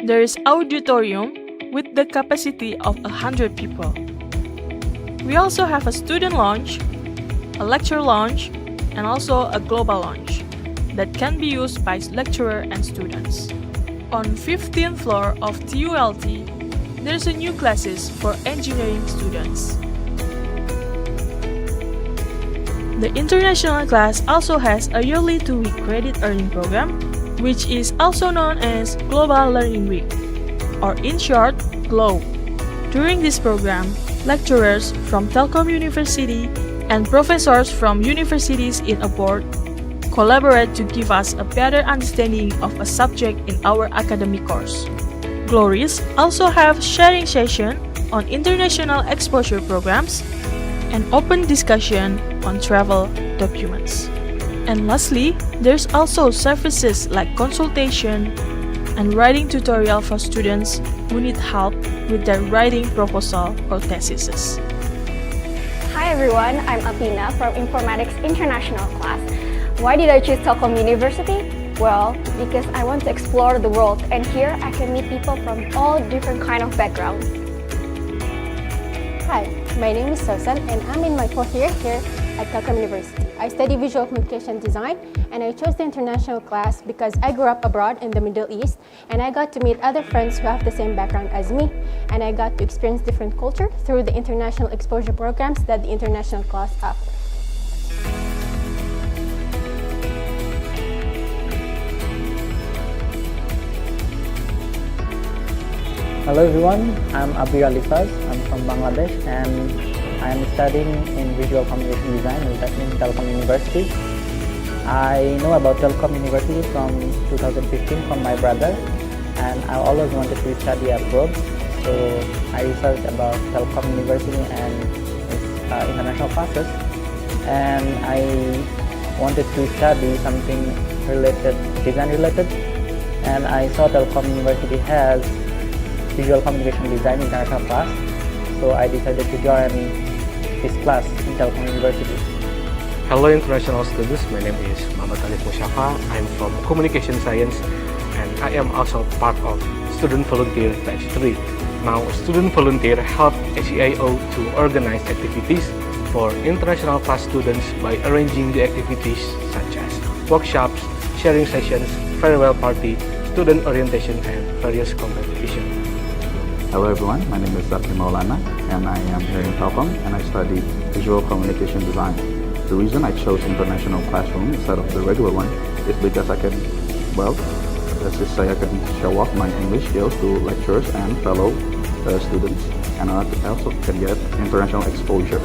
There is auditorium with the capacity of 100 people. We also have a student lounge, a lecture lounge, and also a global lounge that can be used by lecturer and students. On 15th floor of TULT, there is a new classes for engineering students. The international class also has a yearly 2-week credit earning program, which is also known as Global Learning Week, or in short, GLOW. During this program, lecturers from Telkom University and professors from universities in abroad collaborate to give us a better understanding of a subject in our academic course. Glories also have sharing session on international exposure programs and open discussion on travel documents. And lastly, there's also services like consultation and writing tutorial for students who need help with their writing proposal or theses. Hi everyone, I'm Athena from Informatics International class. Why did I choose Telkom University? Well, because I want to explore the world, and here I can meet people from all different kind of backgrounds. Hi, my name is Susan and I'm in my 4th year here at Telkom University. I study visual communication design and I chose the international class because I grew up abroad in the Middle East and I got to meet other friends who have the same background as me, and I got to experience different culture through the international exposure programs that the international class offers. Hello everyone, I'm Abir Alifaz. I'm from Bangladesh and I am studying in visual communication design in Telkom University. I know about Telkom University from 2015 from my brother, and I always wanted to study abroad. So I researched about Telkom University and its international classes, and I wanted to study something related, design related, and I saw Telkom University has visual communication design international class, so I decided to join this class in Telkom University. Hello international students, my name is Muhammad Alif Musyafa. I'm from Communication Science and I am also part of Student Volunteer Batch 3. Now, Student Volunteer help SEIO to organize activities for international class students by arranging the activities such as workshops, sharing sessions, farewell party, student orientation, and various competition. Hello everyone, my name is Zaki Maulana and I am here in Telkom and I study visual communication design. The reason I chose international classroom instead of the regular one is because I can, well, let's just say I can show off my English skills to lecturers and fellow students, and I also can get international exposure.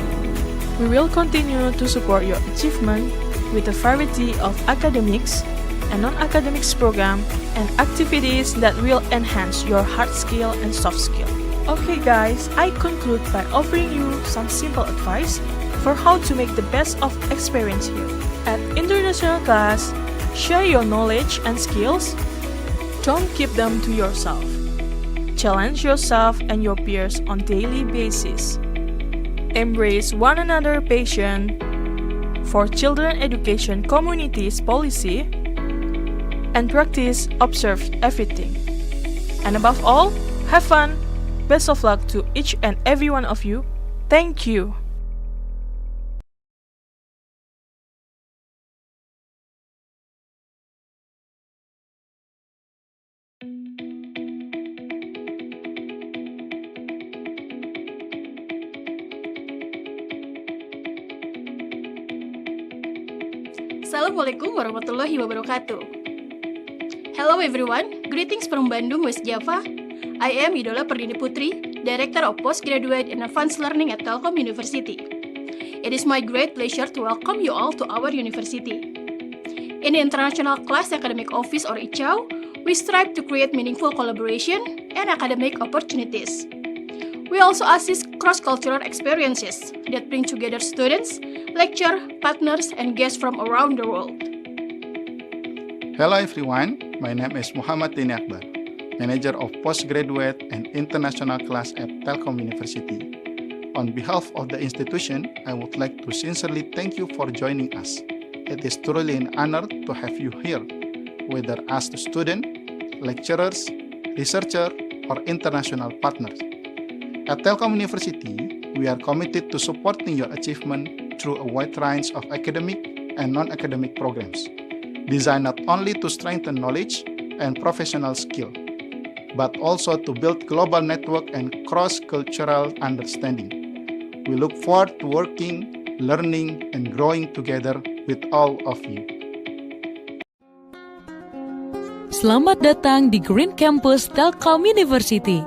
We will continue to support your achievement with a variety of academics and non-academics program and activities that will enhance your hard skill and soft skill. Okay guys, I conclude by offering you some simple advice for how to make the best of experience here. At international class, share your knowledge and skills. Don't keep them to yourself. Challenge yourself and your peers on daily basis. Embrace one another passion for children education communities policy and practice observe everything. And above all, have fun. Best of luck to each and every one of you. Thank you. Assalamualaikum warahmatullahi wabarakatuh. Hello everyone, greetings from Bandung, West Java. I am Idola Perdini Putri, Director of Postgraduate and Advanced Learning at Telkom University. It is my great pleasure to welcome you all to our university. In the International Class Academic Office or ICAO, we strive to create meaningful collaboration and academic opportunities. We also assist cross-cultural experiences that bring together students, lecturer, partners, and guests from around the world. Hello everyone, my name is Muhammad Dini Akbar, Manager of Postgraduate and International Class at Telkom University. On behalf of the institution, I would like to sincerely thank you for joining us. It is truly an honor to have you here, whether as the student, lecturers, researchers, or international partners. At Telkom University, we are committed to supporting your achievement through a wide range of academic and non-academic programs, designed not only to strengthen knowledge and professional skill, but also to build global network and cross-cultural understanding. We look forward to working, learning, and growing together with all of you. Selamat datang di Green Campus Telkom University.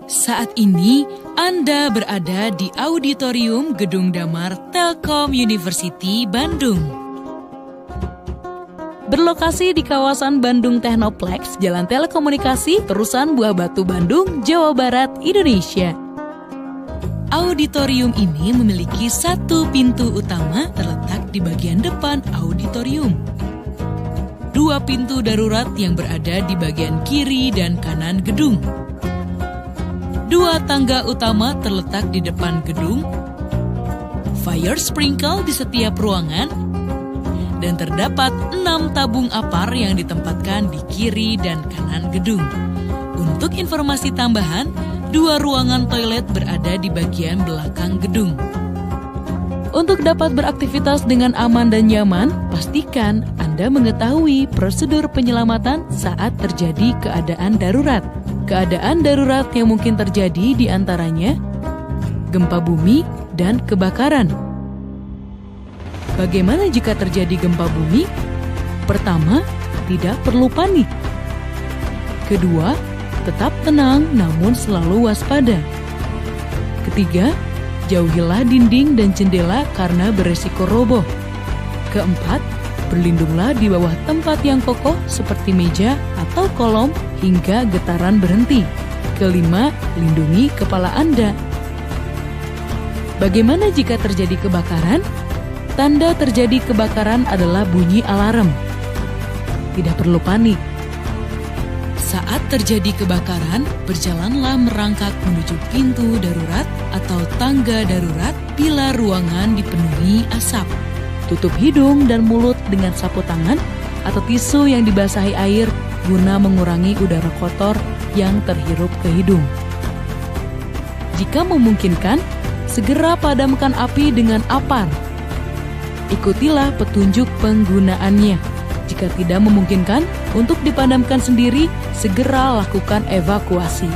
Saat ini Anda berada di auditorium Gedung Damar Telkom University Bandung. Berlokasi di kawasan Bandung Technoplex, Jalan Telekomunikasi, Terusan Buah Batu Bandung, Jawa Barat, Indonesia. Auditorium ini memiliki satu pintu utama terletak di bagian depan auditorium. Dua pintu darurat yang berada di bagian kiri dan kanan gedung. Dua tangga utama terletak di depan gedung. Fire sprinkle di setiap ruangan. Dan terdapat 6 tabung apar yang ditempatkan di kiri dan kanan gedung. Untuk informasi tambahan, 2 ruangan toilet berada di bagian belakang gedung. Untuk dapat beraktivitas dengan aman dan nyaman, pastikan Anda mengetahui prosedur penyelamatan saat terjadi keadaan darurat. Keadaan darurat yang mungkin terjadi di antaranya gempa bumi dan kebakaran. Bagaimana jika terjadi gempa bumi? Pertama, tidak perlu panik. Kedua, tetap tenang namun selalu waspada. Ketiga, jauhilah dinding dan jendela karena beresiko roboh. Keempat, berlindunglah di bawah tempat yang kokoh seperti meja atau kolom hingga getaran berhenti. Kelima, lindungi kepala Anda. Bagaimana jika terjadi kebakaran? Tanda terjadi kebakaran adalah bunyi alarm. Tidak perlu panik. Saat terjadi kebakaran, berjalanlah merangkak menuju pintu darurat atau tangga darurat bila ruangan dipenuhi asap. Tutup hidung dan mulut dengan sapu tangan atau tisu yang dibasahi air guna mengurangi udara kotor yang terhirup ke hidung. Jika memungkinkan, segera padamkan api dengan apar. Ikutilah petunjuk penggunaannya. Jika tidak memungkinkan untuk dipadamkan sendiri, segera lakukan evakuasi.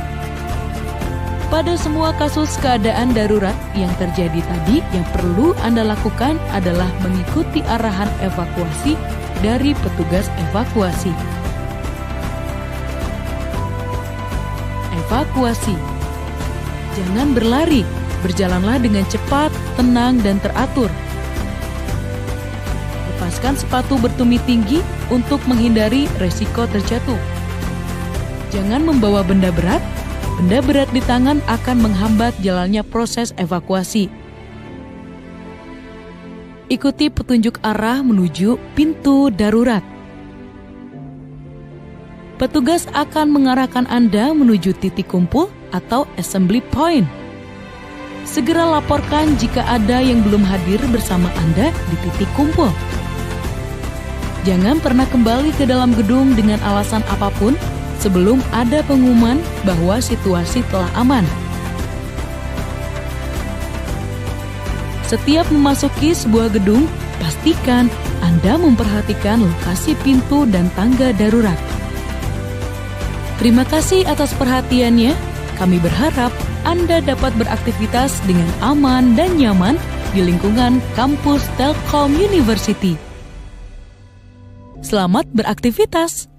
Pada semua kasus keadaan darurat yang terjadi tadi, yang perlu Anda lakukan adalah mengikuti arahan evakuasi dari petugas evakuasi. Evakuasi. Jangan berlari, berjalanlah dengan cepat, tenang, dan teratur. Lepaskan sepatu bertumit tinggi untuk menghindari resiko terjatuh. Jangan membawa benda berat. Benda berat di tangan akan menghambat jalannya proses evakuasi. Ikuti petunjuk arah menuju pintu darurat. Petugas akan mengarahkan Anda menuju titik kumpul atau assembly point. Segera laporkan jika ada yang belum hadir bersama Anda di titik kumpul. Jangan pernah kembali ke dalam gedung dengan alasan apapun sebelum ada pengumuman bahwa situasi telah aman. Setiap memasuki sebuah gedung, pastikan Anda memperhatikan lokasi pintu dan tangga darurat. Terima kasih atas perhatiannya. Kami berharap Anda dapat beraktivitas dengan aman dan nyaman di lingkungan kampus Telkom University. Selamat beraktivitas!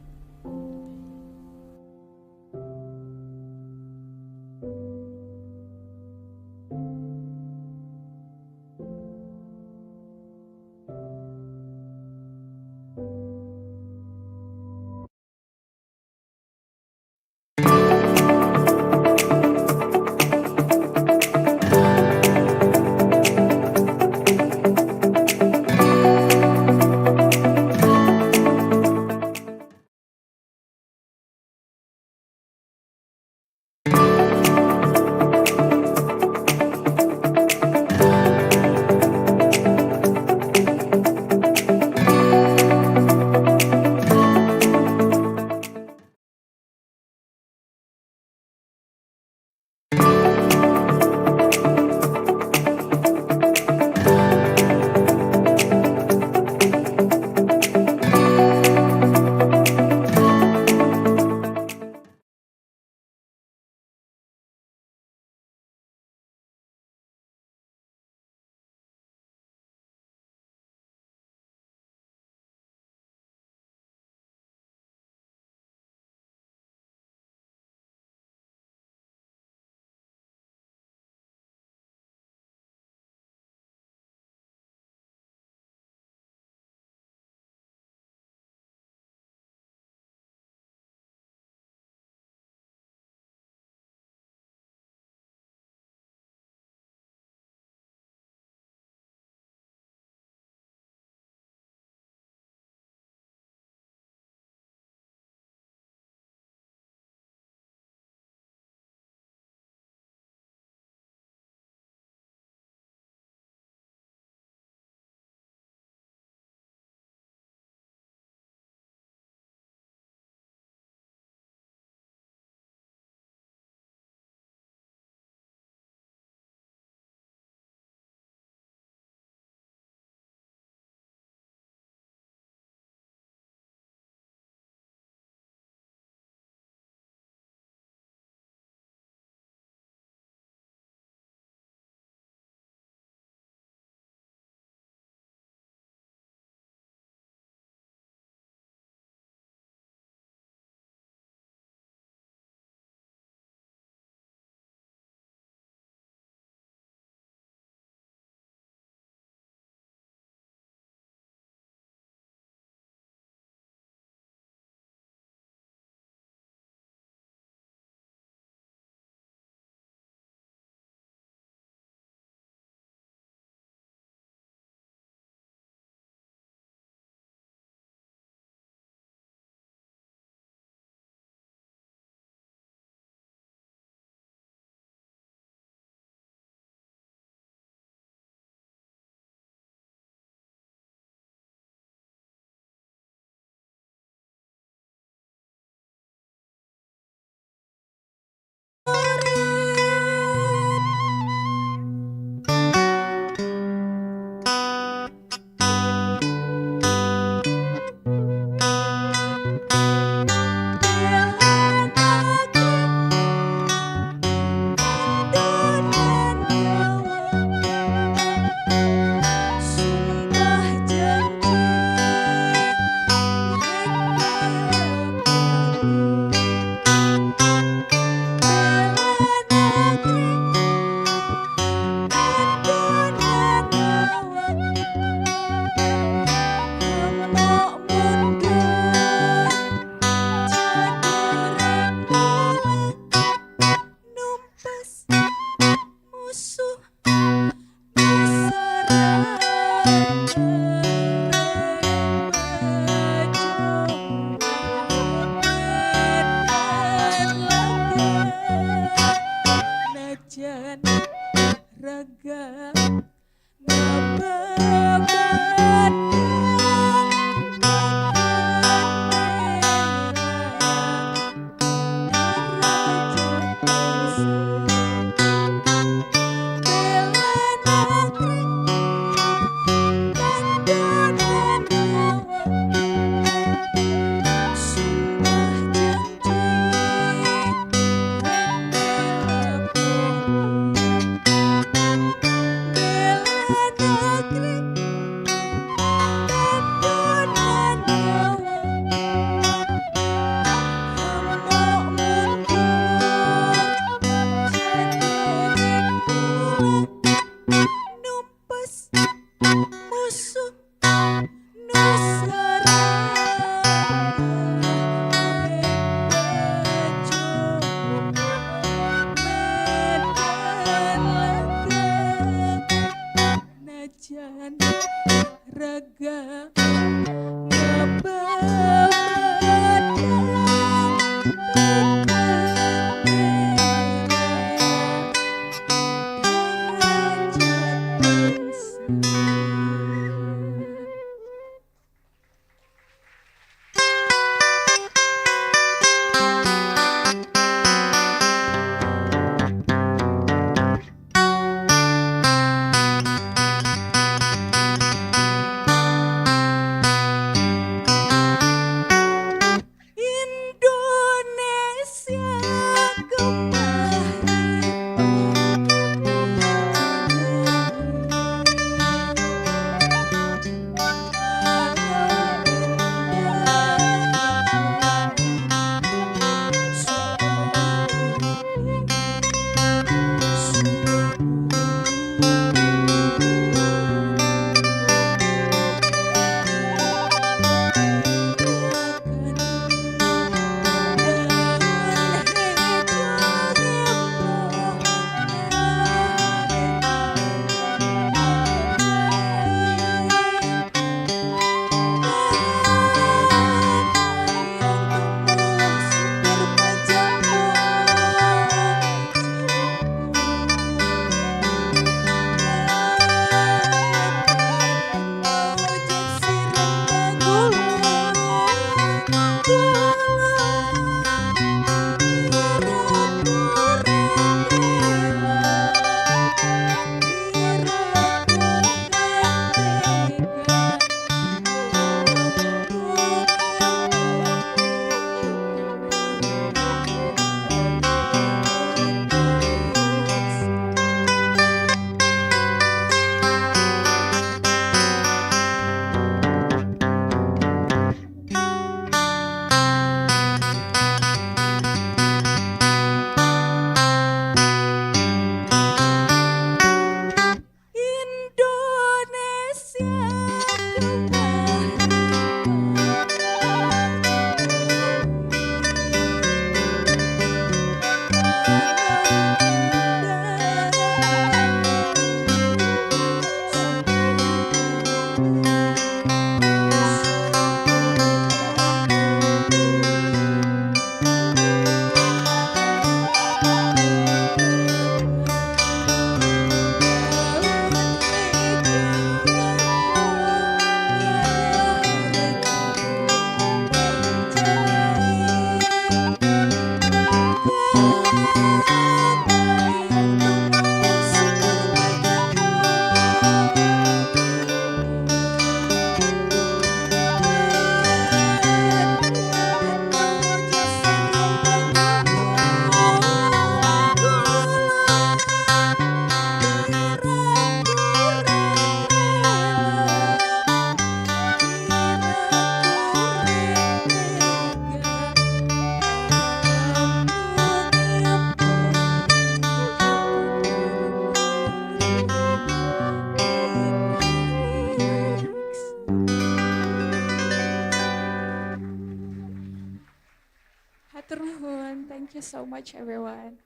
Hatur nuhun. Thank you so much, everyone.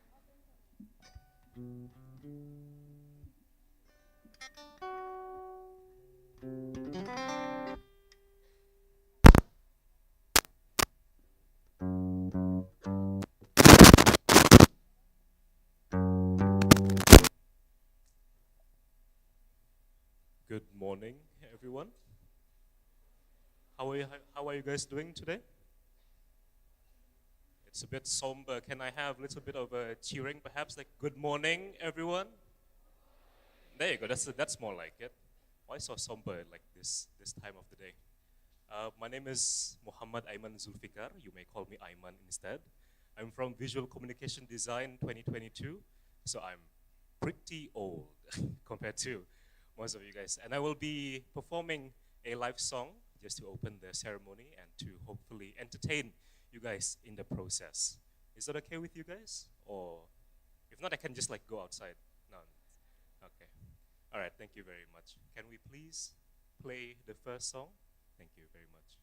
Good morning, everyone. How are you guys doing today? It's a bit somber. Can I have a little bit of a cheering, perhaps, like "Good morning, everyone"? There you go. That's more like it. Why so somber like this time of the day? My name is Muhammad Aiman Zulfikar. You may call me Aiman instead. I'm from Visual Communication Design 2022, so I'm pretty old compared to most of you guys. And I will be performing a live song just to open the ceremony and to hopefully entertain you guys in the process. Is that okay with you guys? Or if not, I can just like go outside. No. Okay. All right, thank you very much. Can we please play the first song? Thank you very much.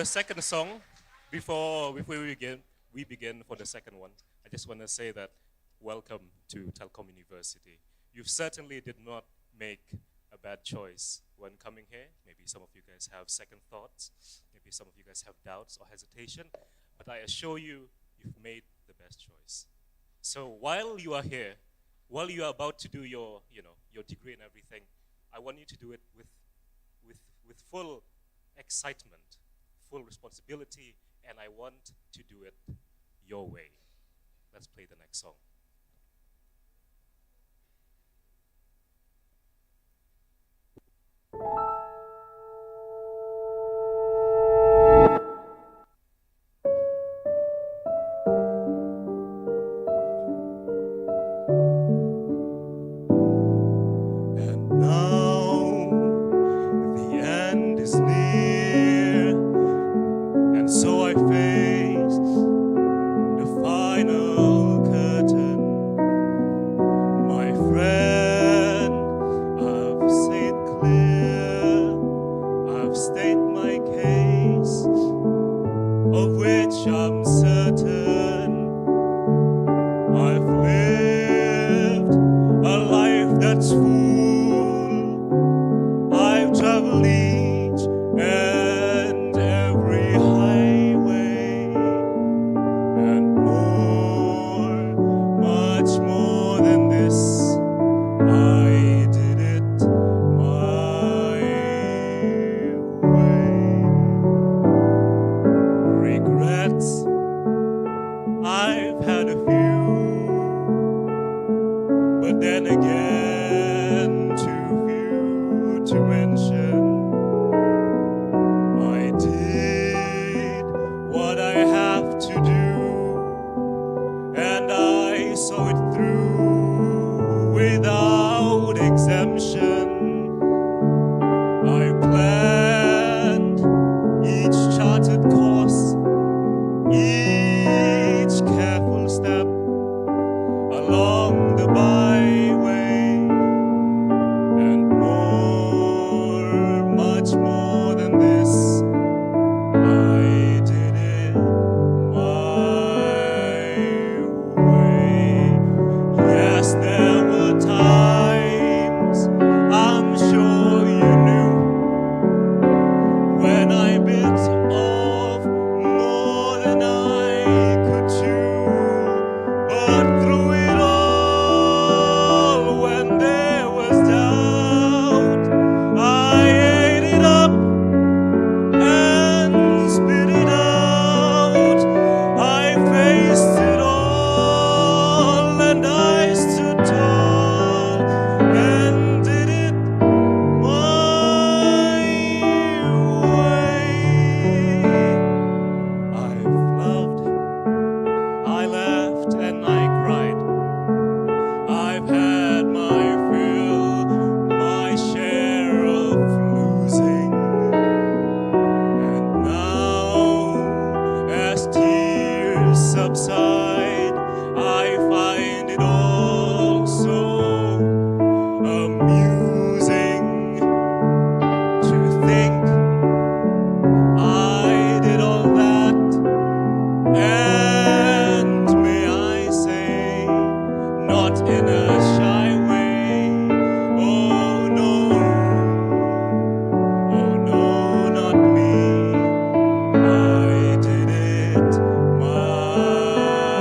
the second song, before we begin for the second one, I just want to say that welcome to Telkom University. You certainly did not make a bad choice when coming here. Maybe some of you guys have second thoughts. Maybe some of you guys have doubts or hesitation. But I assure you, you've made the best choice. So while you are here, while you are about to do your degree and everything, I want you to do it with full excitement, full responsibility, and I want to do it your way. Let's play the next song. And now the end is near, and so I face the final curtain. My friend, I've said clear, I've stated my case, of which I'm certain. I've lived a life that's full. I've traveled each and every highway, and more, much more than this. I did it my way. Regrets, I've had a few, but then again, too few to mention. I did what I have to do, and I saw it through without exemption. I planned each charted course, each careful step along the byway, and more, much more than this. I did it my way. Yes, there were times, I'm sure you knew, when I bit off more than I could chew. But through it all, when there was doubt, I ate it up and spit it out. I faced it all, and I stood tall and did it my way. I've loved, I laughed and I cried. I've had my fill, my share of losing. And now, as tears subside, I find it all so amusing to think I did all that. And may I say, not in a shy way. Oh no, not me. I did it my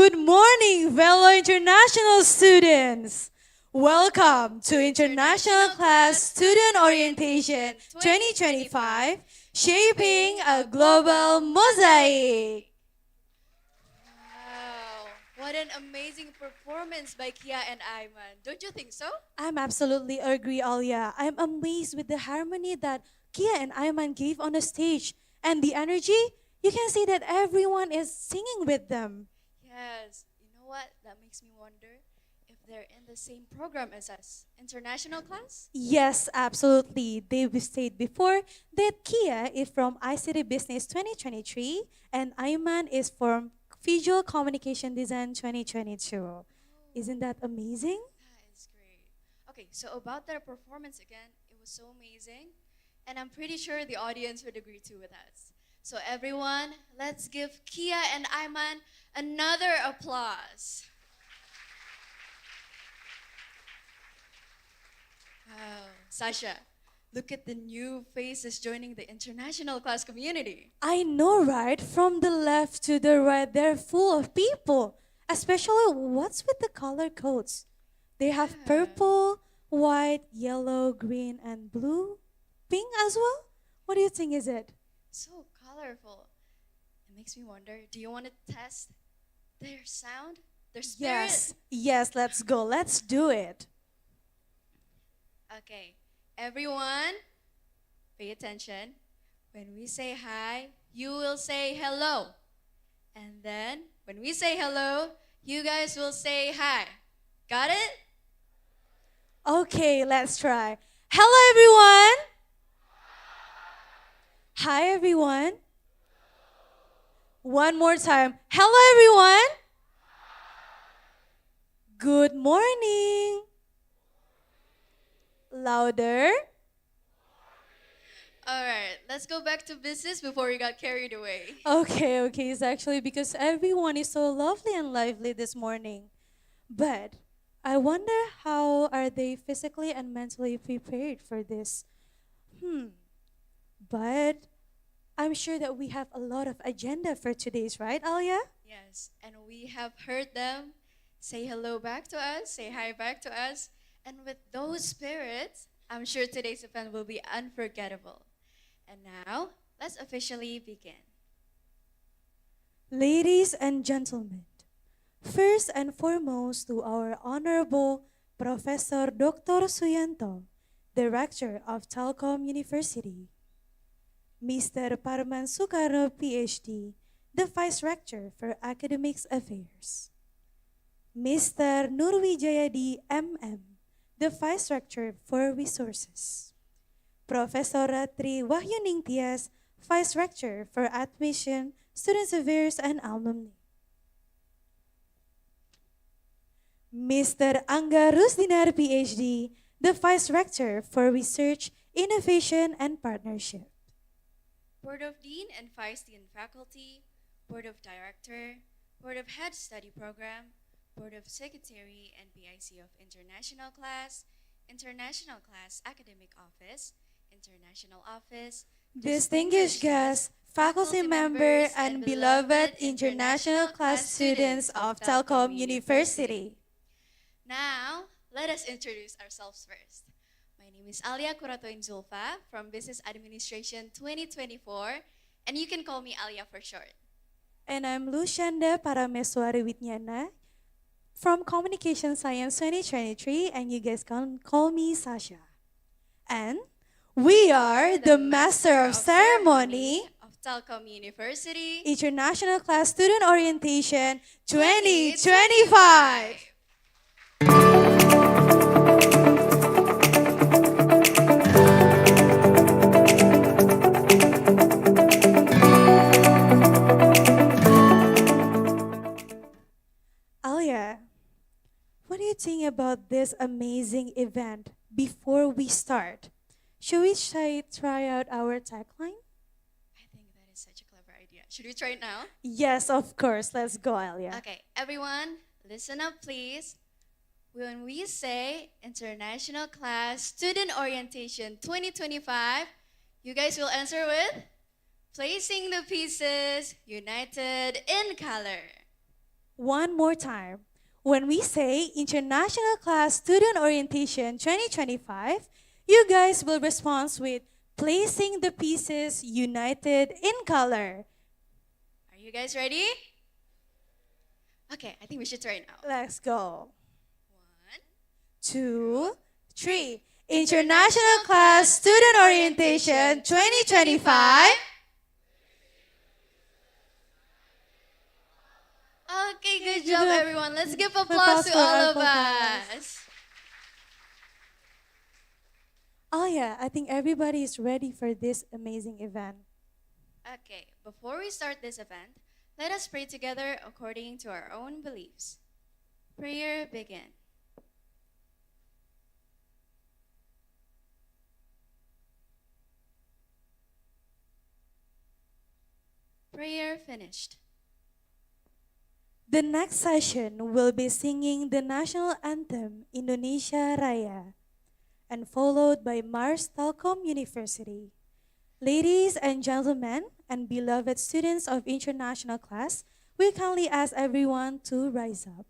Good morning, fellow international students. Welcome to International Class Student Orientation 2025, Shaping a Global Mosaic. Wow, what an amazing performance by Kia and Ayman. Don't you think so? I'm absolutely agree, Alia. I'm amazed with the harmony that Kia and Ayman gave on the stage and the energy. You can see that everyone is singing with them. Yes, you know what? That makes me wonder if they're in the same program as us. International class? Yes, absolutely. They've stated before that Kia is from ICT Business 2023 and Ayman is from Visual Communication Design 2022. Isn't that amazing? That is great. Okay, so about their performance again, it was so amazing. And I'm pretty sure the audience would agree too with us. So everyone, let's give Kia and Ayman another applause. Wow, Sasha, look at the new faces joining the international class community. I know, right? From the left to the right, they're full of people. Especially, what's with the color codes? They have purple, white, yellow, green, and blue. Pink as well? What do you think is it? So colorful. It makes me wonder, do you want to test their sound? Their spirit? Yes, let's go. Let's do it. Okay, everyone, pay attention. When we say hi, you will say hello. And then, when we say hello, you guys will say hi. Got it? Okay, let's try. Hello, everyone. Hi, everyone. One more time. Hello, everyone. Good morning. Louder. All right, let's go back to business before we got carried away. Okay, it's actually because everyone is so lovely and lively this morning. But I wonder how are they physically and mentally prepared for this? But I'm sure that we have a lot of agenda for today's, right, Alia? Yes, and we have heard them say hello back to us, say hi back to us. And with those spirits, I'm sure today's event will be unforgettable. And now, let's officially begin. Ladies and gentlemen, first and foremost to our Honorable Professor Dr. Suyanto, Director of Telkom University. Mr. Parman Soekarno, PhD, the Vice Rector for Academics Affairs. Mr. Nurwijayadi, MM, the Vice Rector for Resources. Professor Ratri Wahyuning Tias, Vice Rector for Admission, Student Affairs, and Alumni. Mr. Angga Rusdinar, PhD, the Vice Rector for Research, Innovation, and Partnership. Board of Dean and Vice Dean Faculty, Board of Director, Board of Head Study Program, Board of Secretary and PIC of International Class Academic Office, International Office, distinguished guests, faculty member, and beloved international class students of Telkom University. Now, let us introduce ourselves first. My name is Alia Kuratoin Zulfa from Business Administration 2024, and you can call me Alia for short. And I'm Lucianda Parameswari Witnyana from Communication Science 2023, and you guys can call me Sasha. And we are the Master of Ceremony of Telkom University International Class Student Orientation 2025. Alia, what do you think about this amazing event before we start? Should we try out our tagline? I think that is such a clever idea. Should we try it now? Yes, of course. Let's go, Alia. Okay, everyone, listen up, please. When we say International Class Student Orientation 2025, you guys will answer with placing the pieces united in color. One more time. When we say International Class Student Orientation 2025, you guys will respond with placing the pieces united in color. Are you guys ready? Okay, I think we should try now. Let's go. 1, 2, 3. International Class Student Orientation 2025. Okay, good job everyone. Let's give applause to all of us. Oh yeah, I think everybody is ready for this amazing event. Okay, before we start this event, let us pray together according to our own beliefs. Prayer begin. Prayer finished. The next session will be singing the national anthem Indonesia Raya and followed by Mars Telkom University. Ladies and gentlemen and beloved students of international class, we kindly ask everyone to rise up.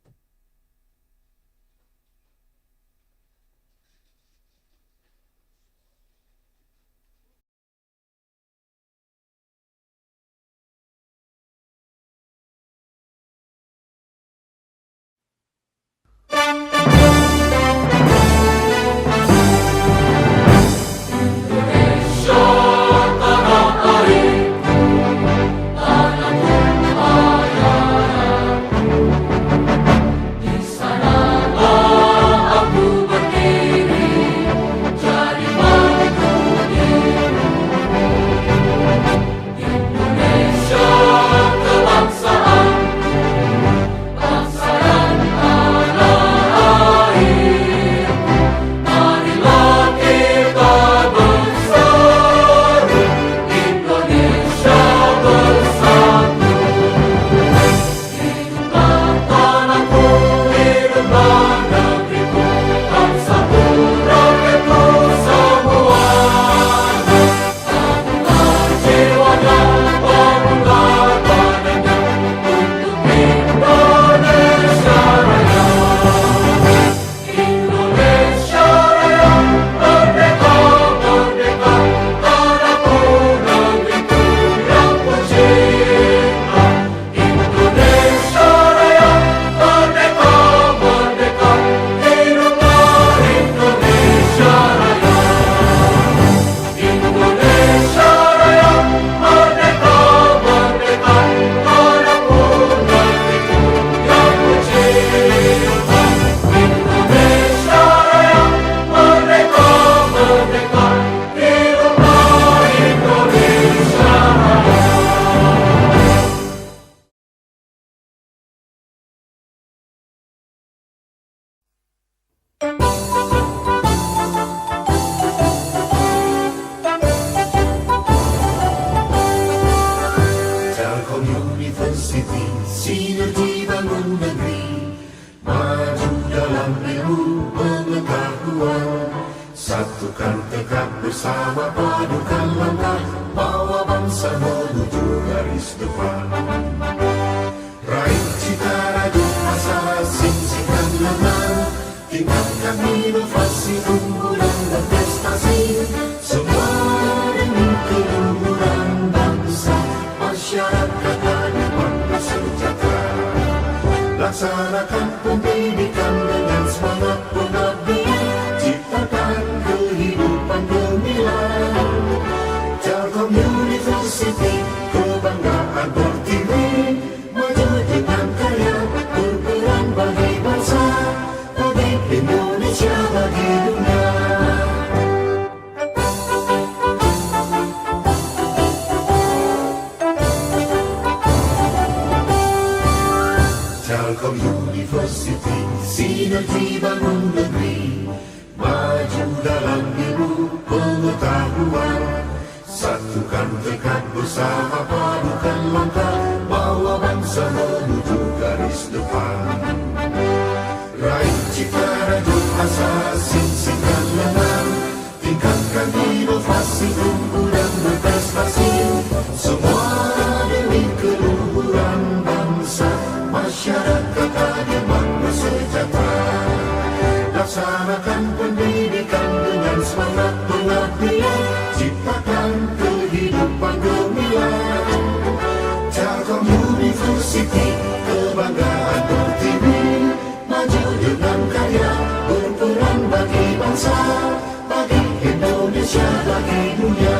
Satukan tekad bersama, padukan langkah, bawa bangsa menuju garis depan. Raih cita rajut asa, sing-singkan lengan, tingkatkan inovasi, unggulan dan prestasi. Semua demi keluhuran bangsa, masyarakat adil sejahtera. Laksanakan pendidikan dengan semangat pengabdian, ciptakan kehidupan gemilang. Telkom University, kebanggaan Pertiwi, maju dengan karya, berperan bagi bangsa, bagi Indonesia, bagi dunia. Telkom University, sinergi bangun negeri, maju dalam ilmu pengetahuan. Satukan tekad bersama, padukan langkah, bawa bangsa menuju garis depan. Raih cita rajut asa, sing-singkan lengan, tingkatkan inovasi, unggulan berprestasi. Semua demi keluhuran bangsa, masyarakat Indonesia bagai dunia.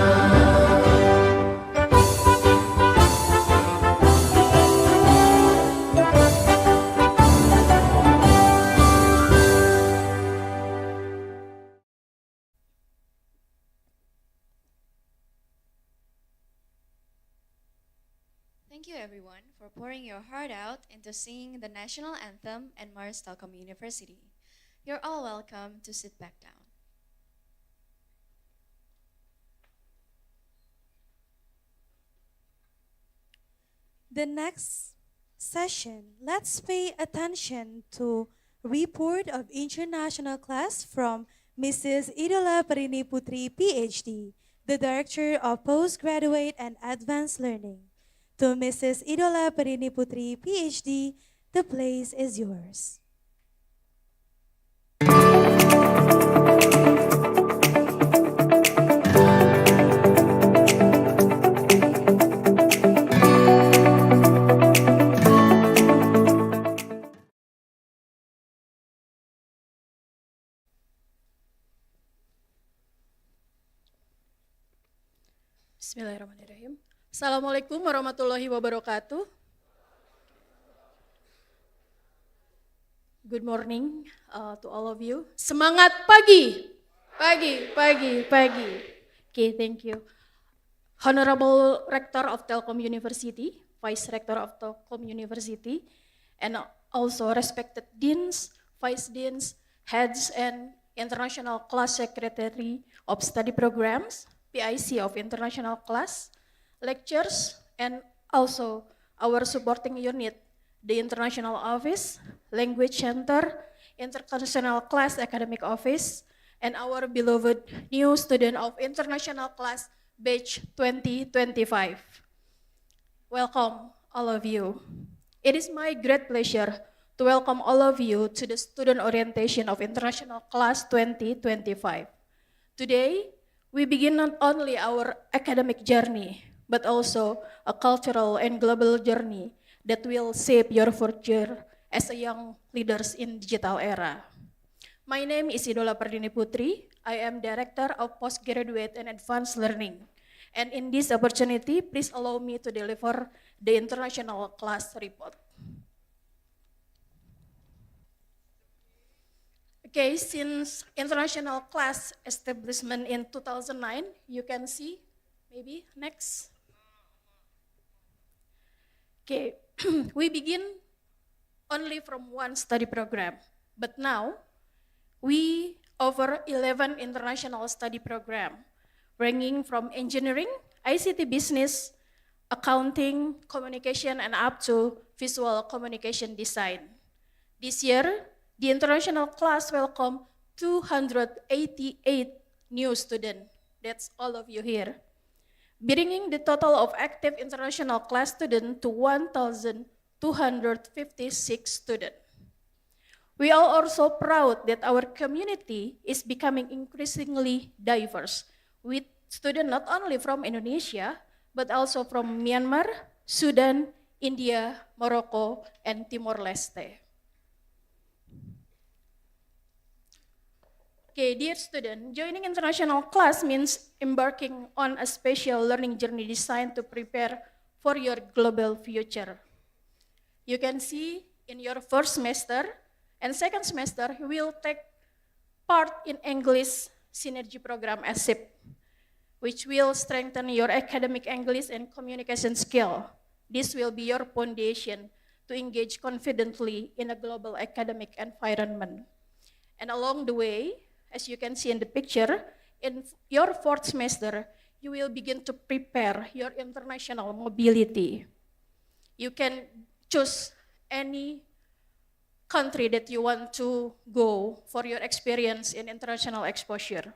Thank you everyone for pouring your heart out into singing the national anthem and Mars Telkom University. You're all welcome to sit back down. The next session, let's pay attention to report of international class from Mrs. Idola Perini Putri, PhD, the Director of Postgraduate and Advanced Learning. To Mrs. Idola Perini Putri, PhD, the place is yours. Bismillahirrahmanirrahim. Assalamualaikum warahmatullahi wabarakatuh. Good morning to all of you. Semangat pagi. Pagi. Okay, thank you. Honorable Rector of Telkom University, Vice Rector of Telkom University, and also respected deans, vice deans, heads, and international class secretary of study programs, PIC of international class, lectures, and also our supporting unit, the International Office, Language Center, International Class Academic Office, and our beloved new student of International Class Batch 2025. Welcome, all of you. It is my great pleasure to welcome all of you to the student orientation of International Class 2025. Today, we begin not only our academic journey, but also a cultural and global journey that will shape your future as a young leaders in digital era. My name is Idola Pardini Putri. I am Director of Postgraduate and Advanced Learning. And in this opportunity, please allow me to deliver the international class report. Okay, since international class establishment in 2009, you can see, maybe next. Okay, we begin only from one study program, but now we offer 11 international study program, ranging from engineering, ICT business, accounting, communication, and up to visual communication design. This year, the international class welcomed 288 new students. That's all of you here, bringing the total of active international class students to 1,256 students. We are also proud that our community is becoming increasingly diverse, with students not only from Indonesia, but also from Myanmar, Sudan, India, Morocco, and Timor-Leste. Okay, dear student, joining international class means embarking on a special learning journey designed to prepare for your global future. You can see in your first semester and second semester, you will take part in English Synergy Program ASIP, which will strengthen your academic English and communication skill. This will be your foundation to engage confidently in a global academic environment. And along the way, as you can see in the picture, in your fourth semester, you will begin to prepare your international mobility. You can choose any country that you want to go for your experience in international exposure.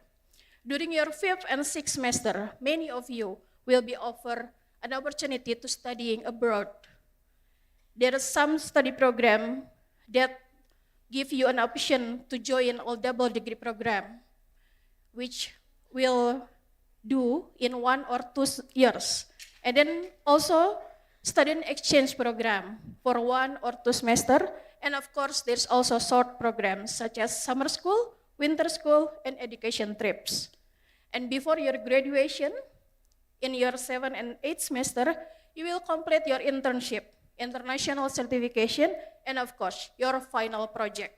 During your fifth and sixth semester, many of you will be offered an opportunity to studying abroad. There is some study program that give you an option to join a double degree program, which will do in 1 or 2 years. And then also student exchange program for 1 or 2 semester. And of course, there's also short programs such as summer school, winter school, and education trips. And before your graduation, in your 7th and 8th semester, you will complete your internship, international certification, and of course, your final project.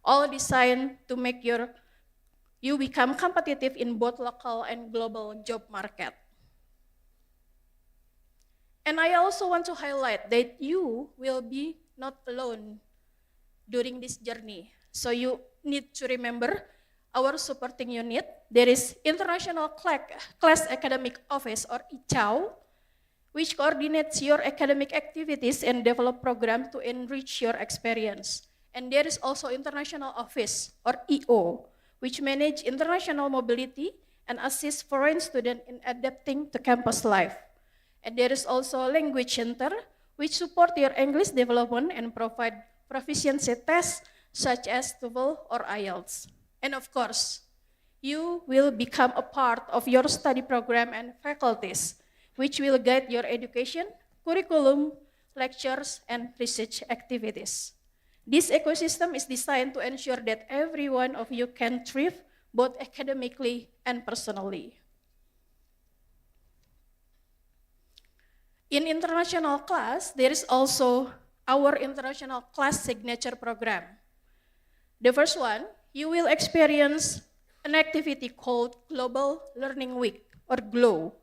All designed to make you become competitive in both local and global job market. And I also want to highlight that you will be not alone during this journey. So you need to remember our supporting unit. There is International Class Academic Office or ICAO, which coordinates your academic activities and develop programs to enrich your experience. And there is also International Office or EO, which manage international mobility and assist foreign students in adapting to campus life. And there is also Language Center, which support your English development and provide proficiency tests such as TOEFL or IELTS. And of course, you will become a part of your study program and faculties, which will guide your education, curriculum, lectures, and research activities. This ecosystem is designed to ensure that every one of you can thrive both academically and personally. In international class, there is also our international class signature program. The first one, you will experience an activity called Global Learning Week or GLOW.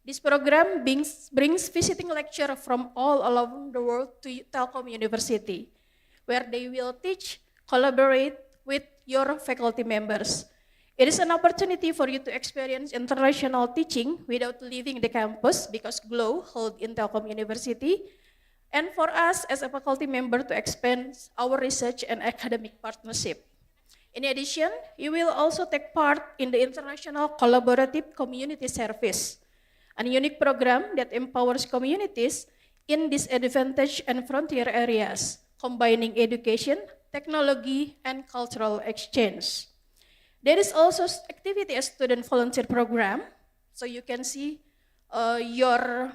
This program brings visiting lecturers from all around the world to Telkom University, where they will teach, collaborate with your faculty members. It is an opportunity for you to experience international teaching without leaving the campus because GLOW held in Telkom University, and for us as a faculty member to expand our research and academic partnership. In addition, you will also take part in the International Collaborative Community Service, a unique program that empowers communities in disadvantaged and frontier areas, combining education, technology, and cultural exchange. There is also activity as student volunteer program. So you can see your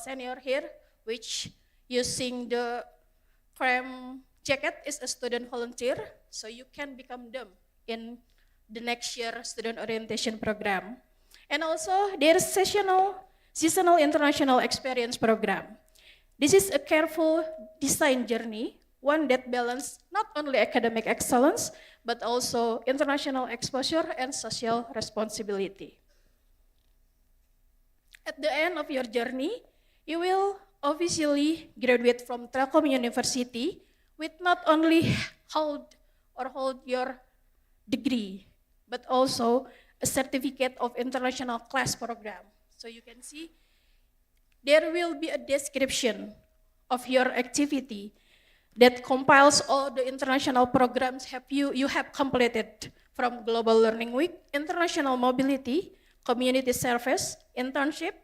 senior here, which using the creme jacket is a student volunteer. So you can become them in the next year student orientation program. And also there is seasonal international experience program. This is a careful design journey, one that balances not only academic excellence, but also international exposure and social responsibility. At the end of your journey, you will officially graduate from Telkom University with not only hold your degree, but also a certificate of international class program. So you can see there will be a description of your activity that compiles all the international programs you have completed from Global Learning Week, International Mobility, Community Service, Internship,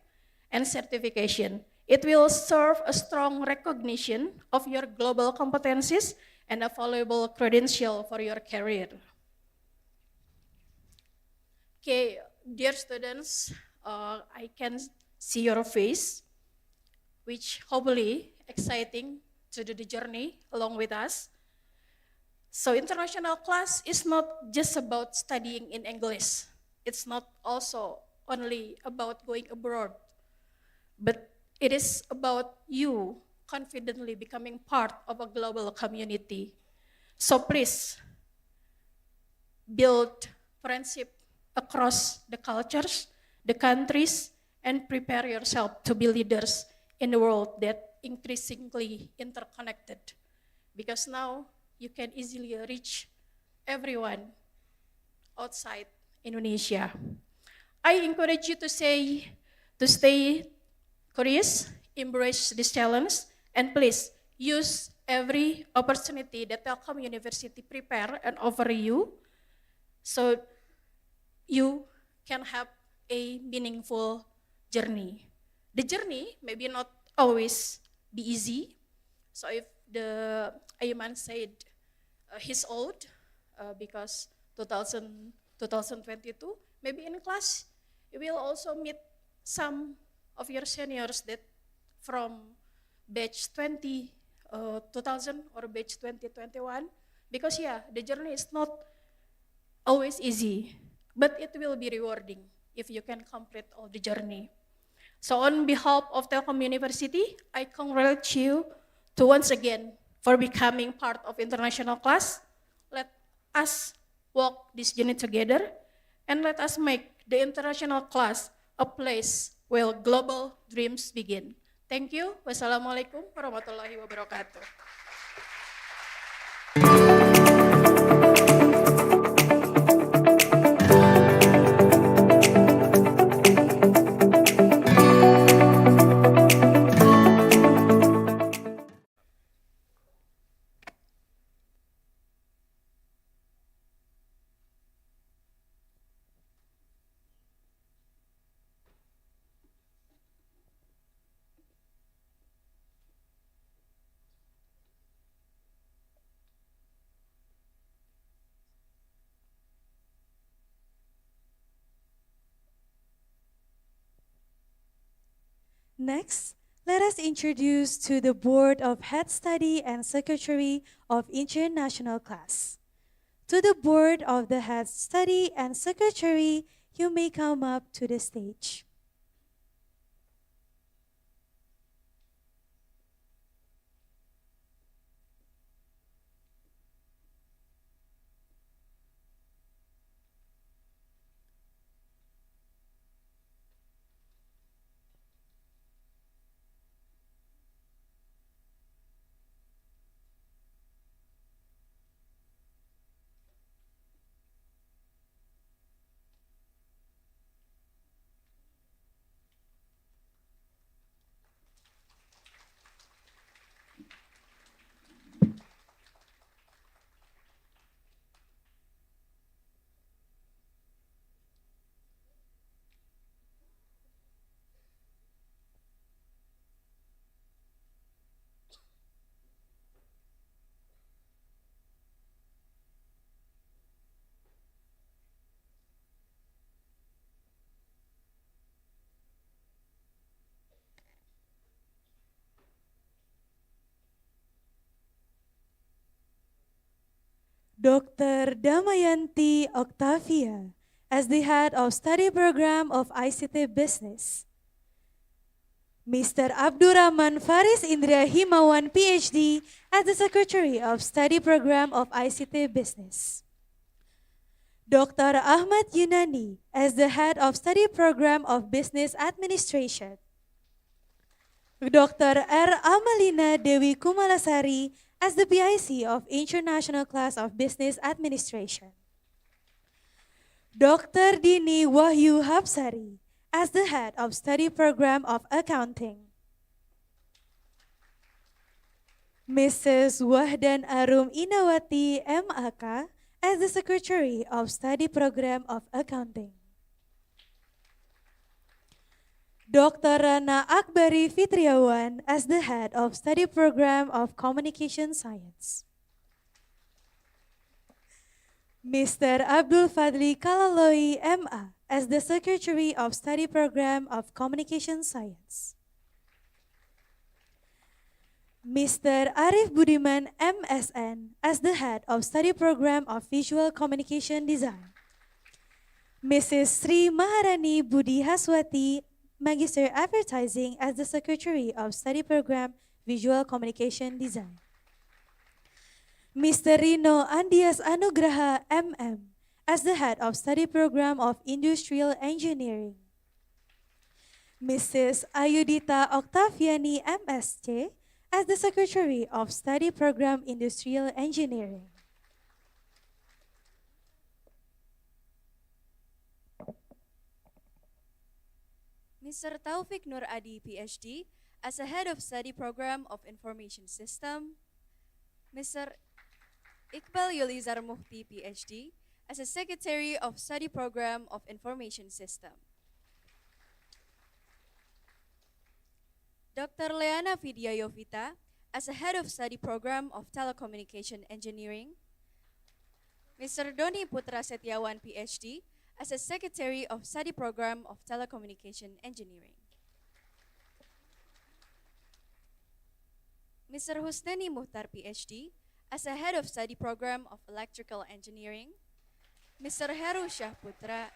and Certification. It will serve a strong recognition of your global competencies and a valuable credential for your career. Okay, dear students, I can see your face, which hopefully exciting to do the journey along with us. So international class is not just about studying in English. It's not also only about going abroad, but it is about you confidently becoming part of a global community. So please build friendship across the cultures, the countries, and prepare yourself to be leaders in a world that increasingly interconnected, because now you can easily reach everyone outside Indonesia. I encourage you to stay curious, embrace this challenge, and please use every opportunity that Telkom University prepare and offer you, so you can have a meaningful journey. The journey maybe not always be easy. So if the Ayman said he's old because 2022, maybe in class you will also meet some of your seniors that from batch 2000 or batch 2021, because yeah, the journey is not always easy, but it will be rewarding if you can complete all the journey. So on behalf of Telkom University, I congratulate you to once again for becoming part of international class. Let us walk this journey together and let us make the international class a place where global dreams begin. Thank you. Wassalamualaikum warahmatullahi wabarakatuh. Next, let us introduce to the Board of Head Study and Secretary of International Class. To the Board of the Head Study and Secretary, you may come up to the stage. Dr. Damayanti Octavia as the Head of Study Program of ICT Business. Mr. Abdurrahman Faris Indra Himawan PhD as the Secretary of Study Program of ICT Business. Dr. Ahmad Yunani as the Head of Study Program of Business Administration. Dr. R. Amalina Dewi Kumalasari as the PIC of International Class of Business Administration. Dr. Dini Wahyu Hapsari as the Head of Study Program of Accounting. Mrs. Wahdan Arum Inawati MAK as the Secretary of Study Program of Accounting. Dr. Rana Akbari Fitriawan as the Head of Study Program of Communication Science. Mr. Abdul Fadli Kalaloi MA as the Secretary of Study Program of Communication Science. Mr. Arif Budiman MSN as the Head of Study Program of Visual Communication Design. Mrs. Sri Maharani Budi Haswati, Magister Advertising as the Secretary of Study Program Visual Communication Design. Mr. Rino Andias Anugraha MM as the Head of Study Program of Industrial Engineering. Mrs. Ayudita Octaviani MSc as the Secretary of Study Program Industrial Engineering. Mr. Taufik Nur Adi, PhD, as a Head of Study Program of Information System. Mr. Iqbal Yulizar Muhti, PhD, as a Secretary of Study Program of Information System. Dr. Leana Vidya Yovita, as a Head of Study Program of Telecommunication Engineering. Mr. Doni Putra Setiawan, PhD, as a Secretary of Study Program of Telecommunication Engineering. Mr. Husnani Muhtar, PhD, as a Head of Study Program of Electrical Engineering. Mr. Heru Shah Putra,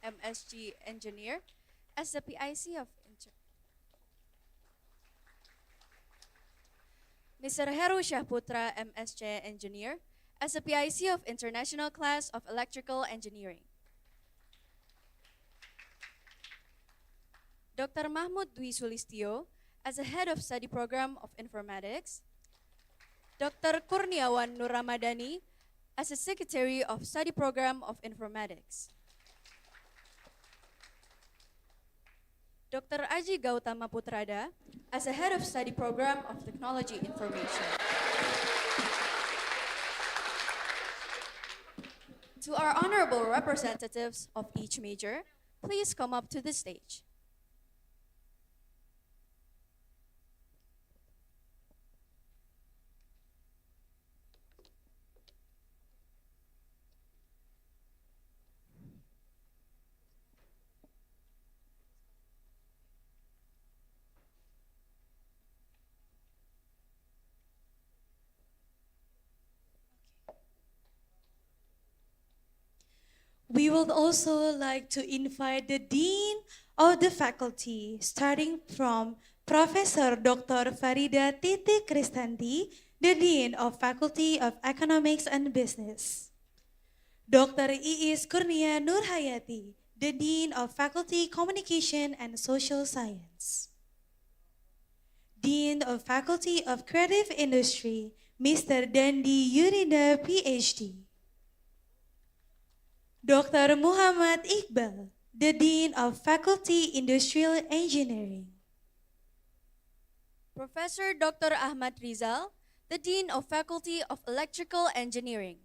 MSc Engineer as the PIC of Mr. Heru Syahputra, MSc Engineer, as the PIC of International Class of Electrical Engineering. Dr. Mahmud Dwi Sulistyo, as the Head of Study Program of Informatics. Dr. Kurniawan Nur Ramadhani, as the Secretary of Study Program of Informatics. Dr. Aji Gautama Putrada, as the Head of Study Program of Technology Information. To our honorable representatives of each major, please come up to the stage. We would also like to invite the Dean of the Faculty, starting from Professor Dr. Farida Titi Kristanti, the Dean of Faculty of Economics and Business. Dr. Iis Kurnia Nurhayati, the Dean of Faculty Communication and Social Science. Dean of Faculty of Creative Industry, Mr. Dandi Yurida, PhD. Dr. Muhammad Iqbal, the Dean of Faculty Industrial Engineering. Professor Dr. Ahmad Rizal, the Dean of Faculty of Electrical Engineering.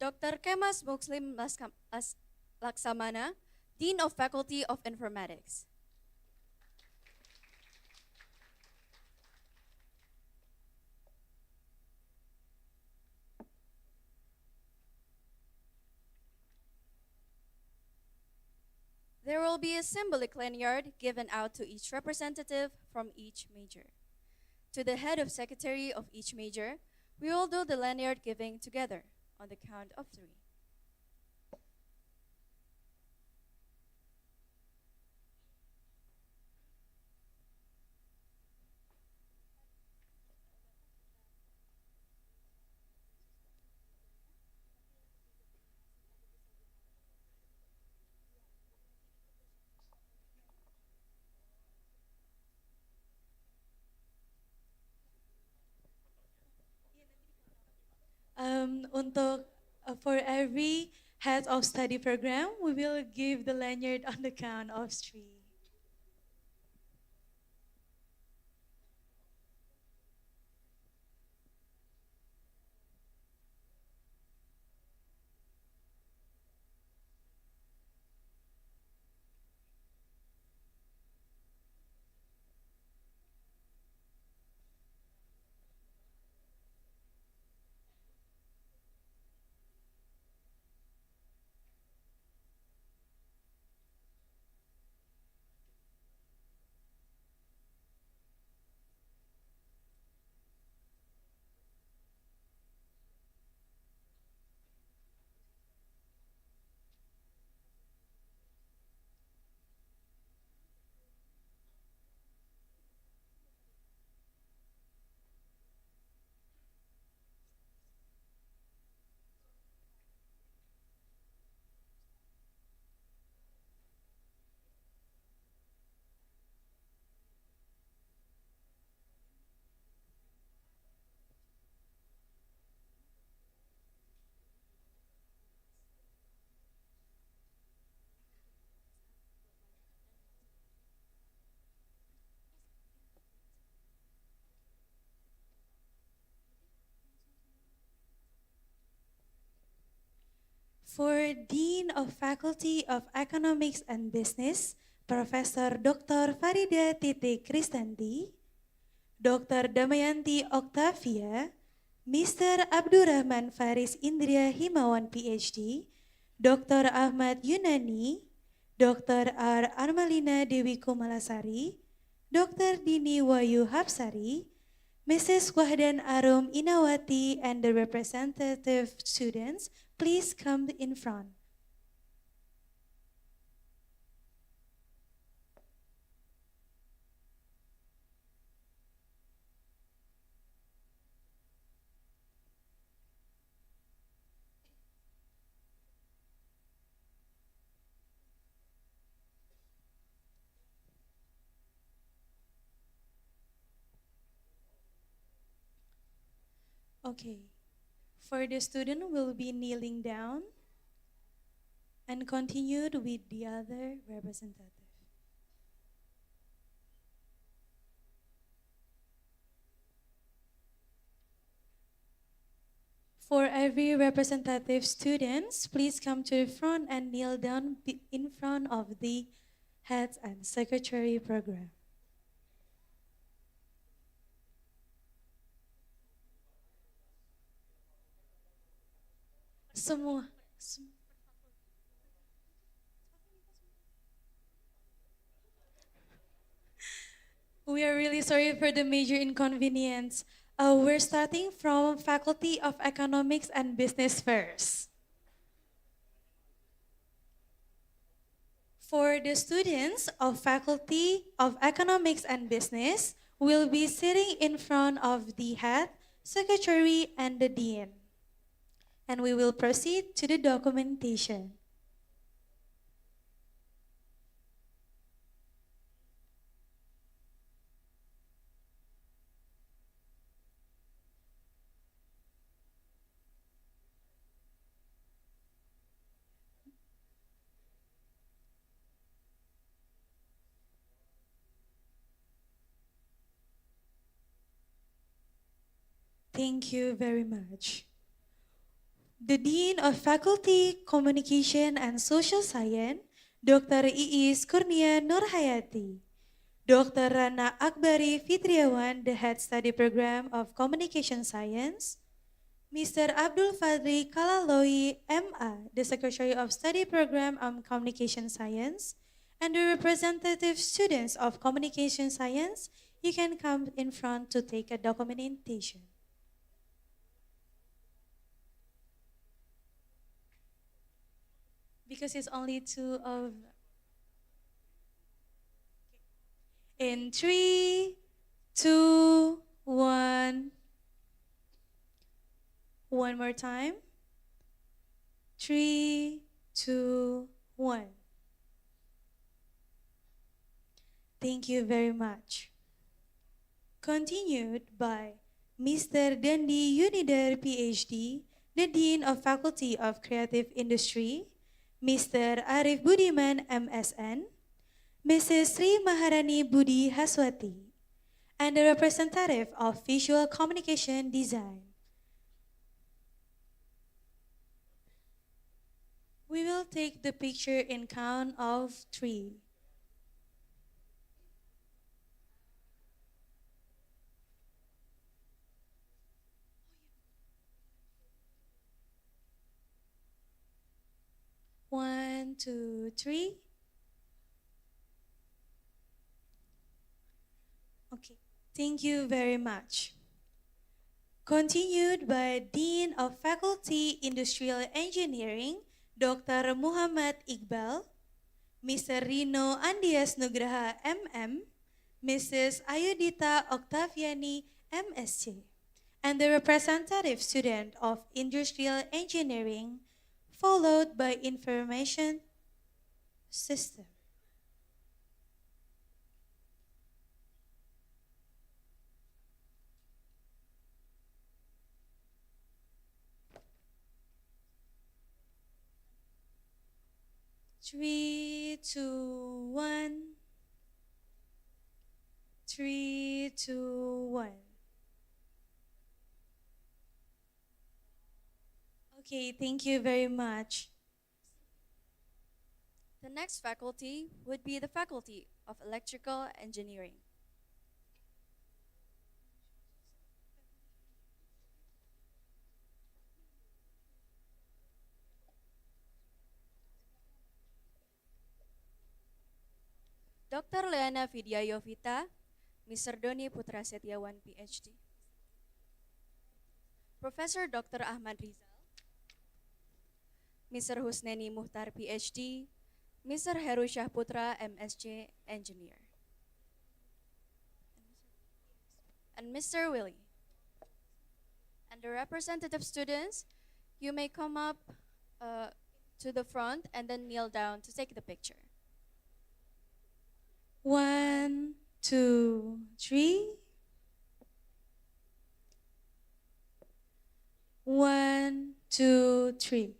Dr. Kemas Muslim Laksamana, Dean of Faculty of Informatics. There will be a symbolic lanyard given out to each representative from each major. To the head of secretary of each major, we will do the lanyard giving together on the count of 3. For every head of study program, we will give the lanyard on the count of 3. For Dean of Faculty of Economics and Business, Professor Dr. Farida Titi Kristanti, Dr. Damayanti Octavia, Mr. Abdurrahman Faris Indria Himawan PhD, Dr. Ahmad Yunani, Dr. R. Armalina Dewi Kumalasari, Dr. Dini Wayu Hapsari, Mrs. Wahdan Arum Inawati and the representative students, please come in front. Okay, for the student will be kneeling down and continued with the other representative. For every representative students, please come to the front and kneel down in front of the heads and secretary program. Semua. We are really sorry for the major inconvenience. We're starting from Faculty of Economics and Business first. For the students of Faculty of Economics and Business, will be sitting in front of the head, secretary, and the dean. And we will proceed to the documentation. Thank you very much. The Dean of Faculty Communication and Social Science, Dr. Iis Kurnia Nurhayati. Dr. Rana Akbari Fitriawan, the Head Study Program of Communication Science. Mr. Abdul Fadri Kalaloi, MA, the Secretary of Study Program on Communication Science. And the representative students of Communication Science, you can come in front to take a documentation. Because it's only two of... In 3, 2, 1. One more time. 3, 2, 1. Thank you very much. Continued by Mr. Dandi Unidar, PhD, the Dean of Faculty of Creative Industry, Mr. Arif Budiman, MSN, Mrs. Sri Maharani Budi Haswati, and the representative of Visual Communication Design. We will take the picture in count of 3. One, two, three. Okay, thank you very much. Continued by Dean of Faculty Industrial Engineering, Dr. Muhammad Iqbal, Mr. Rino Andias Nugraha, MM, Mrs. Ayudita Octaviani, MSc, and the representative student of Industrial Engineering, followed by Information System. Three, two, one. 3, 2, 1. Okay, thank you very much. The next faculty would be the Faculty of Electrical Engineering. Dr. Leana Vidyayovita, Mr. Doni Putra Setiawan, PhD. Professor Dr. Ahmad Rizal, Mr. Husneni Muhtar PhD, Mr. Heru Syahputra MSc Engineer, and Mr. Willie. And the representative students, you may come up to the front and then kneel down to take the picture. 1, 2, 3. 1, 2, 3.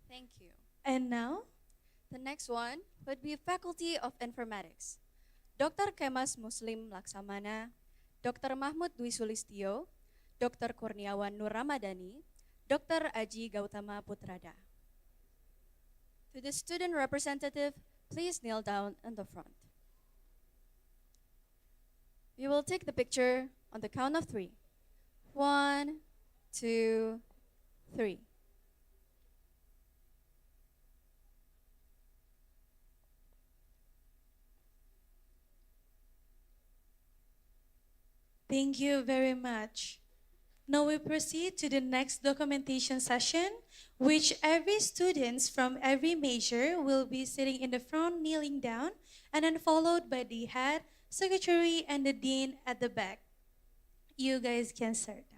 Thank you. And now, the next one would be Faculty of Informatics. Dr. Kemas Muslim Laksamana, Dr. Mahmud Dwi Sulistyo, Dr. Kurniawan Nur Ramadhani, Dr. Aji Gautama Putrada. To the student representative, please kneel down in the front. We will take the picture on the count of 3. 1, 2, 3. thank you very much. Now we proceed to the next documentation session, which every students from every major will be sitting in the front kneeling down, and then followed by the head, secretary, and the dean at the back. You guys can start now.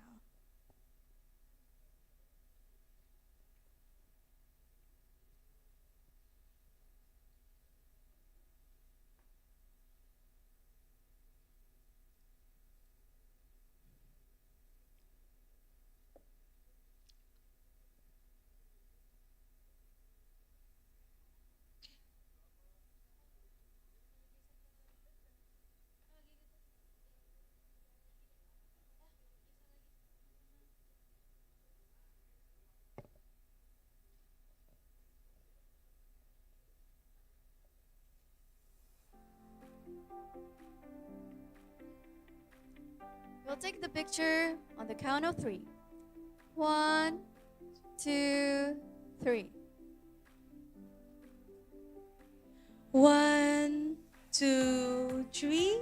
We'll take the picture on the count of 3. 1, 2, 3. 1, 2, 3.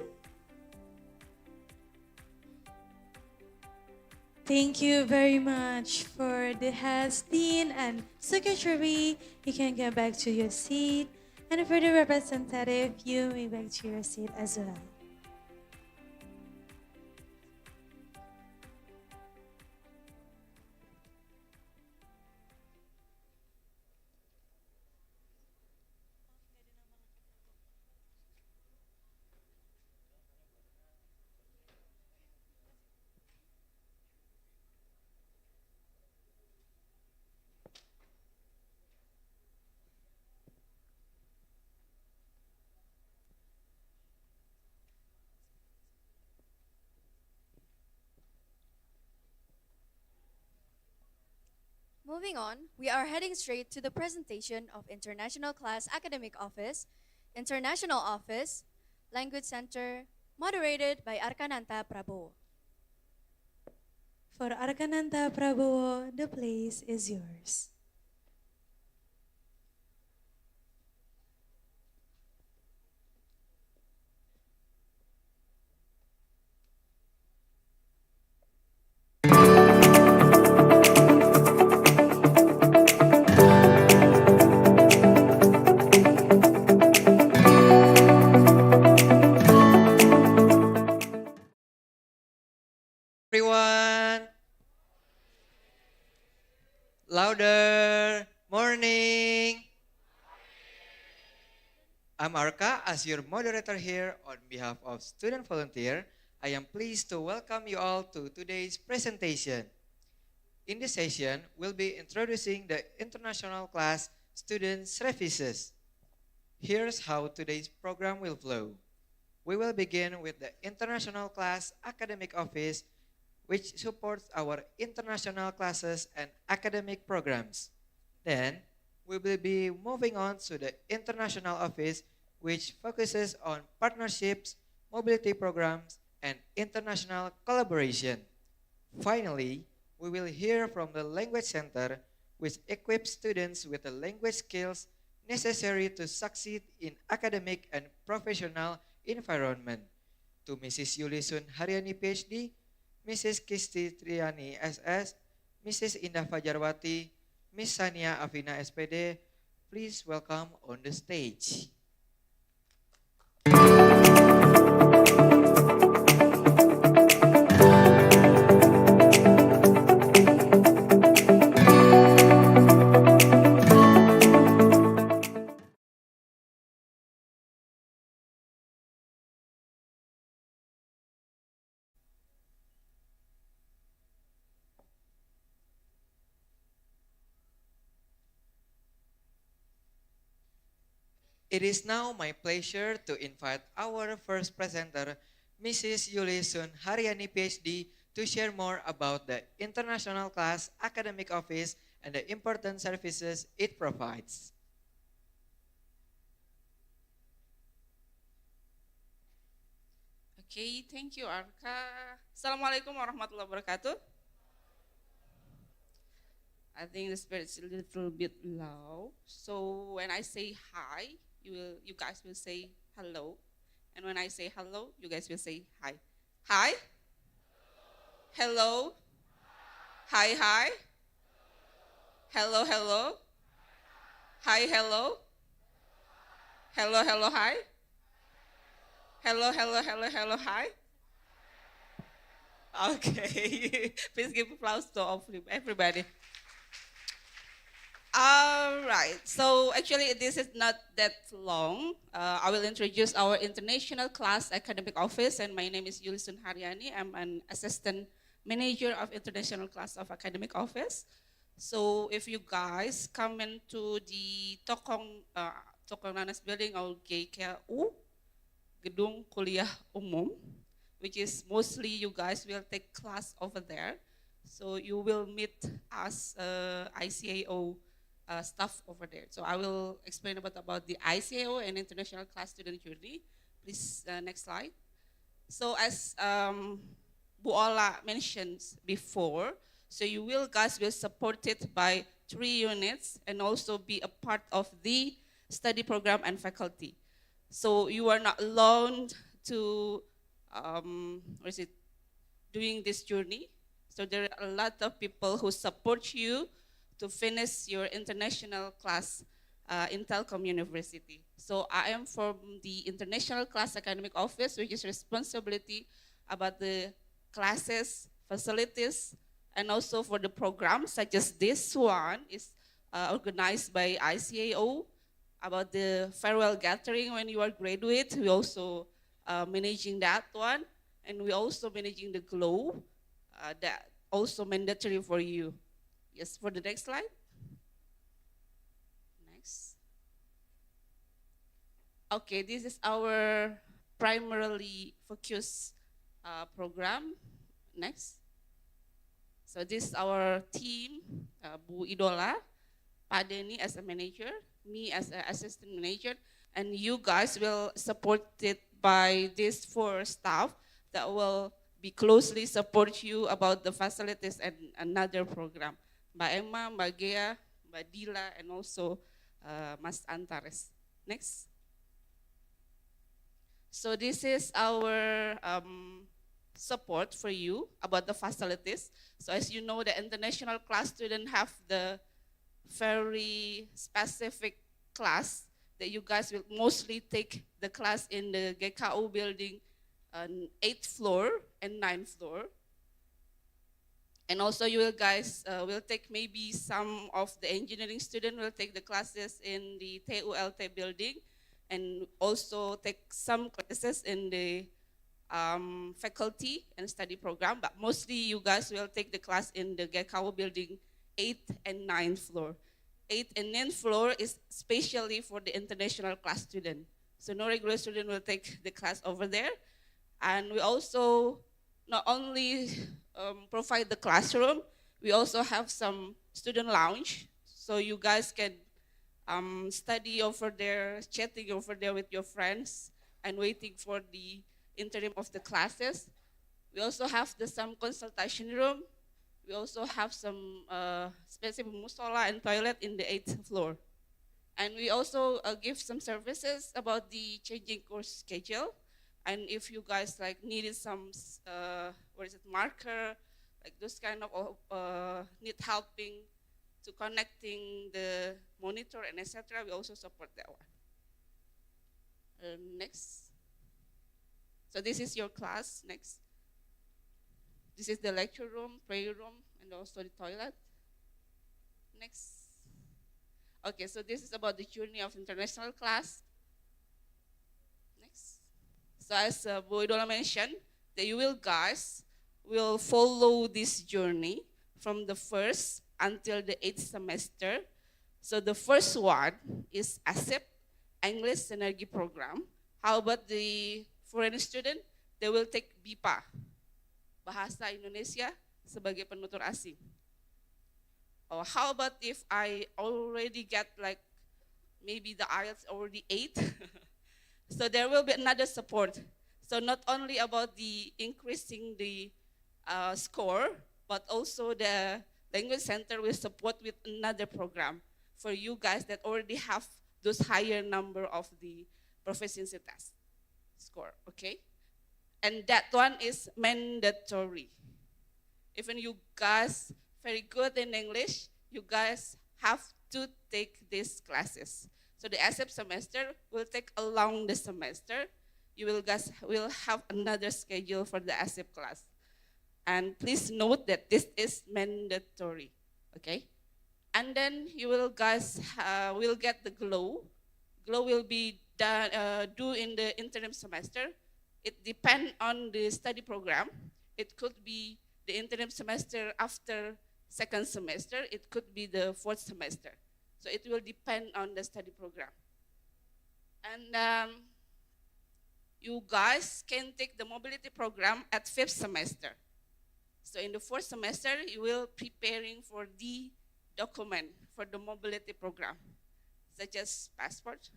Thank you very much for the heads, dean, and secretary. You can get back to your seat. And for the representative, you may back to your seat as well. Moving on, we are heading straight to the presentation of International Class Academic Office, International Office, Language Center, moderated by Arkananta Prabowo. For Arkananta Prabowo, the place is yours. Everyone, louder, morning. I'm Arka as your moderator here on behalf of Student Volunteer. I am pleased to welcome you all to today's presentation. In this session, we'll be introducing the International Class Student Services. Here's how today's program will flow. We will begin with the International Class Academic Office, which supports our international classes and academic programs. Then, we will be moving on to the International Office, which focuses on partnerships, mobility programs, and international collaboration. Finally, we will hear from the Language Center, which equips students with the language skills necessary to succeed in academic and professional environment. To Mrs. Yulisun Haryani PhD, Mrs. Kisti Triani SS, Mrs. Indah Fajarwati, Miss Sania Afina SPD, please welcome on the stage. It is now my pleasure to invite our first presenter, Mrs. Yulisun Haryani PhD, to share more about the International Class Academic Office and the important services it provides. Okay, thank you Arka. Assalamualaikum warahmatullahi wabarakatuh. I think the spirit's a little bit low. So when I say hi, you guys will say hello. And when I say hello, you guys will say hi. Hi? Hello? Hi, hi? Hello, hello? Hi, hello? Hello, hello, hi? Hello, hello, hello, hello, hi? Okay, please give applause to everybody. All right, so actually this is not that long. I will introduce our International Class Academic Office, and my name is Yulisun Haryani. I'm an Assistant Manager of International Class of Academic Office. So if you guys come into the Tokong Nanas building or GKU, Gedung Kuliah Umum, which is mostly you guys will take class over there. So you will meet us ICAO staff over there. So I will explain about the ICAO and International Class Student Journey. Please, next slide. So as Bu Ola mentioned before, so you guys will supported by 3 units and also be a part of the study program and faculty. So you are not alone to doing this journey. So there are a lot of people who support you to finish your international class in Telkom University. So I am from the International Class Academic Office, which is responsibility about the classes, facilities, and also for the programs such as this one is organized by ICAO about the farewell gathering when you are graduate. We also managing that one, and we also managing the glow that also mandatory for you. Yes, for the next slide. Next. Okay, this is our primarily focused program. Next. So this is our team, Bu Idola, Pak Denny as a manager, me as an assistant manager, and you guys will support it by these 4 staff that will be closely support you about the facilities and another program. Mbak Emma, Mbak Gea, Mbak Dila, and also Mas Antares. Next. So this is our support for you about the facilities. So as you know, the international class students have the very specific class that you guys will mostly take the class in the GKU building 8th floor and 9th floor. And also you guys will take maybe some of the engineering student will take the classes in the TULT building and also take some classes in the faculty and study program, but mostly you guys will take the class in the GKU building 8th and 9th floor. 8th and 9th floor is specially for the international class student. So no regular student will take the class over there. And we also not only provide the classroom, we also have some student lounge. So you guys can study over there, chatting over there with your friends and waiting for the interim of the classes. We also have some consultation room. We also have some specific musola and toilet in the 8th floor. And we also give some services about the changing course schedule. And if you guys like needed some, marker, like those kind of need helping to connecting the monitor and etc., we also support that one. Next. So this is your class. Next. This is the lecture room, prayer room, and also the toilet. Next. Okay, so this is about the journey of international class. Next. So as Bu Idola mentioned, that you guys will follow this journey from the first until the 8th semester. So the first one is ASEP, English Synergy Program. How about the foreign student? They will take BIPA, Bahasa Indonesia sebagai penutur asing. Or how about if I already get like maybe the IELTS already 8? So there will be another support. So not only about the increasing the score, but also the language center will support with another program for you guys that already have those higher number of the proficiency test score, okay? And that one is mandatory. Even you guys very good in English, you guys have to take these classes. So the ASEP semester will take along the semester. You guys will have another schedule for the ASEP class. And please note that this is mandatory, okay? And then you guys will get the GLOW. GLOW will be done, due in the interim semester. It depends on the study program. It could be the interim semester after second semester. It could be the 4th semester. So it will depend on the study program. And you guys can take the mobility program at 5th semester. So in the 4th semester, you will preparing for the document for the mobility program, such as passport.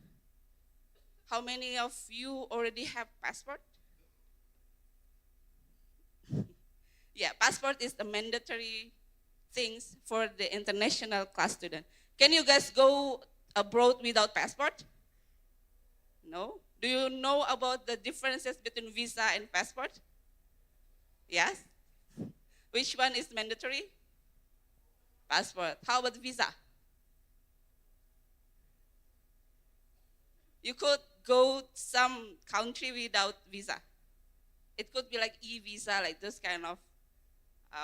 How many of you already have passport? Yeah, passport is the mandatory things for the international class student. Can you guys go abroad without passport? No? Do you know about the differences between visa and passport? Yes? Which one is mandatory? Passport. How about visa? You could go some country without visa. It could be like e-visa, like this kind of,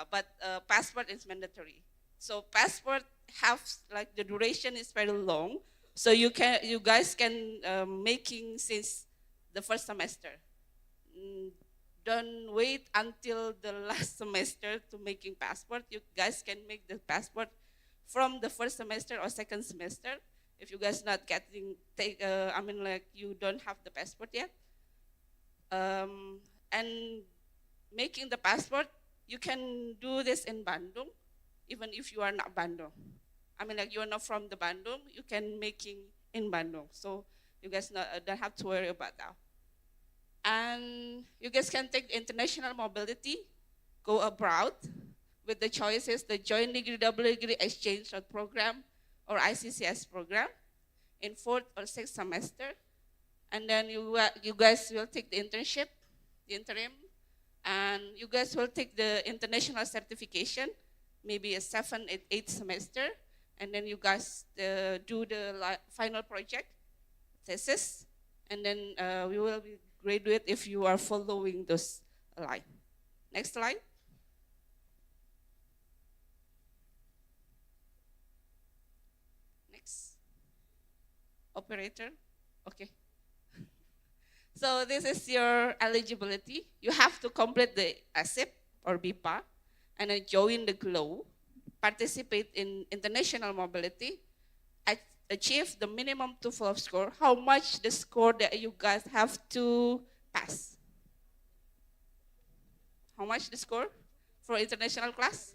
but passport is mandatory. So passport have like the duration is very long. So you guys can making since the 1st semester. Don't wait until the last semester to making passport. You guys can make the passport from the 1st semester or 2nd semester. If you guys not getting, you don't have the passport yet. And making the passport, you can do this in Bandung, even if you are not Bandung. You are not from the Bandung, you can making in Bandung. So you guys don't have to worry about that. And you guys can take international mobility, go abroad with the choices, the joint degree, double degree exchange program or ICCS program in 4th or 6th semester. And then you guys will take the internship, the interim, and you guys will take the international certification, maybe a 7th and 8th semester. And then you guys do the final project, thesis, and then we will graduate if you are following this line. Next slide. Next. Operator. Okay. So this is your eligibility. You have to complete the ASEP or BIPA and then join the GLOW, participate in international mobility, achieve the minimum TOEFL score. How much the score that you guys have to pass? How much the score for international class?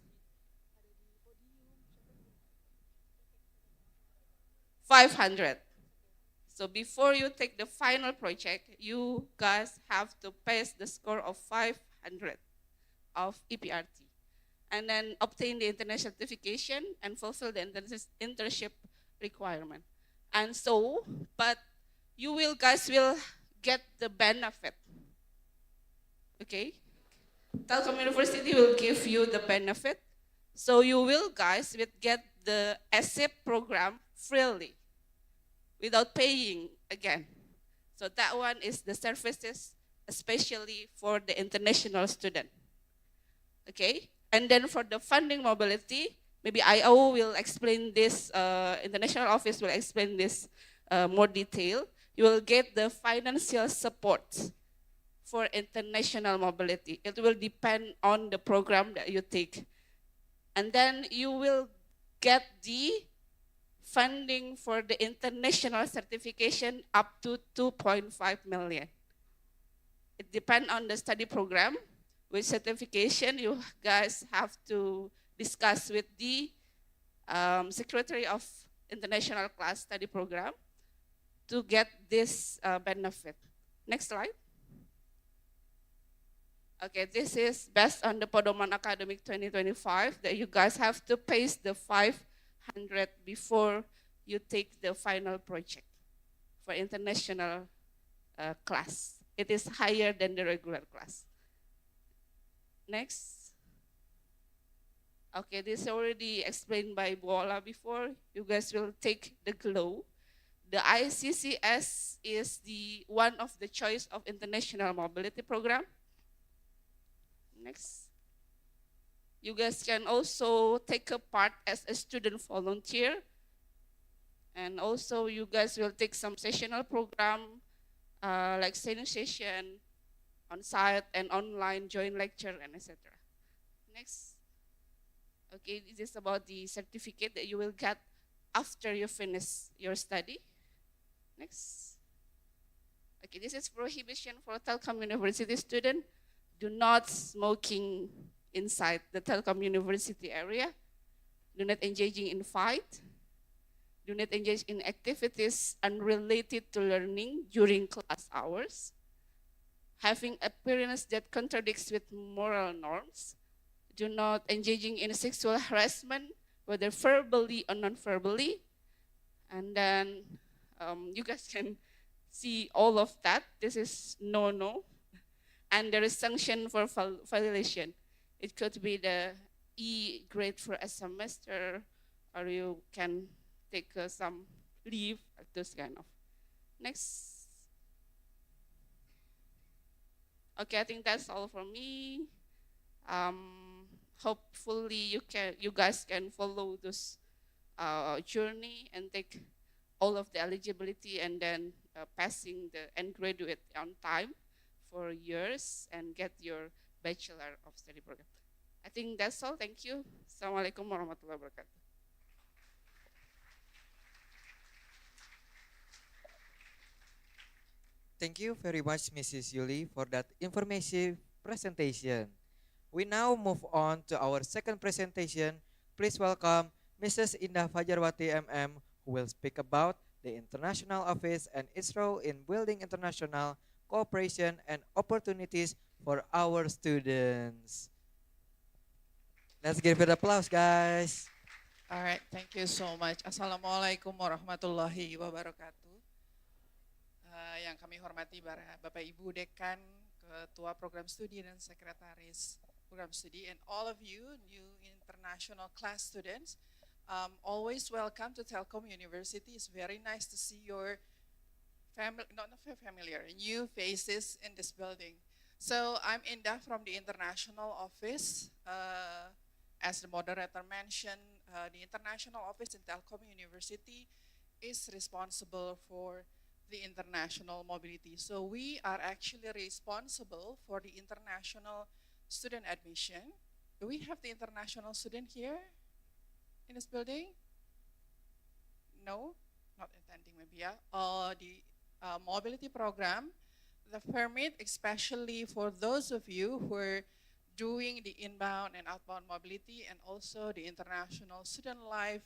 500. So before you take the final project, you guys have to pass the score of 500 of EPRT. And then obtain the international certification and fulfill the internship requirement. And so, but you will guys will get the benefit. Okay? Telkom University will give you the benefit. So you will guys will get the SIP program freely without paying again. So that one is the services especially for the international student. Okay? And then for the funding mobility, maybe IO will explain this, international office will explain this more detail. You will get the financial support for international mobility. It will depend on the program that you take. And then you will get the funding for the international certification up to 2.5 million. It depends on the study program. With certification, you guys have to discuss with the Secretary of International Class Study Program to get this benefit. Next slide. Okay, this is based on the Podoman Academic 2025 that you guys have to pay the 500 before you take the final project for international class. It is higher than the regular class. Next. Okay, this is already explained by Bola before. You guys will take the GLOW. The ICCS is the one of the choice of international mobility program. Next. You guys can also take a part as a student volunteer. And also you guys will take some sessional program like training session, on-site and online, joint lecture, and etc. Next. Okay, this is about the certificate that you will get after you finish your study. Next. Okay, this is prohibition for Telkom University student. Do not smoking inside the Telkom University area. Do not engaging in fight. Do not engage in activities unrelated to learning during class hours. Having appearance that contradicts with moral norms. Do not engaging in sexual harassment, whether verbally or non-verbally. And then you guys can see all of that. This is no. And there is sanction for violation. It could be the E grade for a semester, or you can take some leave, those kind of. Next. Okay, I think that's all from me. Hopefully you guys can follow this journey and take all of the eligibility and then passing and graduate on time for years and get your Bachelor of Study program. I think that's all. Thank you. Assalamualaikum warahmatullahi wabarakatuh. Thank you very much, Mrs. Yuli, for that informative presentation. We now move on to our second presentation. Please welcome Mrs. Indah Fajarwati MM, who will speak about the International Office and its role in building international cooperation and opportunities for our students. Let's give it applause, guys. All right, thank you so much. Assalamualaikum warahmatullahi wabarakatuh. Yang kami hormati Bapak Ibu Dekan, Ketua Program Studi dan Sekretaris Program Studi, and all of you new international class students, always welcome to Telkom University. It's very nice to see your new faces in this building. So I'm Indah from the International Office. As the moderator mentioned, the International Office in Telkom University is responsible for the international mobility. So we are actually responsible for the international student admission. Do we have the international student here in this building? No, not attending maybe, yeah. The mobility program, the permit, especially for those of you who are doing the inbound and outbound mobility and also the international student life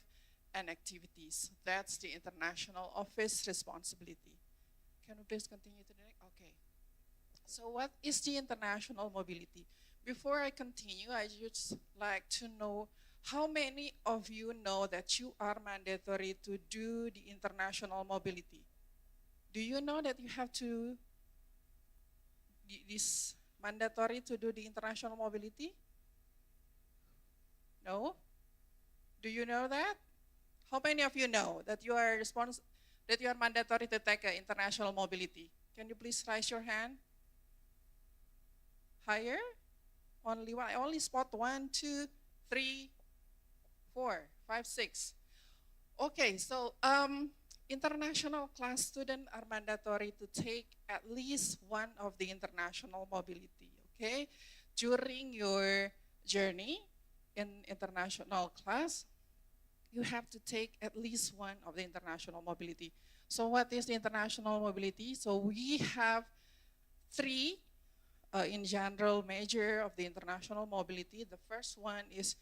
and activities. That's the International Office responsibility. Can we please continue to the next? Okay. So what is the international mobility? Before I continue, I just like to know How many of you know that you are mandatory to do the international mobility? Do you know that you have to, this mandatory to do the international mobility? No? Do you know that? How many of you know that you are that you are mandatory to take international mobility? Can you please raise your hand? Higher? Only one. I only spot 1, 2, 3, 4, 5, 6. Okay, so international class students are mandatory to take at least one of the international mobility, okay? During your journey in international class, you have to take at least one of the international mobility. So what is the international mobility? So we have 3 in general measure of the international mobility. The first one is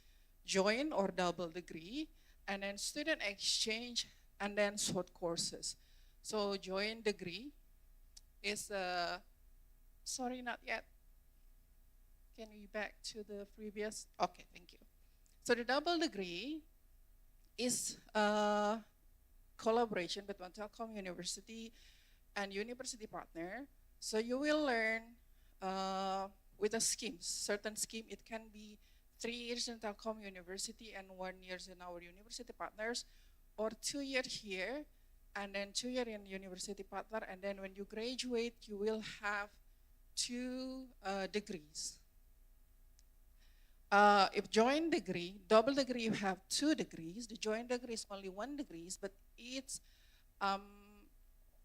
joint or double degree, and then student exchange, and then short courses. So joint degree is, sorry, not yet. Can we back to the previous? Okay, thank you. So the double degree is a collaboration between Telkom University and university partner. So you will learn with a scheme, certain scheme. It can be 3 years in Telkom University and 1 year in our university partners, or 2 years here and then 2 years in university partner, and then when you graduate, you will have 2 degrees. If joint degree, double degree, you have 2 degrees. The joint degree is only 1 degree, but it's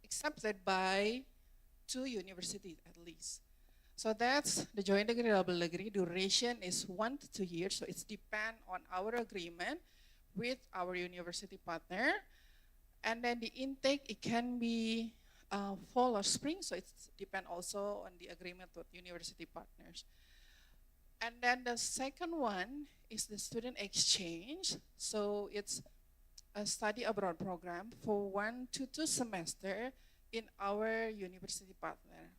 accepted by 2 universities at least. So that's the joint degree, double degree. Duration is 1 to 2 years, so it's depend on our agreement with our university partner. And then the intake, it can be fall or spring, so it's depend also on the agreement with university partners. And then the second one is the student exchange. So it's a study abroad program for 1 to 2 semesters in our university partner.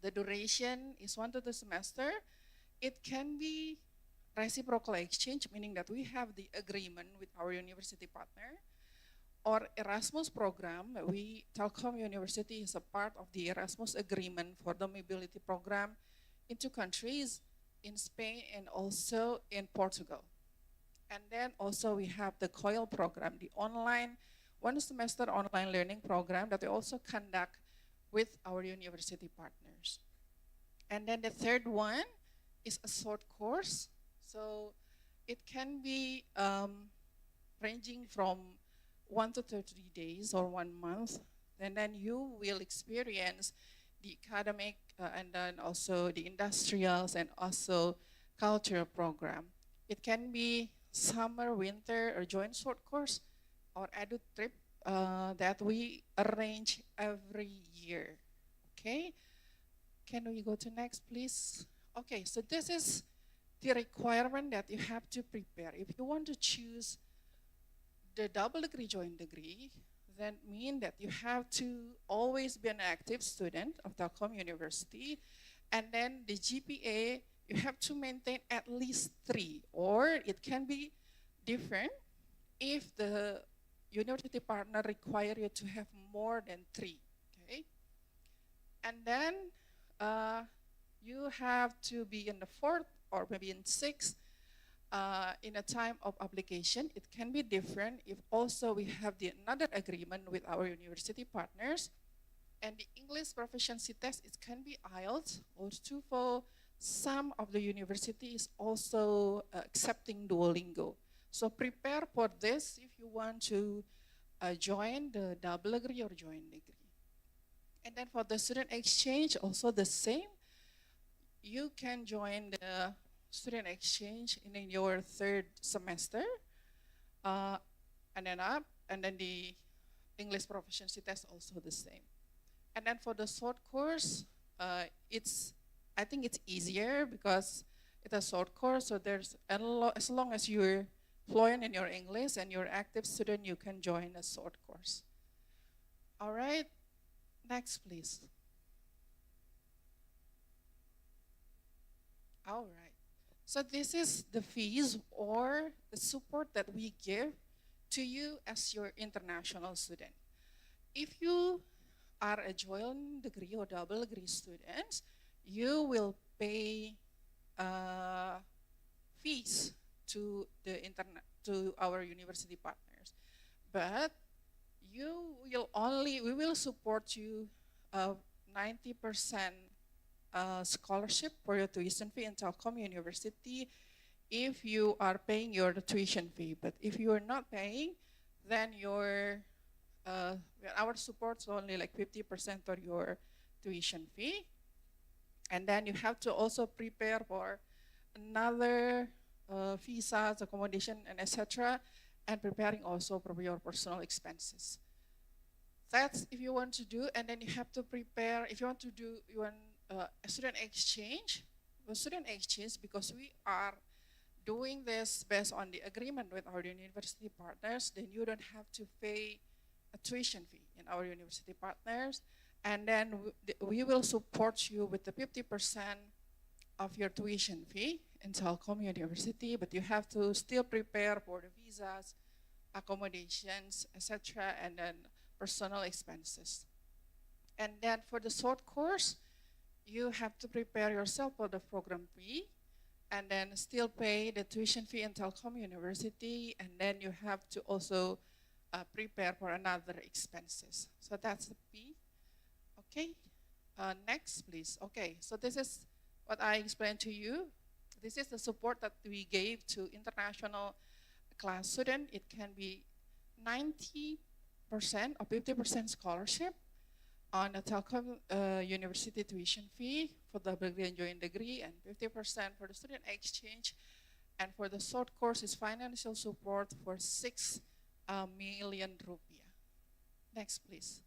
The duration is 1 to 2 semesters. It can be reciprocal exchange, meaning that we have the agreement with our university partner, or Erasmus program. Telkom University is a part of the Erasmus agreement for the mobility program in 2 countries, in Spain and also in Portugal. And then also we have the COIL program, the online 1 semester online learning program that we also conduct with our university partners. And then the third one is a short course. So it can be ranging from 1 to 30 days or 1 month. And then you will experience the academic and then also the industrials and also cultural program. It can be summer, winter, or joint short course or edu trip that we arrange every year. Okay, can we go to next, please? Okay, so this is the requirement that you have to prepare. If you want to choose the double degree, joint degree, then mean that you have to always be an active student of Telkom University, and then the GPA, you have to maintain at least 3, or it can be different if the university partner require you to have more than 3, okay? And then you have to be in the 4th or maybe in 6th in a time of application. It can be different if also we have another agreement with our university partners. And the English proficiency test, it can be IELTS or TOEFL. Some of the universities also accepting Duolingo. So prepare for this if you want to join the double degree or joint degree. And then for the student exchange, also the same. You can join the student exchange in your 3rd semester, and then the English proficiency test also the same. And then for the short course, I think it's easier because it's a short course, so there's as long as you're fluent in your English and you're active student, you can join a short course. All right, next please. All right. So this is the fees or the support that we give to you as your international student. If you are a joint degree or double degree students, you will pay fees to to our university partners. But we will support you 90% scholarship for your tuition fee in Telkom University if you are paying your tuition fee. But if you are not paying, then our support is only like 50% of your tuition fee. And then you have to also prepare for another visas, accommodation, and etc. And preparing also for your personal expenses. That's if you want to do, and then you have to prepare, if you want to do a student exchange, because we are doing this based on the agreement with our university partners, then you don't have to pay a tuition fee in our university partners, and then we will support you with the 50% of your tuition fee in Telkom University, but you have to still prepare for the visas, accommodations, etc., and then personal expenses. And then for the short course, you have to prepare yourself for the program fee, and then still pay the tuition fee in Telkom University, and then you have to also prepare for another expenses. So that's the fee. Okay, next please. Okay, so this is what I explained to you. This is the support that we gave to international class student. It can be 90% or 50% scholarship on a Telkom University tuition fee for the degree and joint degree, and 50% for the student exchange. And for the short course is financial support for 6 million rupiah. Next, please.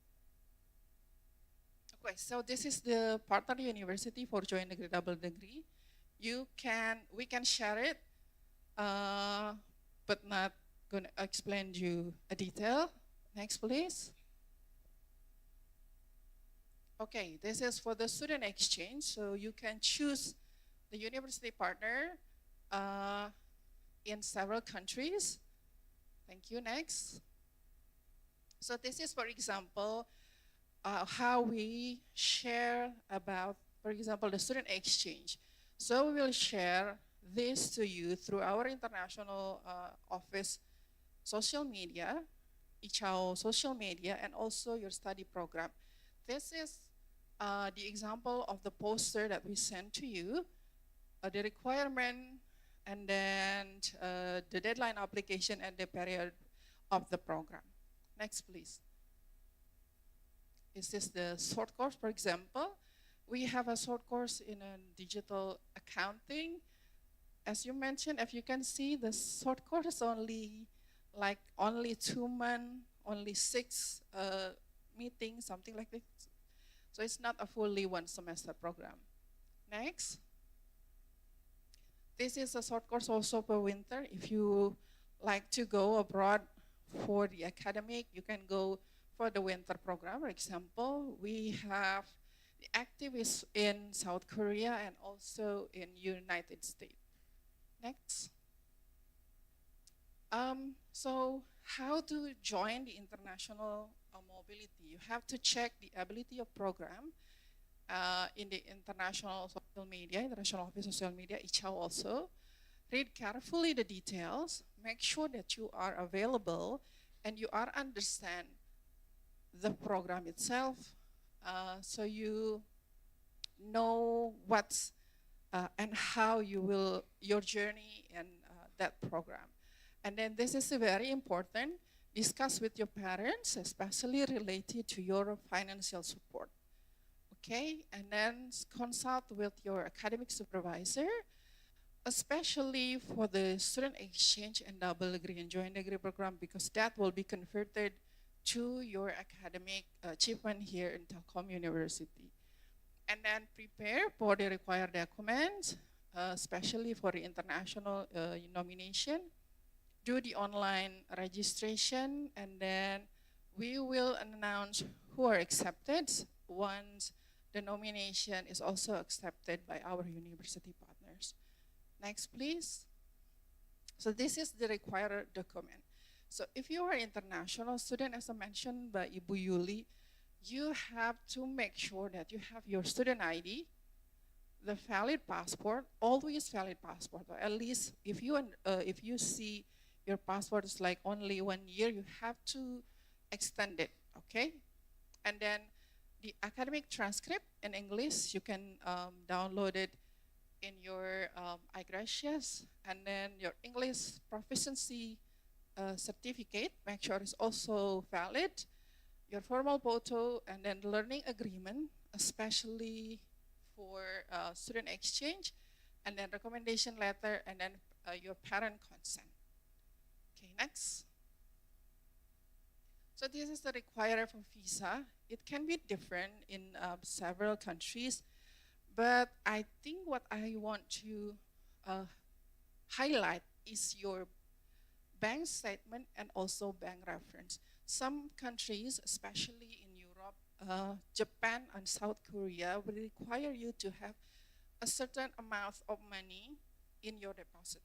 Okay, so this is the partner university for joint degree, double degree. We can share it, but not gonna explain you a detail. Next, please. Okay, this is for the student exchange, so you can choose the university partner in several countries. Thank you, next. So this is, for example, how we share about, for example, the student exchange. So we will share this to you through our international office social media, ICAO social media, and also your study program. This is the example of the poster that we sent to you, the requirement, and then the deadline application and the period of the program. Next, please. This is the short course, for example. We have a short course in digital accounting. As you mentioned, if you can see, the short course is only 2 months, only 6 meetings, something like this. So it's not a fully 1 semester program. Next. This is a short course also for winter. If you like to go abroad for the academic, you can go for the winter program. For example, we have the activists in South Korea and also in United States. Next. So how to join the international mobility? You have to check the ability of program in the international social media, international office social media, ICAO also. Read carefully the details, make sure that you are available and you are understand the program itself, so you know what's and how your journey in that program. And then this is very important, discuss with your parents, especially related to your financial support. Okay, and then consult with your academic supervisor, especially for the student exchange and double degree and joint degree program, because that will be converted to your academic achievement here in Telkom University. And then prepare for the required documents, especially for the international nomination. Do the online registration, and then we will announce who are accepted once the nomination is also accepted by our university partners. Next, please. So this is the required document. So if you are international student, as I mentioned by Ibu Yuli, you have to make sure that you have your student ID, the valid passport, always valid passport. Or at least if you see your passport is like only 1 year, you have to extend it, okay? And then the academic transcript in English, you can download it in your iGracious, and then your English proficiency certificate, make sure it's also valid, your formal photo, and then learning agreement, especially for student exchange, and then recommendation letter, and then your parent consent. Okay, next. So this is the requirement for visa. It can be different in several countries, but I think what I want to highlight is your bank statement and also bank reference. Some countries, especially in Europe, Japan and South Korea, will require you to have a certain amount of money in your deposit.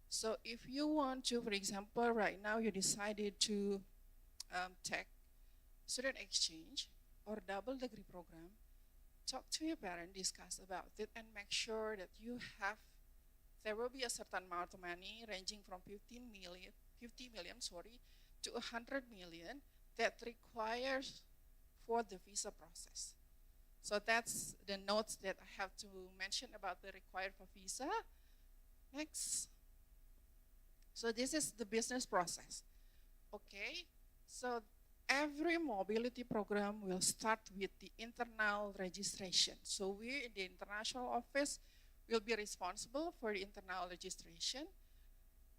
So if you want to, for example, right now you decided to take student exchange or double degree program, talk to your parent, discuss about it, and make sure that there will be a certain amount of money ranging from 50 million, to 100 million that requires for the visa process. So that's the notes that I have to mention about the required for visa. Next. So this is the business process. Okay, so every mobility program will start with the internal registration. So we in the international office will be responsible for the internal registration.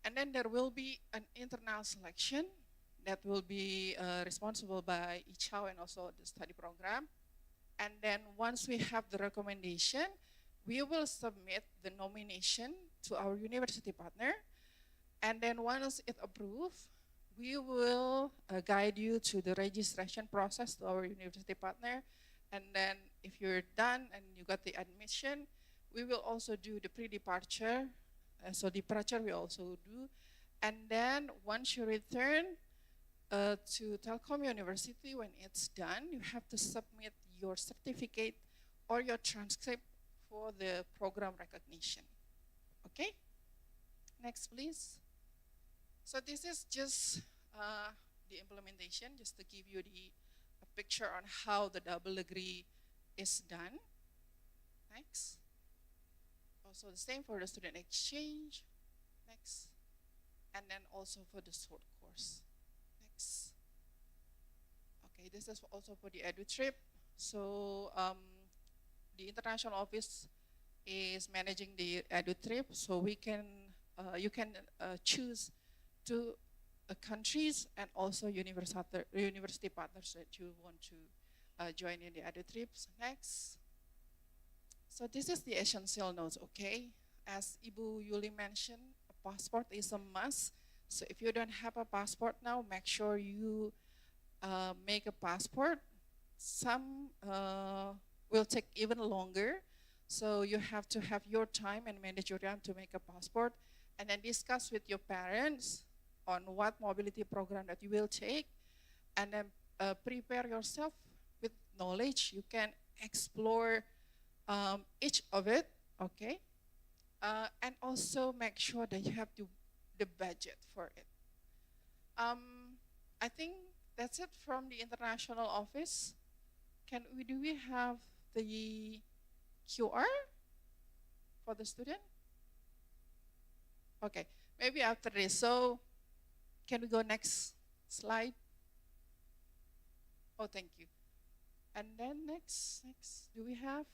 And then there will be an internal selection that will be responsible by ICHAO and also the study program. And then once we have the recommendation, we will submit the nomination to our university partner. And then once it's approved, we will guide you to the registration process to our university partner. And then if you're done and you got the admission, we will also do the pre-departure. So departure we also do. And then once you return to Telkom University, when it's done, you have to submit your certificate or your transcript for the program recognition. Okay? Next, please. So this is just the implementation, just to give you a picture on how the double degree is done. Next. Also the same for the student exchange. Next. And then also for the short course. Next. Okay, this is also for the EduTrip. So the international office is managing the EduTrip, so we can you can choose two countries and also university partners that you want to join in the EduTrips. Next. So this is the essential notes, okay? As Ibu Yuli mentioned, a passport is a must. So if you don't have a passport now, make sure you make a passport. Some will take even longer. So you have to have your time and manage your time to make a passport, and then discuss with your parents on what mobility program that you will take, and then prepare yourself with knowledge. You can explore each of it, okay? And also make sure that you have the budget for it. I think that's it from the international office. Do we have the QR for the student? Okay, maybe after this. So can we go next slide? Oh, thank you. And then next, do we have?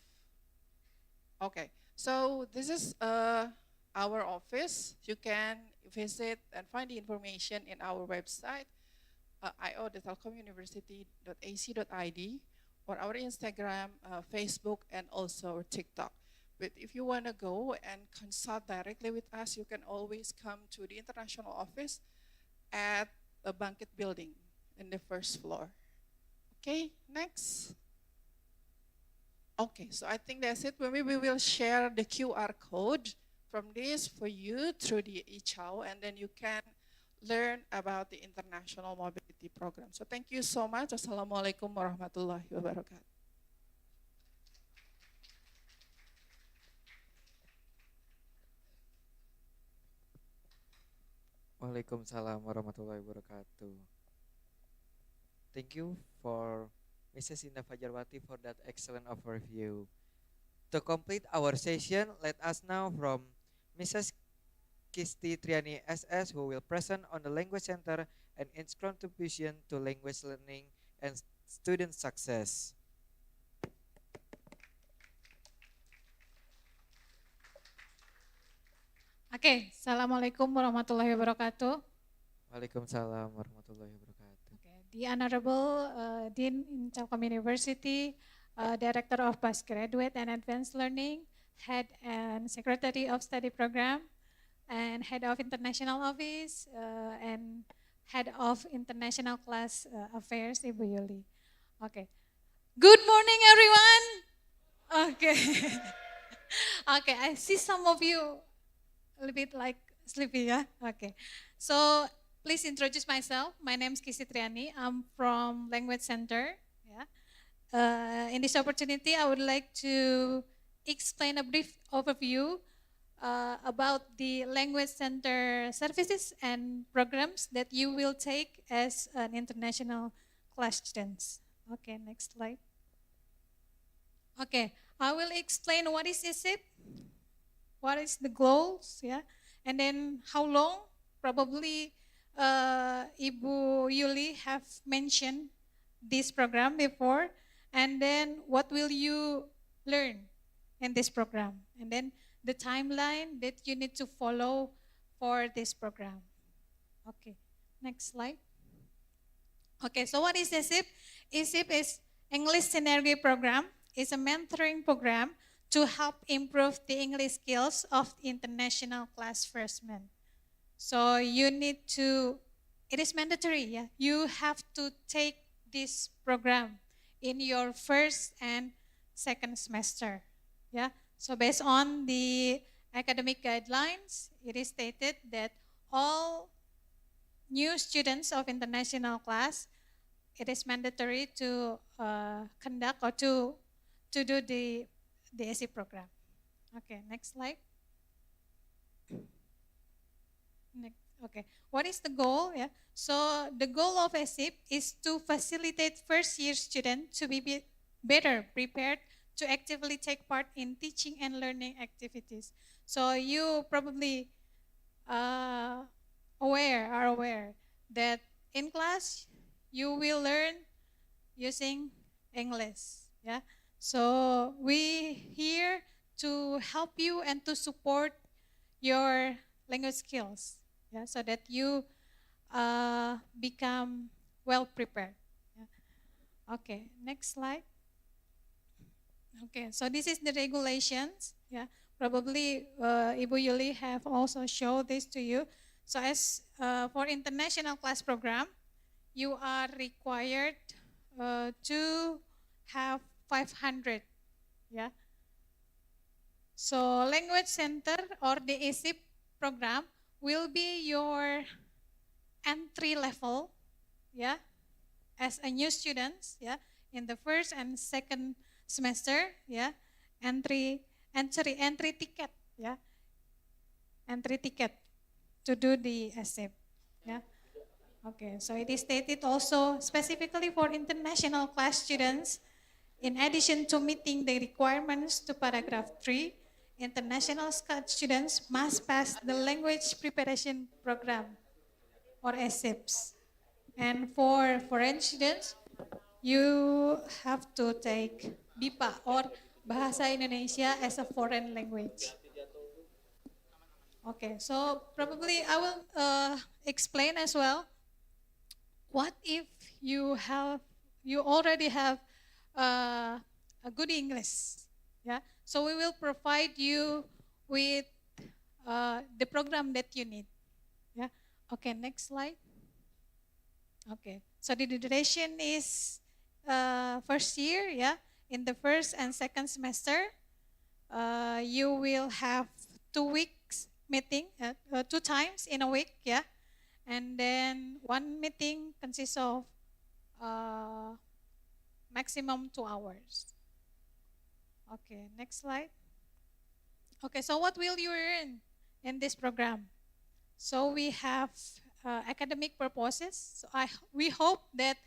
Okay, so this is our office. You can visit and find the information in our website, io.telkomuniversity.ac.id, or our Instagram, Facebook, and also TikTok. But if you want to go and consult directly with us, you can always come to the international office at the banquet building in the first floor. Okay, next. Okay, so I think that's it. Maybe we will share the QR code from this for you through the e-chow, and then you can learn about the international mobility program. So thank you so much. Assalamualaikum warahmatullahi wabarakatuh. Waalaikumsalam warahmatullahi wabarakatuh. Thank you for Mrs. Indah Fajarwati for that excellent overview. To complete our session, let us now from Mrs. Kisti Triani SS, who will present on the Language Center and its contribution to language learning and student success. Oke, Assalamualaikum warahmatullahi wabarakatuh. Waalaikumsalam warahmatullahi wabarakatuh. The Honorable Dean in Telkom University, Director of Postgraduate and Advanced Learning, Head and Secretary of Study Program, and Head of International Office, and Head of International Class Affairs, Ibu Yuli. Okay. Good morning, everyone. Okay. Okay, I see some of you a little bit like sleepy, yeah? Okay. So please introduce myself. My name is Kisti Triani. I'm from Language Center. Yeah. In this opportunity, I would like to explain a brief overview about the Language Center services and programs that you will take as an international class students. Okay, next slide. Okay, I will explain what is ISIP, what is the goals, yeah, and then how long. Probably Ibu Yuli have mentioned this program before, and then what will you learn in this program, and then the timeline that you need to follow for this program. Okay, next slide. Okay, so what is ISIP? ISIP is English Synergy Program. It's a mentoring program to help improve the English skills of international class freshmen. So you need to, it is mandatory, yeah. You have to take this program in your first and second semester, yeah. So based on the academic guidelines, it is stated that all new students of international class, it is mandatory to conduct or to do the SE program. Okay, next slide. Okay, what is the goal? Yeah, so the goal of SIP is to facilitate first-year students to be better prepared to actively take part in teaching and learning activities. So you probably are aware that in class you will learn using English. Yeah, so we here to help you and to support your language skills. Yeah, so that you become well prepared. Yeah. Okay, next slide. Okay, so this is the regulations. Yeah, probably Ibu Yuli have also showed this to you. So as for international class program, you are required to have 500. Yeah. So language center or the ASIP program will be your entry level, yeah, as a new student, yeah, in the first and second semester, yeah, entry ticket, yeah, entry ticket to do the SIP, yeah. Okay, so it is stated also specifically for international class students, in addition to meeting the requirements to paragraph 3, international students must pass the language preparation program or SIPs. And for foreign students, you have to take BIPA or Bahasa Indonesia as a foreign language. Okay, so probably I will explain as well. What if you already have a good English? Yeah, so we will provide you with the program that you need. Yeah. Okay, next slide. Okay, so the duration is first year. Yeah, in the first and second semester, you will have 2 weeks meeting 2 times in a week, yeah. And then one meeting consists of maximum 2 hours. Okay, next slide. Okay, so what will you earn in this program? So we have academic purposes. So we hope that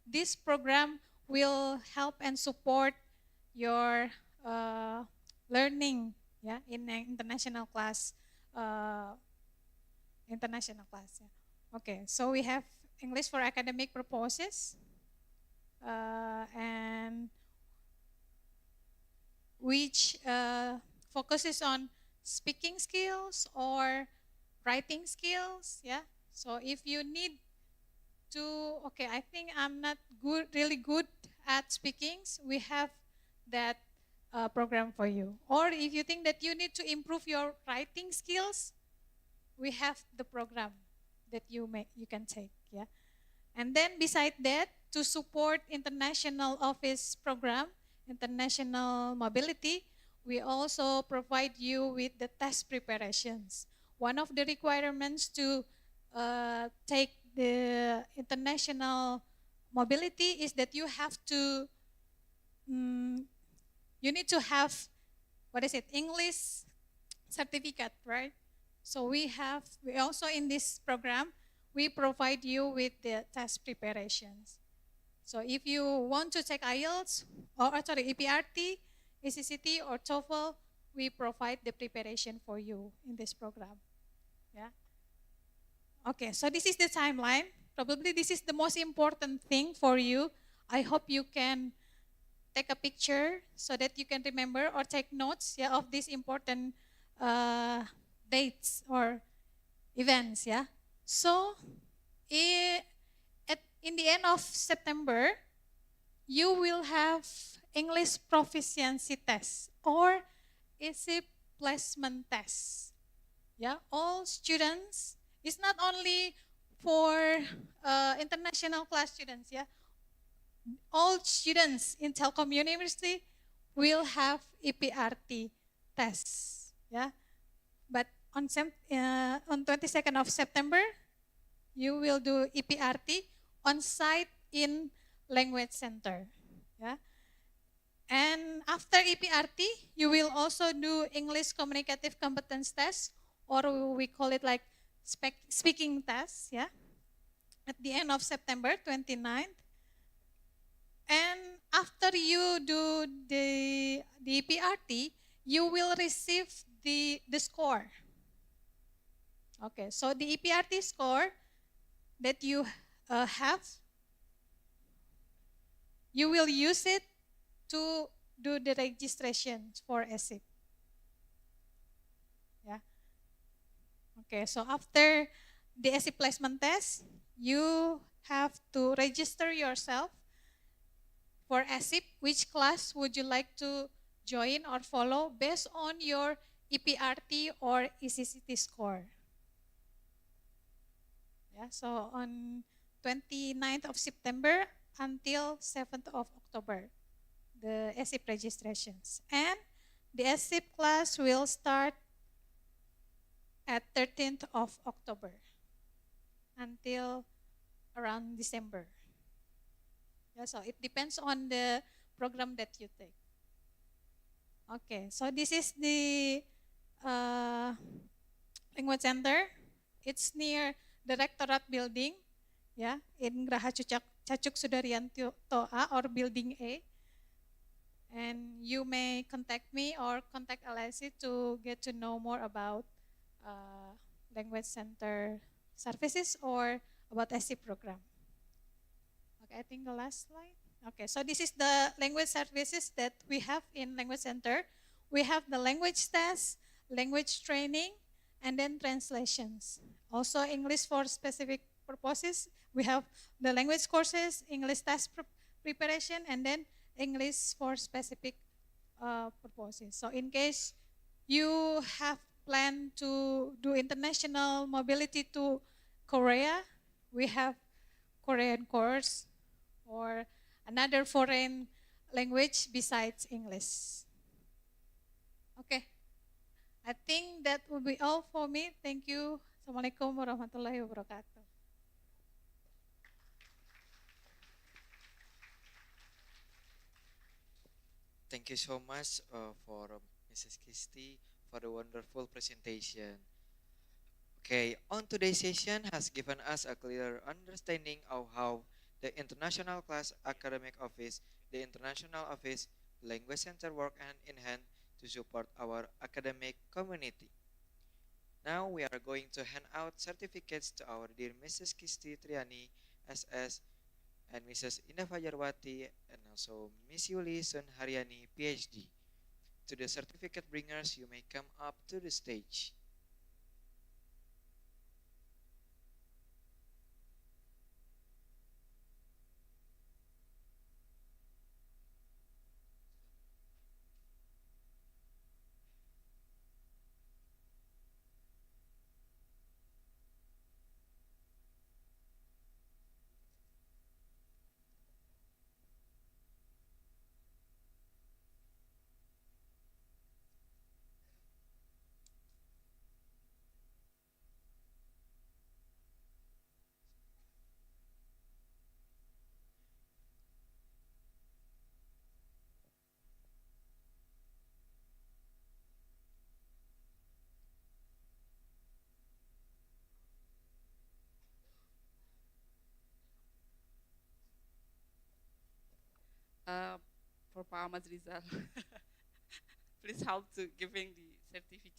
this program will help and support your learning, yeah, in an international class. Yeah. Okay, so we have English for academic purposes, and which focuses on speaking skills or writing skills. Yeah. So if you need to, okay, I think I'm not really good at speaking, we have that program for you. Or if you think that you need to improve your writing skills, we have the program that you can take. Yeah. And then beside that, to support international office program, international mobility, we also provide you with the test preparations. One of the requirements to take the international mobility is that you have to, you need to have, English certificate, right? So we also in this program, we provide you with the test preparations. So if you want to take IELTS, EPRT, ACCT, or TOEFL, we provide the preparation for you in this program. Yeah. Okay, so this is the timeline. Probably this is the most important thing for you. I hope you can take a picture so that you can remember or take notes, yeah, of these important dates or events. Yeah. So in the end of September, you will have English proficiency test or ESIP placement test. Yeah, all students. It's not only for international class students. Yeah, all students in Telkom University will have EPRT tests. Yeah, but on 22nd of September, you will do EPRT on site in Language Center. Yeah. And after EPRT, you will also do English Communicative Competence Test, or we call it like speaking test, yeah, at the end of September 29th. And after you do the EPRT, you will receive the score. Okay, so the EPRT score that you have, you will use it to do the registration for ESIP. Yeah. Okay, so after the ESIP placement test, you have to register yourself for ESIP. Which class would you like to join or follow based on your EPRT or ECCT score? Yeah, so on 29th of September until 7th of October, the ESIP registrations. And the ESIP class will start at 13th of October until around December. Yeah, so it depends on the program that you take. Okay, so this is the Language Center. It's near Directorate Building, yeah, in Graha Cacuk Sudaryanto A or Building A. And you may contact me or contact LSC to get to know more about Language Center services or about ESIP program. Okay, I think the last slide. Okay, so this is the language services that we have in Language Center. We have the language test, language training, and then translations. Also English for specific purposes. We have the language courses, English test preparation, and then English for specific purposes. So in case you have planned to do international mobility to Korea, we have Korean course or another foreign language besides English. Okay, I think that will be all for me. Thank you. Assalamualaikum warahmatullahi wabarakatuh. Thank you so much for Mrs. Christie for the wonderful presentation. Okay, on today's session has given us a clear understanding of how the International Class Academic Office, the International Office Language Center work hand in hand to support our academic community. Now we are going to hand out certificates to our dear Mrs. Kisti Triani, SS, and Mrs. Indah Fajarwati, and also Miss Yuli Sun Haryani, PhD. To the certificate bringers, you may come up to the stage. For Pak Ahmad Rizal. Please help to giving the certificate.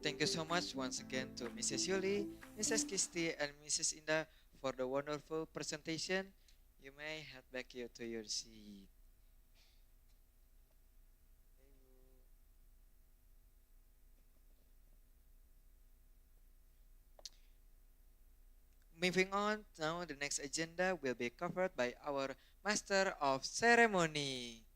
Thank you so much once again to Mrs. Yuli, Mrs. Kisti, and Mrs. Indah for the wonderful presentation. You may head back here to your seat. Moving on, now the next agenda will be covered by our Master of Ceremony.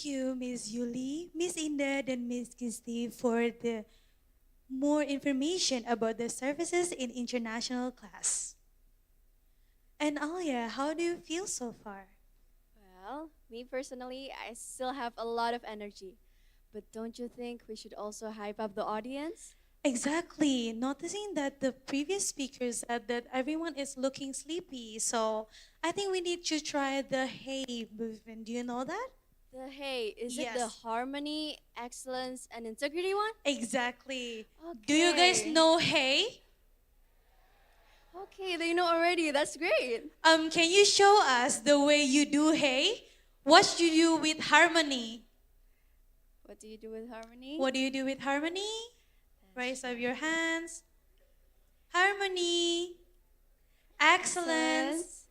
Thank you, Miss Yuli, Miss Indah, and Miss Kisti for the more information about the services in international class. And Alia, how do you feel so far? Well, me personally, I still have a lot of energy. But don't you think we should also hype up the audience? Exactly. Noticing that the previous speaker said that everyone is looking sleepy. So I think we need to try the hey movement. Do you know that? The hey, is it the Yes. harmony, excellence, and integrity one? Exactly. Okay. Do you guys know hey? Okay, they know already. That's great. Can you show us the way you do hey? What you do with harmony? What do you do with harmony? What do you do with harmony? Raise up your hands. Harmony. Excellence.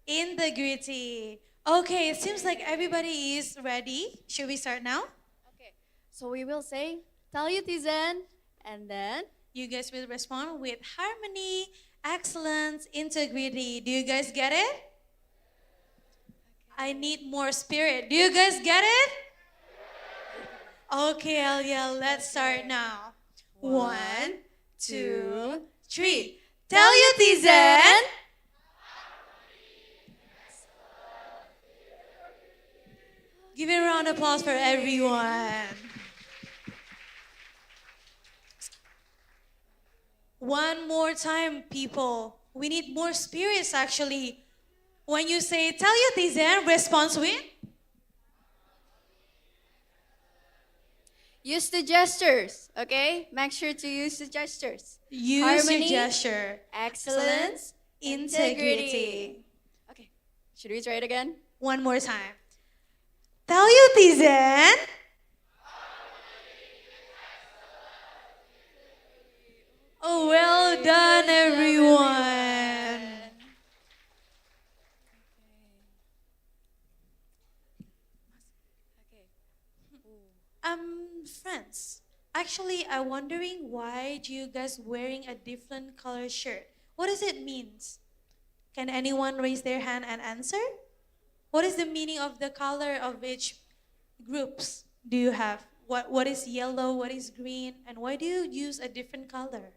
Integrity. Okay, it seems like everybody is ready. Should we start now? Okay, so we will say, Talyutizen, and then you guys will respond with harmony, excellence, integrity. Do you guys get it? Okay. I need more spirit. Do you guys get it? Okay, Alia, let's start now. 1, 2, 3. Talyutizen. Give a round of applause for everyone. One more time, people. We need more spirits, actually. When you say Talyutizen, response with? Use the gestures, okay? Make sure to use the gestures. Use harmony, your gesture. Excellence, integrity. Okay, should we try it again? One more time. Talyutizen. Oh, well done, everyone. Friends, actually, I'm wondering why do you guys wearing a different color shirt? What does it mean? Can anyone raise their hand and answer? What is the meaning of the color of each groups do you have? What is yellow, what is green, and why do you use a different color?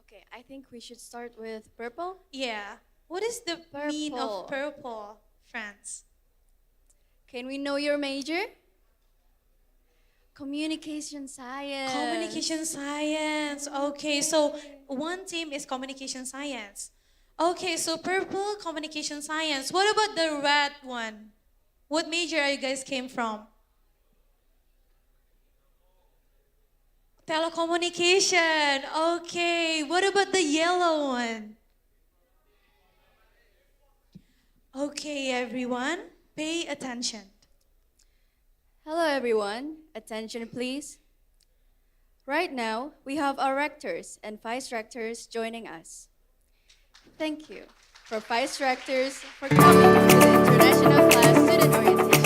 Okay, I think we should start with purple. Yeah. What is the mean of purple, friends? Can we know your major? Communication science. Communication science. Okay, so one team is communication science. Okay, so purple, communication science. What about the red one? What major are you guys came from? Telecommunication. Okay, what about the yellow one? Okay, everyone, pay attention. Hello, everyone. Attention, please. Right now, we have our rectors and vice rectors joining us. Thank you for vice rectors for coming to the International Class Student Orientation.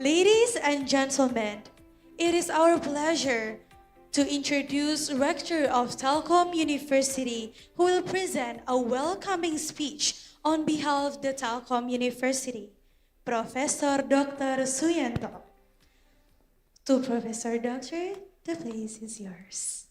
Ladies and gentlemen, it is our pleasure to introduce Rector of Telkom University who will present a welcoming speech on behalf of the Telkom University, Professor Dr. Suyanto. To Professor Doctor, the place is yours.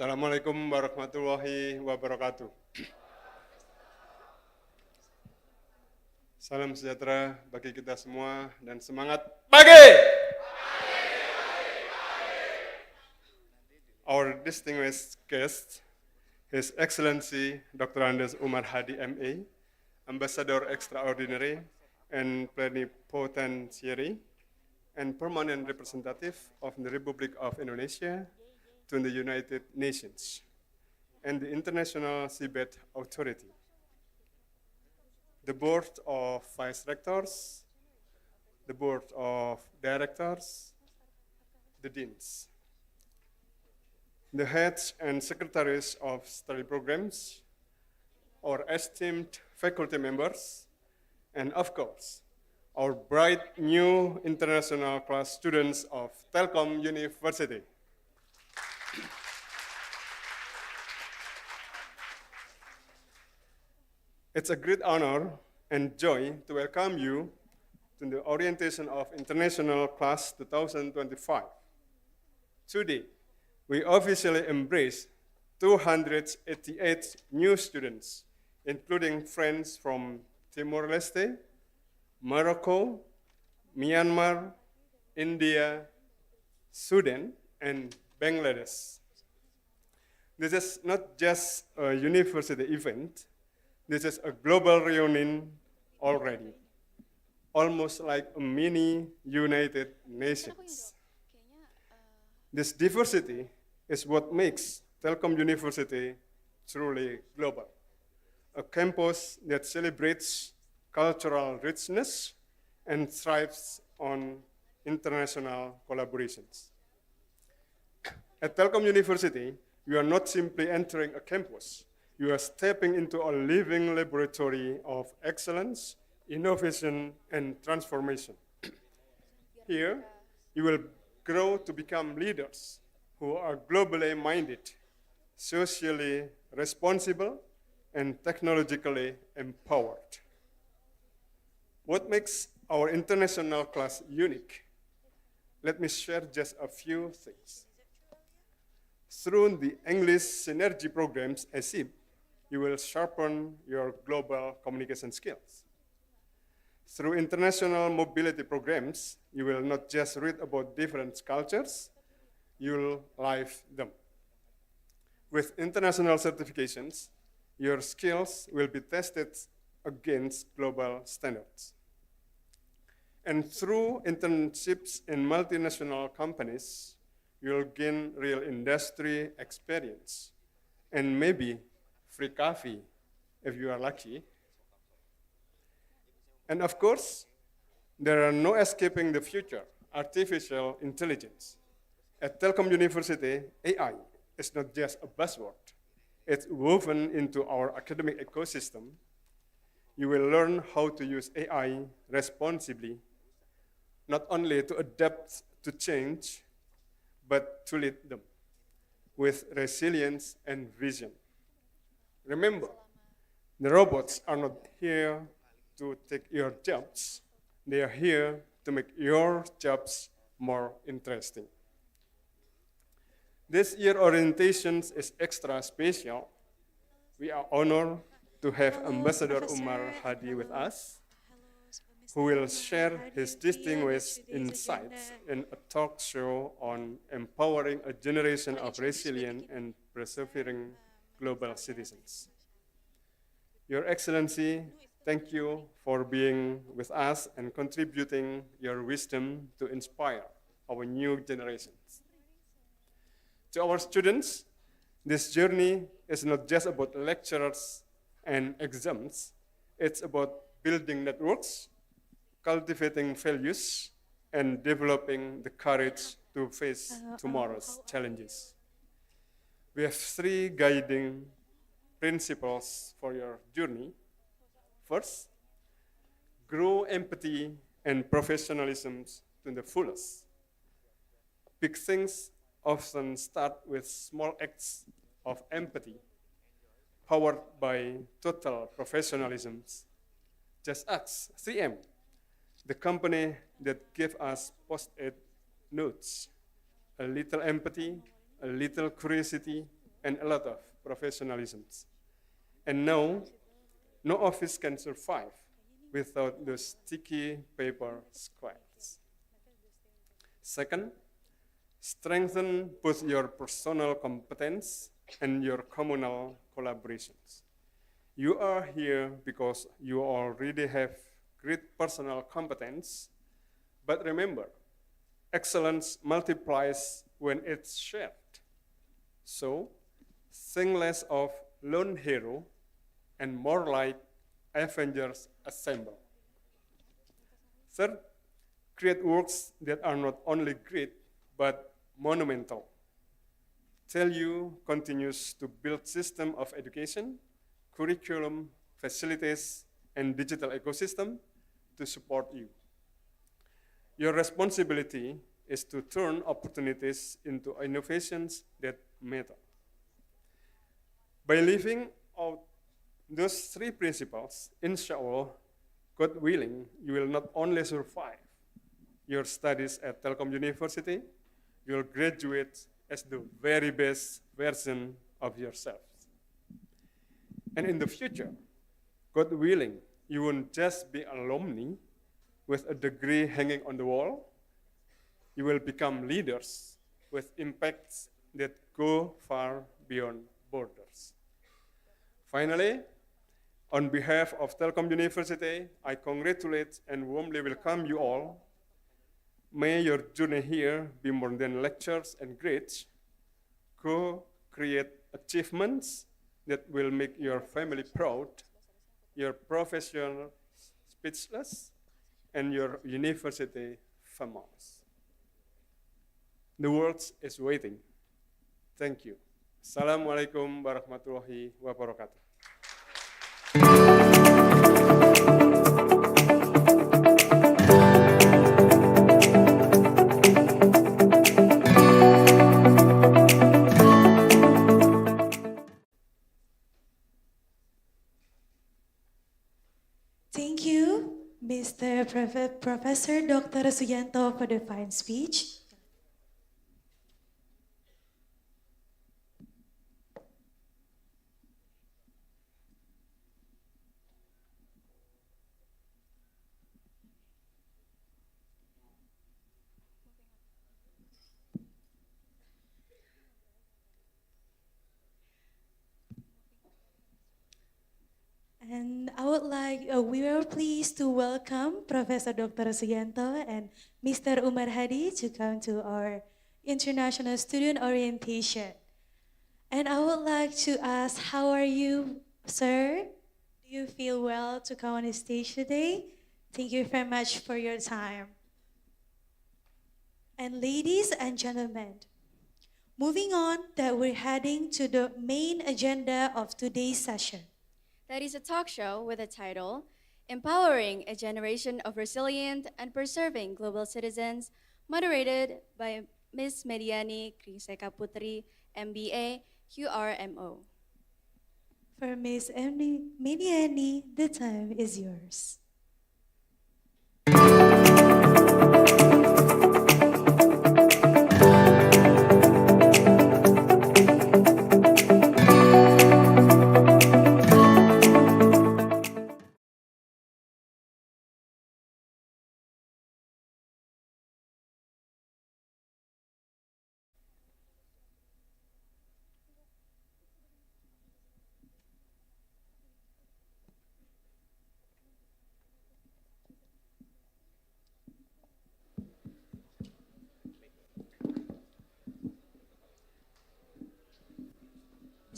Assalamualaikum warahmatullahi wabarakatuh. Salam sejahtera bagi kita semua dan semangat pagi. our distinguished guest, His Excellency Dr. Andes Umar Hadi MA, Ambassador Extraordinary and Plenipotentiary and Permanent Representative of the Republic of Indonesia to the United Nations and the International Seabed Authority, the Board of Vice Rectors, the Board of Directors, the Deans, the heads and secretaries of study programs, our esteemed faculty members, and of course, our bright new international class students of Telkom University. It's a great honor and joy to welcome you to the orientation of International Class 2025. Today, we officially embrace 288 new students, including friends from Timor-Leste, Morocco, Myanmar, India, Sudan, and Bangladesh. This is not just a university event, this is a global reunion already, almost like a mini United Nations. This diversity is what makes Telkom University truly global, a campus that celebrates cultural richness and thrives on international collaborations. At Telkom University, you are not simply entering a campus, you are stepping into a living laboratory of excellence, innovation, and transformation. Here, you will grow to become leaders who are globally minded, socially responsible, and technologically empowered. What makes our international class unique? Let me share just a few things. Through the English Synergy programs, ASIP, you will sharpen your global communication skills. Through international mobility programs, you will not just read about different cultures, you will live them. With international certifications, your skills will be tested against global standards. And through internships in multinational companies, you'll gain real industry experience and maybe free coffee if you are lucky. And of course, there are no escaping the future, artificial intelligence. At Telkom University, AI is not just a buzzword. It's woven into our academic ecosystem. You will learn how to use AI responsibly, not only to adapt to change, but to lead them with resilience and vision. Remember, the robots are not here to take your jobs. They are here to make your jobs more interesting. This year's orientation is extra special. We are honored to have Ambassador Umar Hadi with us, who will share his distinguished insights in a talk show on empowering a generation of resilient and persevering global citizens. Your Excellency, thank you for being with us and contributing your wisdom to inspire our new generations. To our students, this journey is not just about lectures and exams, it's about building networks, cultivating values, and developing the courage to face tomorrow's challenges. We have three guiding principles for your journey. First, grow empathy and professionalism to the fullest. Big things often start with small acts of empathy, powered by total professionalism. Just ask 3M, the company that gave us post-it notes. A little empathy, a little curiosity, and a lot of professionalism. And now, no office can survive without those sticky paper squares. Second, strengthen both your personal competence and your communal collaborations. You are here because you already have great personal competence, but remember, excellence multiplies when it's shared. So, think less of lone hero and more like Avengers Assemble. Third, create works that are not only great, but monumental. TELU continues to build system of education, curriculum, facilities, and digital ecosystem to support you. Your responsibility is to turn opportunities into innovations that matter. By living out those three principles, inshallah, God willing, you will not only survive your studies at Telkom University, you will graduate as the very best version of yourself. And in the future, God willing, you won't just be alumni with a degree hanging on the wall. You will become leaders with impacts that go far beyond borders. Finally, on behalf of Telkom University, I congratulate and warmly welcome you all. May your journey here be more than lectures and grades. Go create achievements that will make your family proud, your profession speechless, and your university famous. The world is waiting. Thank you. Assalamualaikum warahmatullahi wabarakatuh. Thank you, Mr. Professor Dr. Suyanto, for the fine speech. And we are pleased to welcome Professor Dr. Suyanto and Mr. Umar Hadi to come to our International Student Orientation. And I would like to ask, how are you, sir? Do you feel well to come on the stage today? Thank you very much for your time. And ladies and gentlemen, moving on that we're heading to the main agenda of today's session. That is a talk show with a title, Empowering a Generation of Resilient and Preserving Global Citizens, moderated by Ms. Mediani Kriseka Putri, MBA, QRMO. For Ms. Mediani, the time is yours.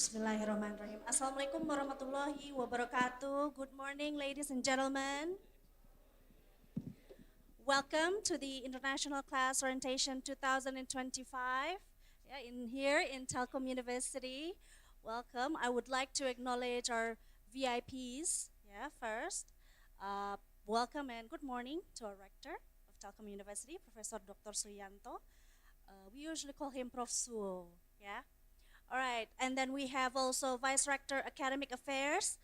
Bismillahirrahmanirrahim. Assalamualaikum warahmatullahi wabarakatuh. Good morning, ladies and gentlemen. Welcome to the International Class Orientation 2025 here in Telkom University. Welcome. I would like to acknowledge our VIPs first. Welcome and good morning to our rector of Telkom University, Professor Dr. Suyanto. We usually call him Prof. Suo. All right, and then we have also Vice Rector Academic Affairs,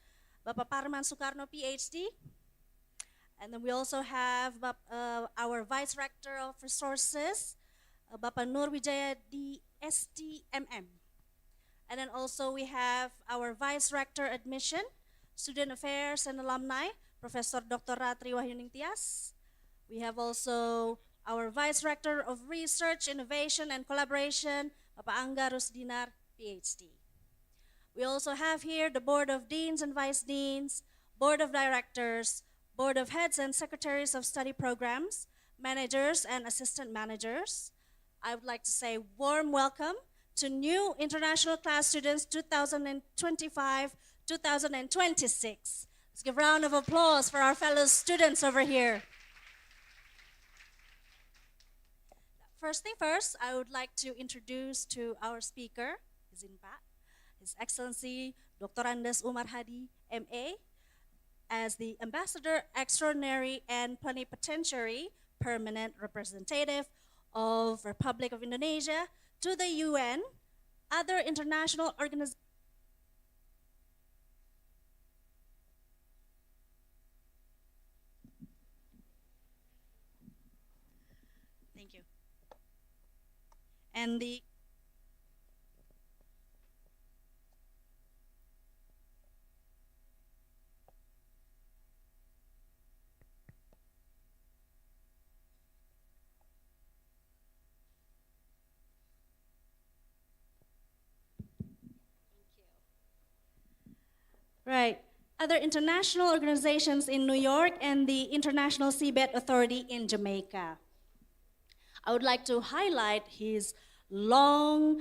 Bapak Parman Soekarno, PhD. And then we also have our Vice Rector of Resources, Bapak Nur Wijaya di STMM. And then also we have our Vice Rector Admission, Student Affairs and Alumni, Professor Dr. Ratri Wahyuning Tias. We have also our Vice Rector of Research, Innovation, and Collaboration, Bapak Angga Rusdinar, PhD. We also have here the Board of Deans and Vice Deans, Board of Directors, Board of Heads and Secretaries of Study Programs, Managers and Assistant Managers. I would like to say warm welcome to new international class students 2025-2026. Let's give a round of applause for our fellow students over here. First thing first, I would like to introduce to our speaker, His Excellency Dr. Andes Umar Hadi, MA, as the Ambassador Extraordinary and Plenipotentiary Permanent Representative of Republic of Indonesia to the UN, other international organizations. Thank you. And the Right. Other international organizations in New York and the International Seabed Authority in Jamaica. I would like to highlight his long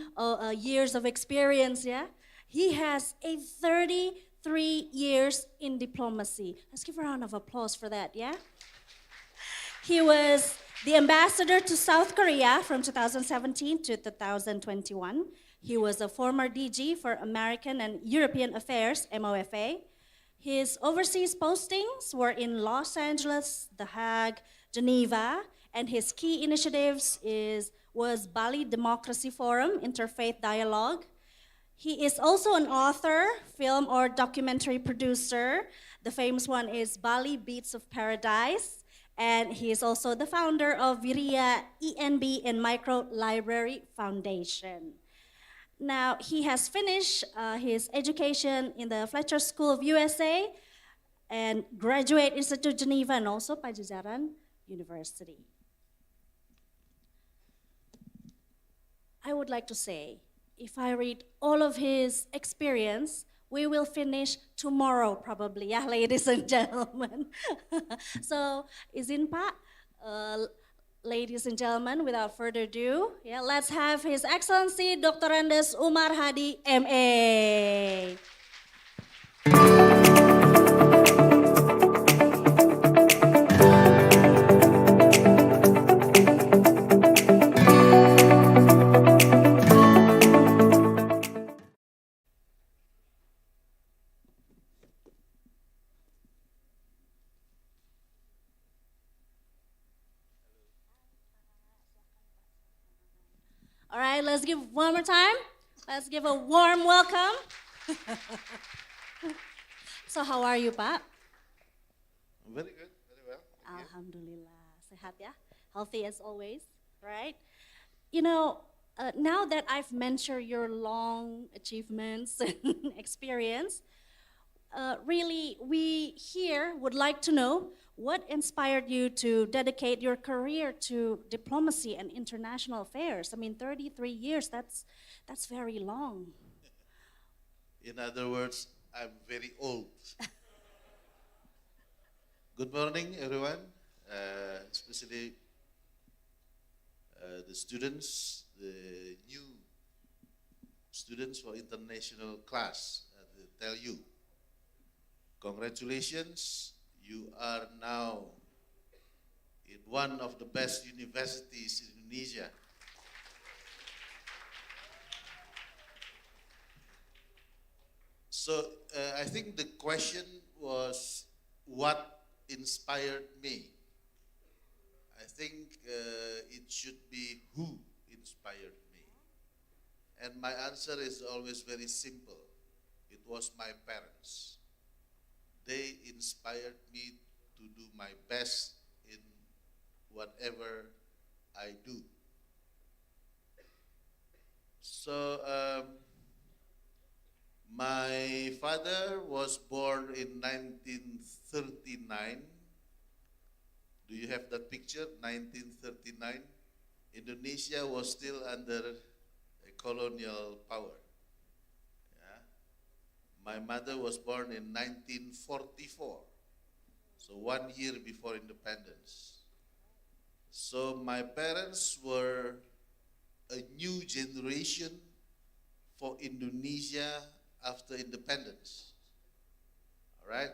years of experience, yeah? He has a 33 years in diplomacy. Let's give a round of applause for that, yeah? He was the ambassador to South Korea from 2017 to 2021. He was a former DG for American and European Affairs, MOFA. His overseas postings were in Los Angeles, The Hague, Geneva, and his key initiatives was Bali Democracy Forum, Interfaith Dialogue. He is also an author, film or documentary producer. The famous one is Bali Beats of Paradise. And he is also the founder of Viria ENB and Micro Library Foundation. Now, he has finished his education in the Fletcher School of USA and Graduate Institute Geneva and also Pajajaran University. I would like to say, if I read all of his experience, we will finish tomorrow probably, yeah, ladies and gentlemen. So, izin Pak, ladies and gentlemen, without further ado, yeah, let's have His Excellency Dr. Andes Umar Hadi, MA. All right, let's give one more time. Let's give a warm welcome. So how are you, Pak? Very good, very well. Alhamdulillah, sehat ya, healthy as always, right? You know, now that I've mentioned your long achievements and experience, really, we here would like to know what inspired you to dedicate your career to diplomacy and international affairs. I mean, 33 years, that's very long. In other words, I'm very old. Good morning, everyone, especially the students, the new students for international class. Tell you, congratulations, you are now in one of the best universities in Indonesia. So I think the question was, what inspired me? I think it should be who inspired me. And my answer is always very simple. It was my parents. They inspired me to do my best in whatever I do. So my father was born in 1939, Do you have that picture? 1939. Indonesia was still under a colonial power. Yeah. My mother was born in 1944, so 1 year before independence. So my parents were a new generation for Indonesia after independence. All right?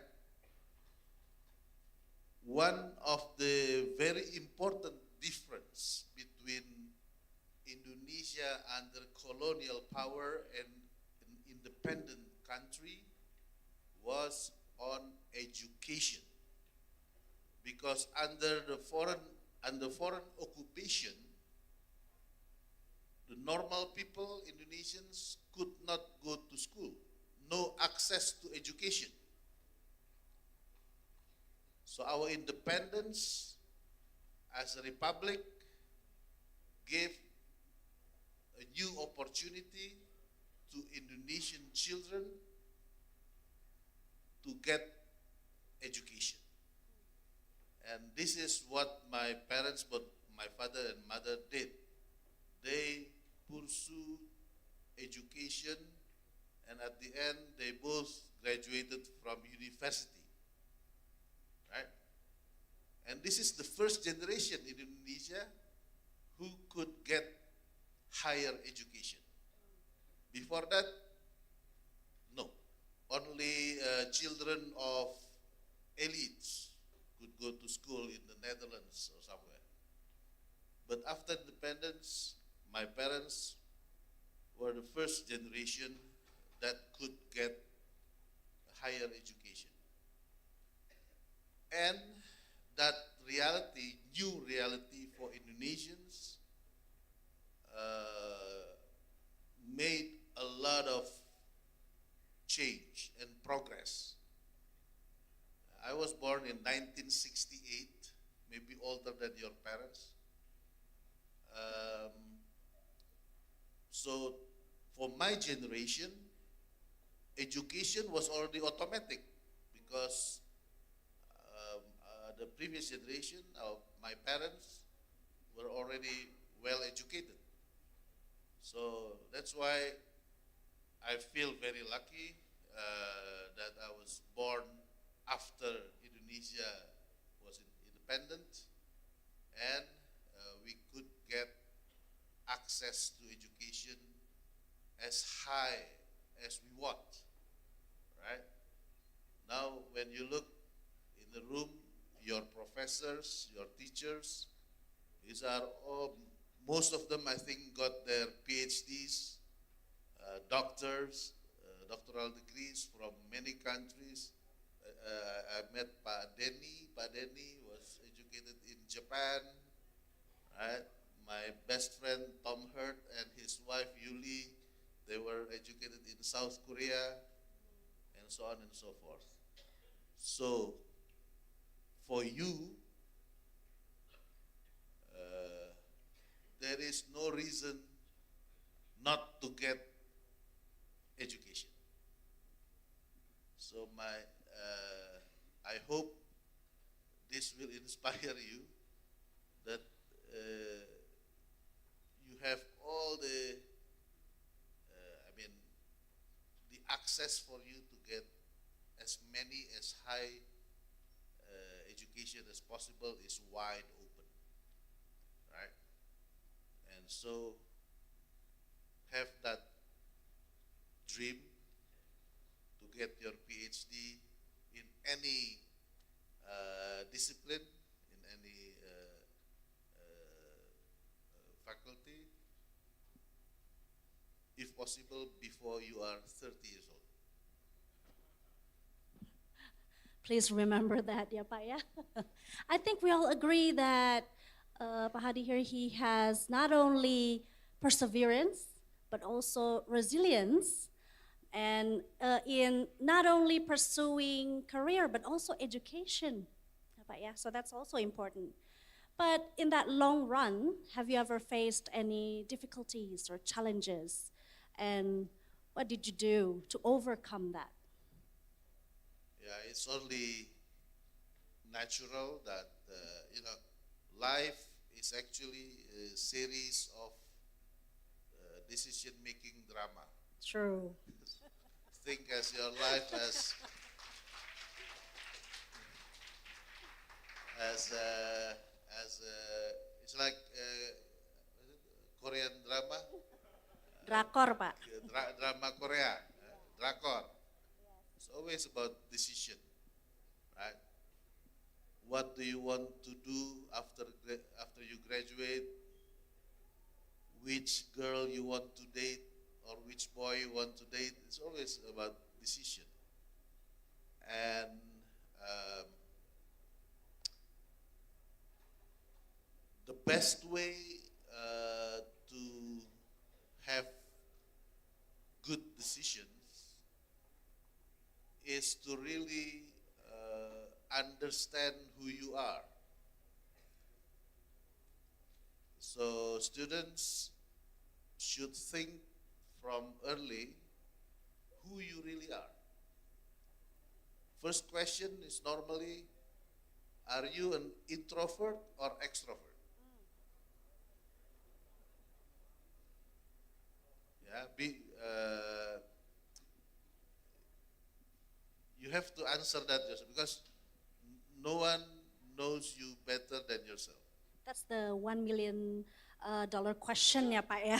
One of the very important difference between Indonesia under colonial power and an independent country was on education. Because under foreign occupation, the normal people, Indonesians, could not go to school, no access to education. So our independence as a republic gave a new opportunity to Indonesian children to get education. And this is what my parents, both my father and mother, did. They pursued education, and at the end, they both graduated from university. Right? And this is the first generation in Indonesia who could get higher education. Before that, no. Only children of elites could go to school in the Netherlands or somewhere. But after independence, my parents were the first generation that could get a higher education. And that reality, new reality for Indonesians, made a lot of change and progress. I was born in 1968, maybe older than your parents. So for my generation, education was already automatic because the previous generation of my parents were already well educated. So that's why I feel very lucky that I was born after Indonesia was independent, and we could get access to education as high as we want, right? Now, when you look in the room, your professors, your teachers, these are all, most of them I think got their PhDs, doctors, doctoral degrees from many countries. I met Pak Denny. Pak Denny was educated in Japan, right? My best friend Tom Hurt and his wife Yuli, they were educated in South Korea, and so on and so forth. So, for you, there is no reason not to get education. So I hope this will inspire you that you have all the access for you to get as many as high education as possible is wide open, right? And so have that dream to get your PhD in any discipline, in any faculty, if possible, before you are 30 years old. Please remember that, ya Pak ya. I think we all agree that Pak Hadi here, he has not only perseverance, but also resilience, and in not only pursuing career, but also education, ya Pak ya. So that's also important. But in that long run, have you ever faced any difficulties or challenges? And what did you do to overcome that? Yeah, it's only natural that, life is actually a series of decision-making drama. True. Think as your life it's like Korean drama. Drakor, Pak. Drama Korea, drakor. It's always about decision, right? What do you want to do after you graduate? Which girl you want to date or which boy you want to date? It's always about decision. And the best way to have good decisions is to really understand who you are. So students should think from early who you really are. First question is normally, are you an introvert or extrovert? Yeah, you have to answer that yourself because no one knows you better than yourself. That's the $1 million dollar question ya Pak ya.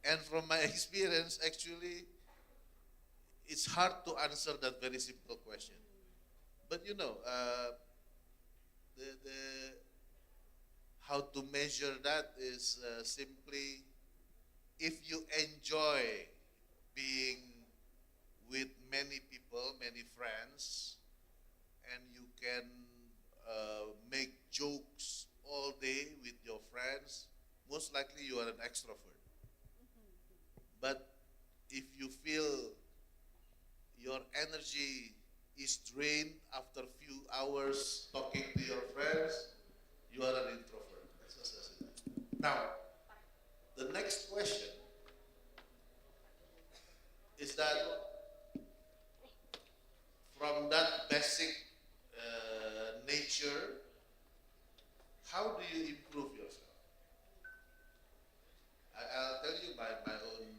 And from my experience, actually, it's hard to answer that very simple question. But the how to measure that is simply if you enjoy being with many people, many friends, and you can make jokes all day with your friends, most likely you are an extrovert. But if you feel your energy is drained after a few hours talking to your friends, you are an introvert. That's what I said. Now, the next question is that from that basic nature, how do you improve yourself? I'll tell you my own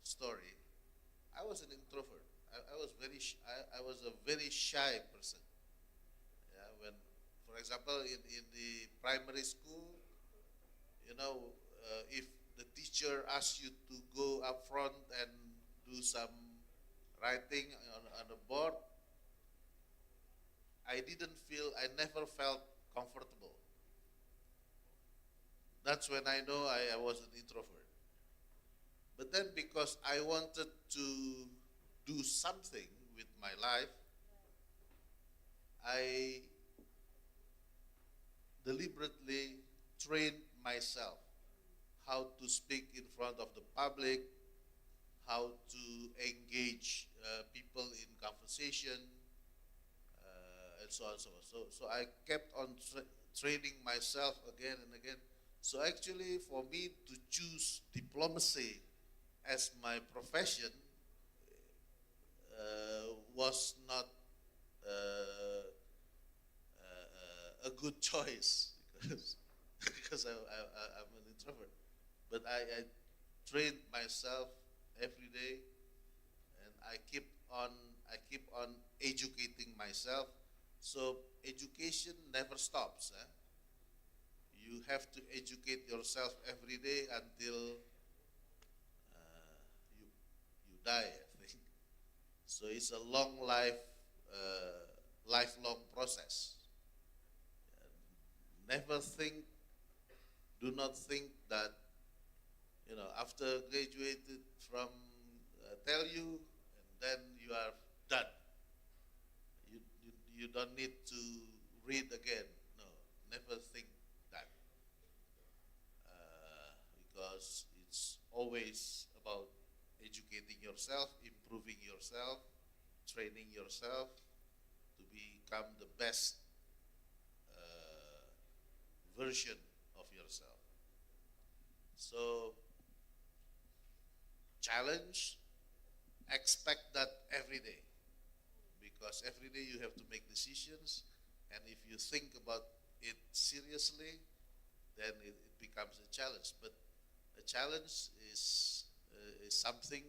story. I was an introvert. I was a very shy person. Yeah, when, for example, in the primary school, if the teacher asks you to go up front and do some writing on the board, I never felt comfortable. That's when I know I was an introvert. But then because I wanted to do something with my life, I deliberately trained myself how to speak in front of the public, how to engage people in conversation, and so on and so on. So I kept on training myself again and again. So actually, for me to choose diplomacy as my profession was not a good choice because I'm an introvert. But I trained myself every day, and I keep on educating myself. So education never stops. You have to educate yourself every day until you die, I think. So it's a lifelong process. Do not think that, after graduated from tell you, and then you are done. You don't need to read again. No, never think that. Because it's always about educating yourself, improving yourself, training yourself to become the best version of yourself. So, challenge, expect that every day. Because every day you have to make decisions, And if you think about it seriously, then it becomes a challenge. But a challenge is something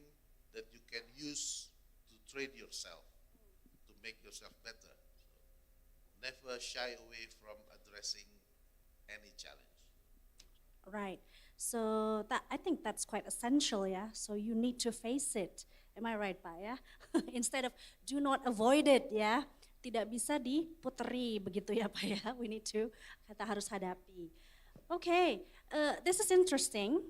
that you can use to train yourself, to make yourself better. So never shy away from addressing any challenge. Right. So that I think that's quite essential, yeah. So you need to face it. Am I right, Pak? Ya. Instead of do not avoid it, ya. Tidak bisa diputeri begitu ya, Pak ya. We need to kita harus hadapi. Okay, this is interesting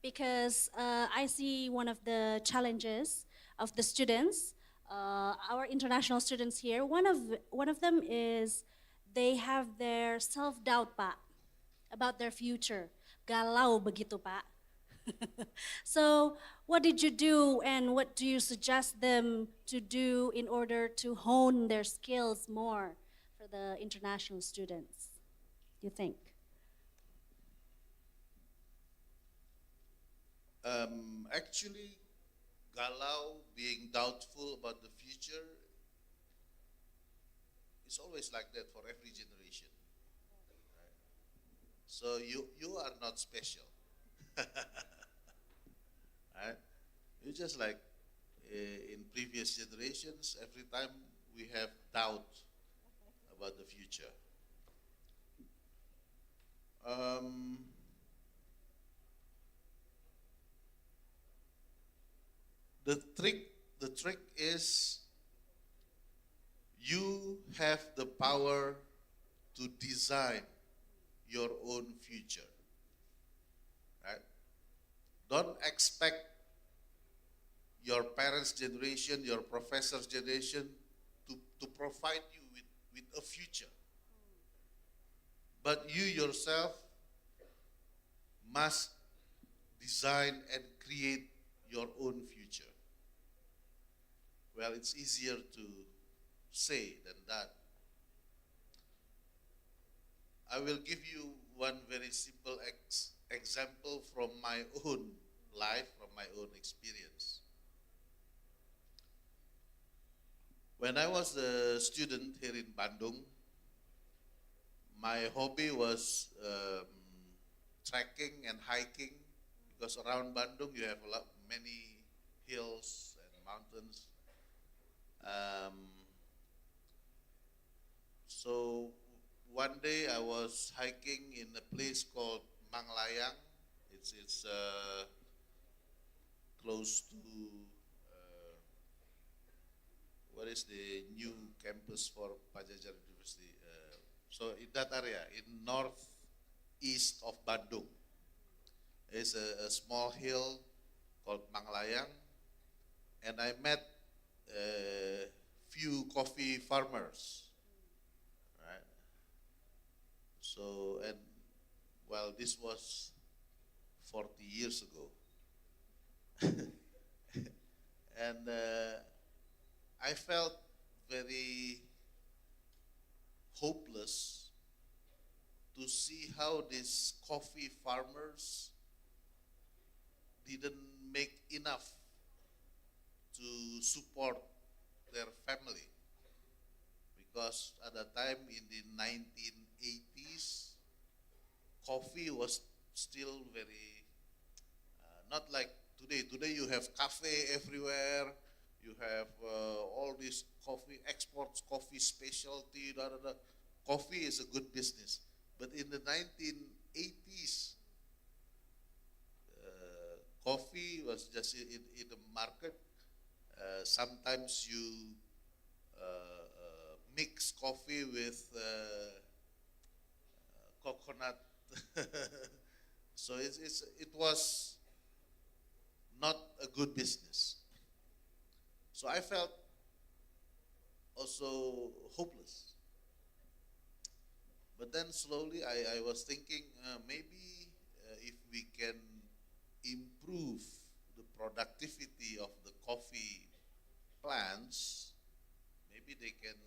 because I see one of the challenges of the students, our international students here. One of them is they have their self-doubt, Pak, about their future. Galau begitu, Pak. So, what did you do and what do you suggest them to do in order to hone their skills more for the international students, you think? Actually, galau, being doubtful about the future, is always like that for every generation. Right? So you are not special. Right? You're just like in previous generations, every time we have doubt about the future. The trick is you have the power to design your own future. Right? Don't expect your parents' generation, your professors' generation to provide you with a future. But you yourself must design and create your own future. Well, it's easier to say than that. I will give you one very simple example from my own life, from my own experience. When I was a student here in Bandung, my hobby was trekking and hiking, because around Bandung you have many hills and mountains. So one day I was hiking in a place called Manglayang. It's close to what is the new campus for Pajajaran University. So in that area, in northeast of Bandung, is a small hill called Manglayang, and I met a few coffee farmers. Right? So, and well, this was 40 years ago. And I felt very hopeless to see how these coffee farmers didn't make enough to support their family. Because at that time in the 1980s, coffee was still very, not like today. Today you have cafe everywhere, you have all these coffee exports, coffee specialty, da, da, da. Coffee is a good business. But in the 1980s, coffee was just in the market. Sometimes you mix coffee with coconut. So it was not a good business. So I felt also hopeless. But then slowly I was thinking maybe if we can improve the productivity of the coffee plants, maybe they can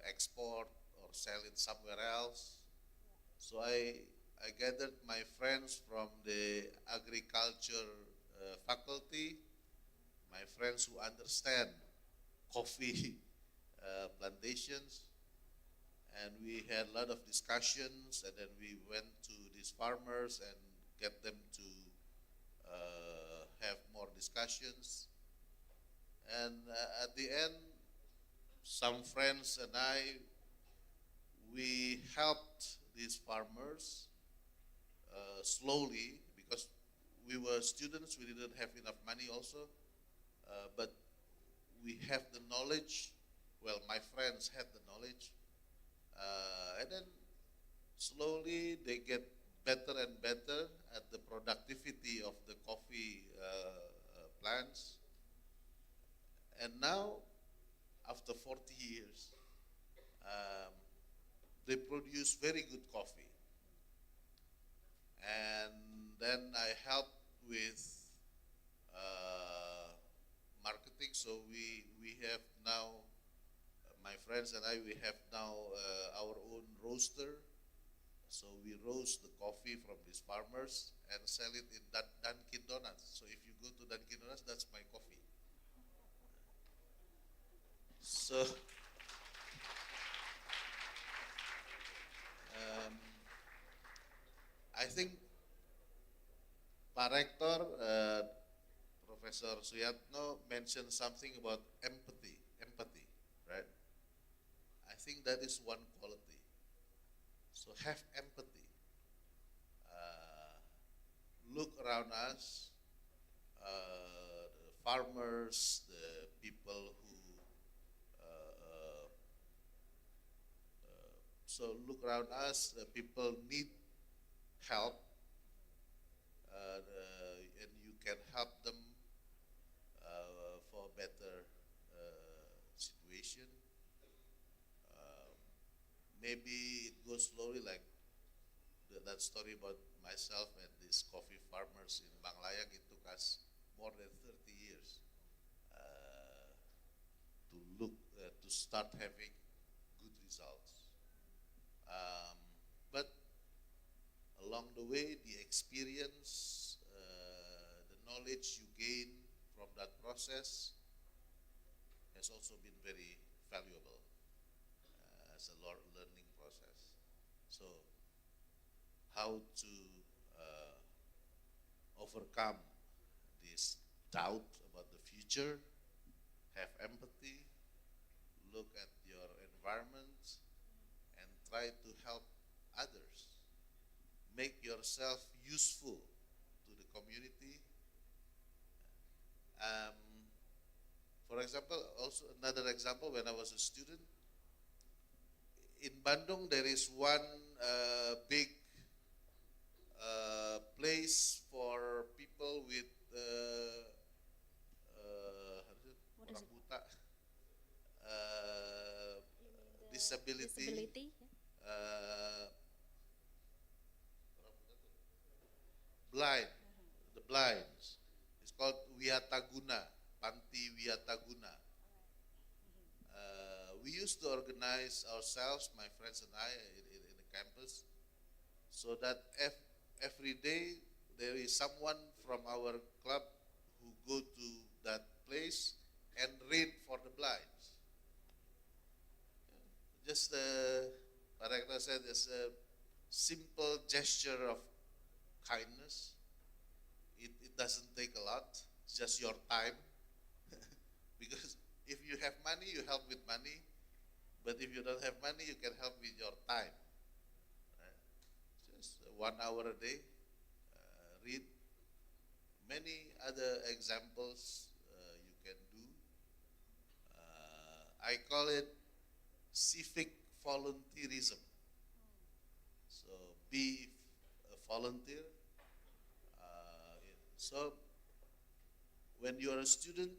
export or sell it somewhere else. So I gathered my friends from the agriculture faculty, my friends who understand coffee plantations, and we had a lot of discussions, and then we went to these farmers and get them to have more discussions. And at the end, some friends and I, we helped these farmers slowly, because we were students, we didn't have enough money also, but we have the knowledge. Well, my friends had the knowledge, and then slowly they get better and better at the productivity of the coffee plants. And now, after 40 years, they produce very good coffee. And then I helped with marketing, so we have now, my friends and I, we have now our own roaster. So we roast the coffee from these farmers and sell it in Dunkin' Donuts. So if you go to Dunkin' Donuts, that's my coffee. So I think Pak Rektor, Professor Suyatno mentioned something about empathy, right? I think that is one quality. So have empathy. Look around us, the farmers, the people who, so look around us, the people need help, and you can help them for a better situation. Maybe it goes slowly, like that story about myself and these coffee farmers in Bangladesh. It took us more than 30 years to start having good results. But along the way, the experience, the knowledge you gain from that process has also been very valuable as a learning process. So, how to overcome this doubt about the future, have empathy, look at your environment, and try to help others. Make yourself useful to the community. For example, also another example, when I was a student, in Bandung there is one big place for people with orang buta, disability, blind, the blinds. It's called Wiataguna, Panti Wiataguna. We used to organize ourselves, my friends and I, in the campus, so that every day there is someone from our club who go to that place and read for the blinds. Just, Pak Rektor said, it's a simple gesture of kindness. It doesn't take a lot. It's just your time. Because if you have money, you help with money. But if you don't have money, you can help with your time. Just 1 hour a day. Read. Many other examples you can do. I call it civic volunteerism. So be a volunteer. So when you are a student,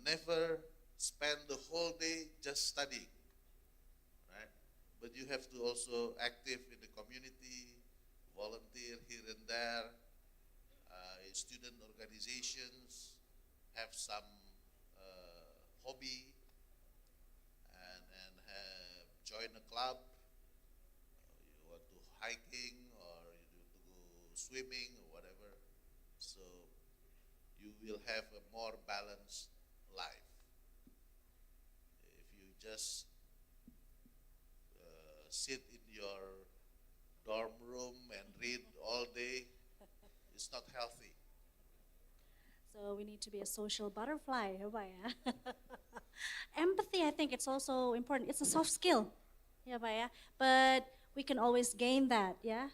never spend the whole day just studying, right? But you have to also active in the community, volunteer here and there, in student organizations, have some hobby, and join a club. You want to hiking, or you want to go swimming, or whatever. So you will have a more balanced life. If just sit in your dorm room and read all day. It's not healthy. So we need to be a social butterfly, ya Pak ya. Empathy, I think it's also important. It's a soft skill, ya Pak ya. But we can always gain that, yeah.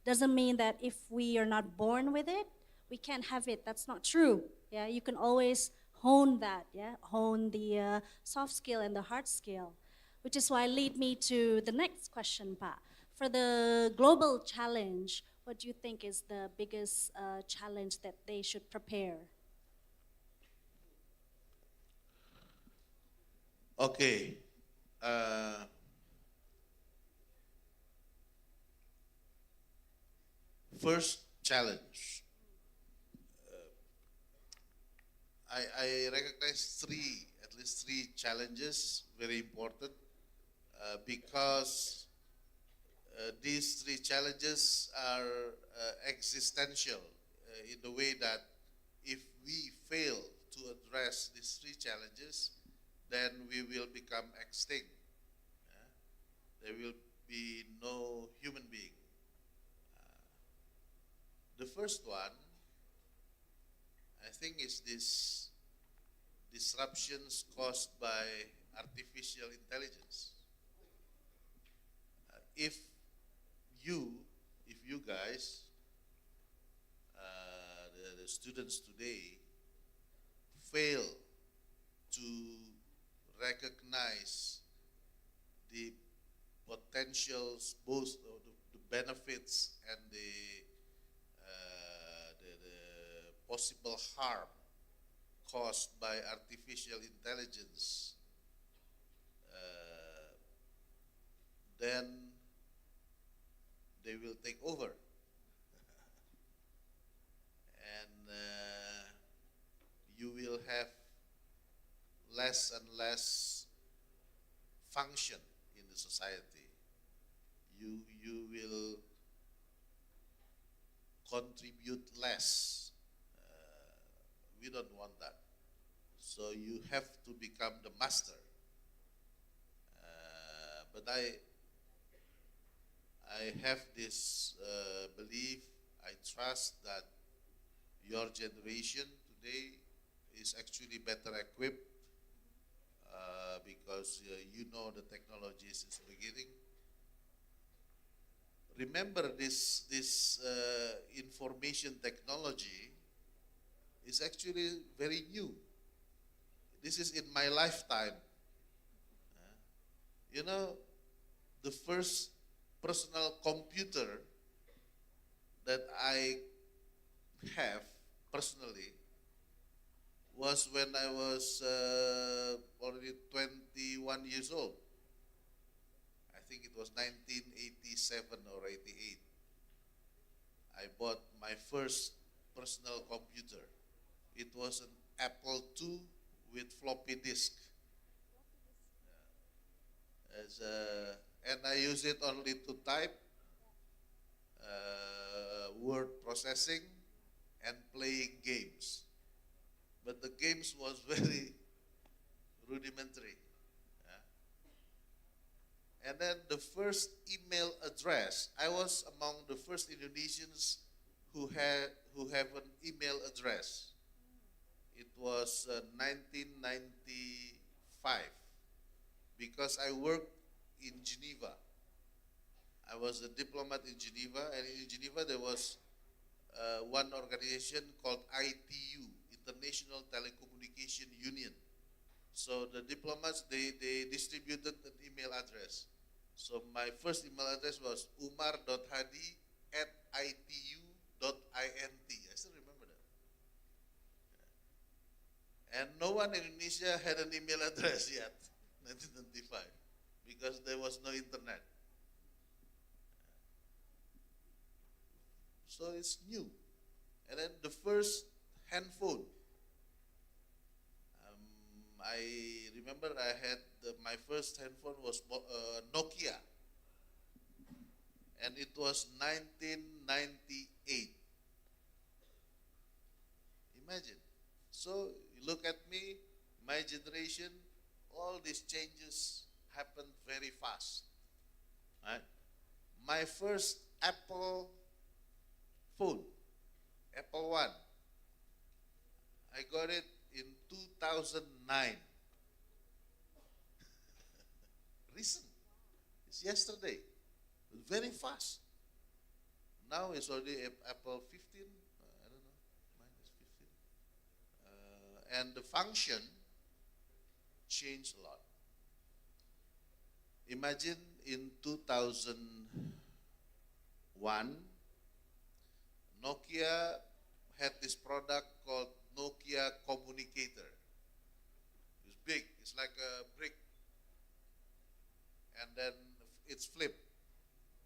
Doesn't mean that if we are not born with it, we can't have it. That's not true. Yeah, you can always hone that, yeah, hone the soft skill and the hard skill, which is why lead me to the next question, Pak. For the global challenge, what do you think is the biggest challenge that they should prepare? Okay. First challenge. I recognize at least three challenges, very important, because these three challenges are existential in the way that if we fail to address these three challenges, then we will become extinct. There will be no human being. The first one, I think, is this disruptions caused by artificial intelligence. If you guys, the students today, fail to recognize the potentials, both the benefits and the possible harm caused by artificial intelligence, then they will take over. And you will have less and less function in the society. You will contribute less. We don't want that. So you have to become the master. But I have this belief, I trust that your generation today is actually better equipped because you know the technology since the beginning. Remember, this information technology is actually very new. This is in my lifetime. You know, the first personal computer that I have personally was when I was already 21 years old. I think it was 1987 or 88. I bought my first personal computer. It was an Apple II with floppy disk. And I use it only to type, word processing, and playing games. But the games was very rudimentary. And then the first email address, I was among the first Indonesians who have an email address. It was 1995 because I worked in Geneva. I was a diplomat in Geneva, and in Geneva there was one organization called ITU, International Telecommunication Union. So the diplomats, they distributed an email address. So my first email address was umar.hadi@itu.int. I still remember that. And no one in Indonesia had an email address yet, 1995, because there was no internet. So it's new. And then the first handphone. I remember I had my first handphone was Nokia. And it was 1998. Imagine. So you look at me, my generation, all these changes happened very fast. Right? My first Apple phone, Apple One, I got it in 2009. Recent. It's yesterday. Very fast. Now it's already Apple 15. I don't know. Mine is 15. And the function changed a lot. Imagine in 2001, Nokia had this product called Nokia Communicator. It's big. It's like a brick. And then it's flipped.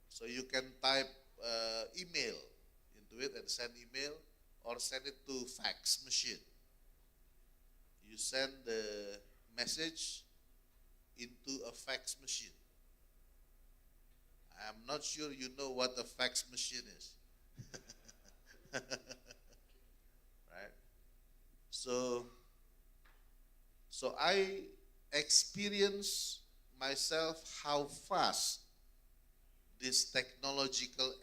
So you can type email into it and send email, or send it to fax machine. You send the message into a fax machine. I'm not sure you know what a fax machine is. Right? So I experience myself how fast this technological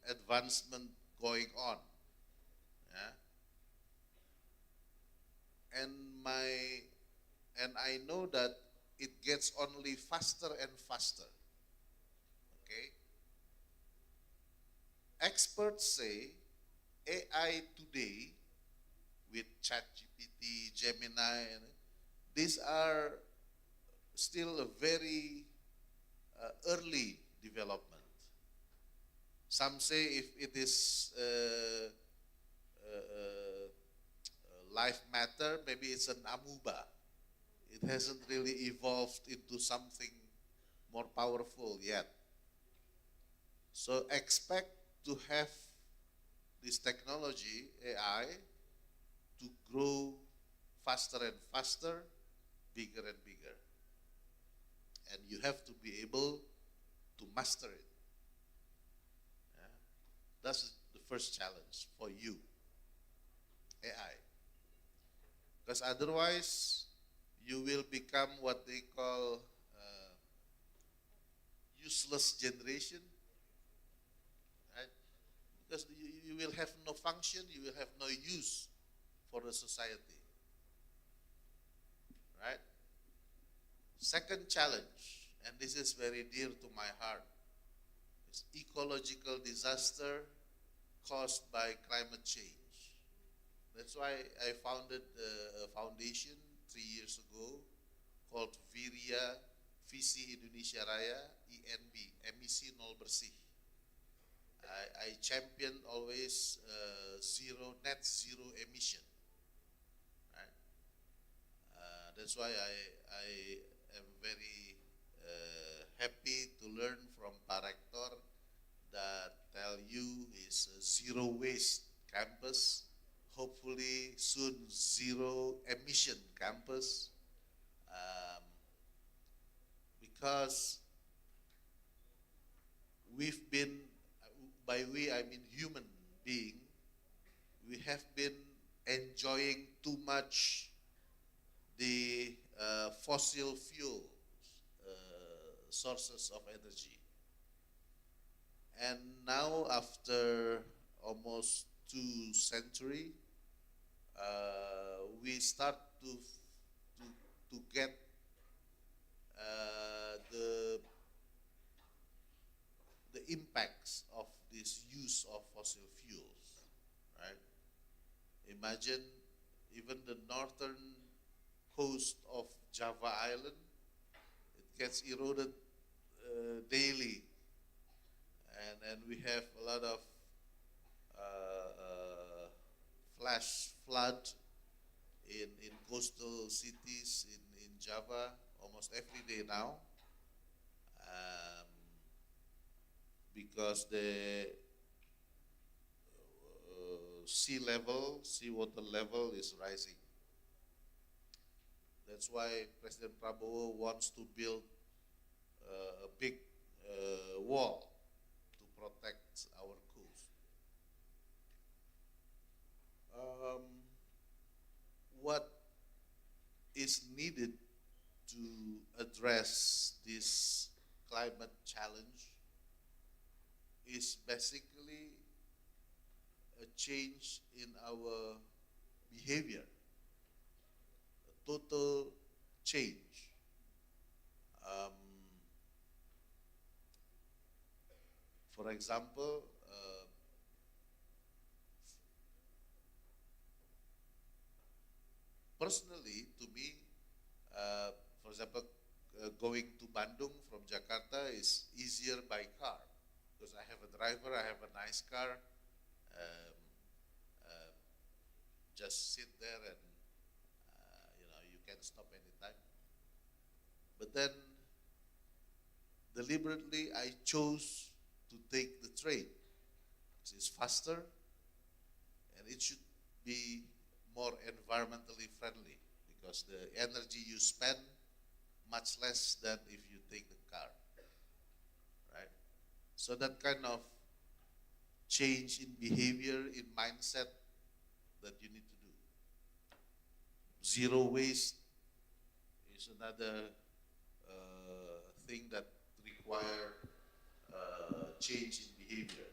advancement going on. Yeah? And I know that it gets only faster and faster. Okay? Experts say AI today with ChatGPT, Gemini, these are still a very early development. Some say if it is life matter, maybe it's an amoeba. It hasn't really evolved into something more powerful yet. So expect to have this technology, AI, to grow faster and faster, bigger and bigger. And you have to be able to master it. Yeah? That's the first challenge for you, AI. Because otherwise, you will become what they call useless generation. Right? Because you will have no function, you will have no use for the society. Right? Second challenge, and this is very dear to my heart, is ecological disaster caused by climate change. That's why I founded a foundation 3 years ago called Viria Visi Indonesia Raya INB, Emisi Nol Bersih. I champion always net zero emission. Right? That's why I am very happy to learn from Pak Rector that tell you is a zero waste campus, hopefully soon zero emission campus, because we've been, by we I mean human being, we have been enjoying too much the fossil fuel sources of energy. And now after almost 2 centuries, we start to get the impacts of this use of fossil fuels, right? Imagine even the northern coast of Java Island, it gets eroded daily, and we have a lot of flash flood in coastal cities in Java almost every day now, because the seawater level is rising. That's why President Prabowo wants to build a big wall to protect our coast. What is needed to address this climate challenge is basically a change in our behavior, a total change. For example, personally, to me, for example, going to Bandung from Jakarta is easier by car because I have a driver, I have a nice car. Um, uh, just sit there and you can stop anytime. But then, deliberately, I chose to take the train because it's faster and it should be more environmentally friendly because the energy you spend much less than if you take the car, right? So that kind of change in behavior, in mindset that you need to do. Zero waste is another thing that require change in behavior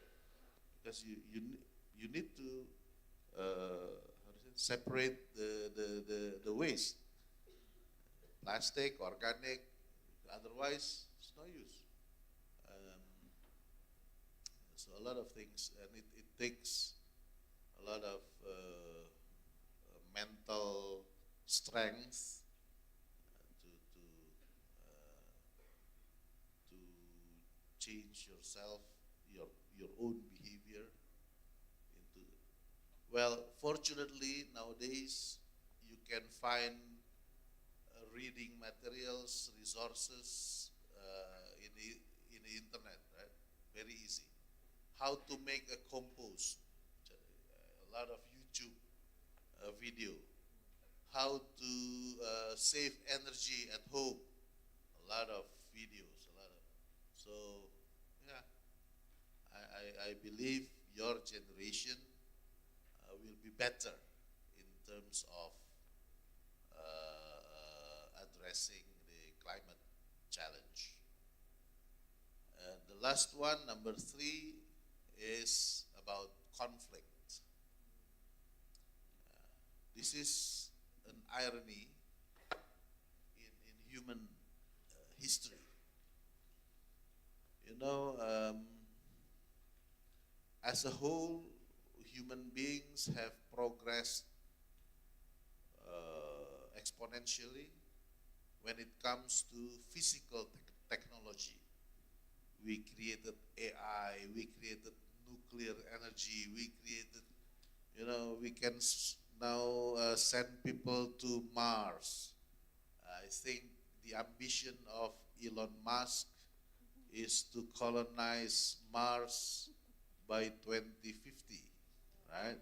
because you need to separate the waste, plastic, organic, otherwise it's no use. So a lot of things, and it takes a lot of mental strength to change yourself, your own behavior into. Well, fortunately nowadays you can find reading materials, resources in the internet, right? Very easy. How to make a compost, a lot of YouTube video. How to save energy at home, a lot of videos, so yeah, I believe your generation will be better in terms of addressing the climate challenge. The last one, number 3, is about conflict. This is an irony in human history. You know, as a whole, human beings have progressed exponentially when it comes to physical technology. We created AI, we created nuclear energy, we created, we can now send people to Mars. I think the ambition of Elon Musk is to colonize Mars by 2050, right?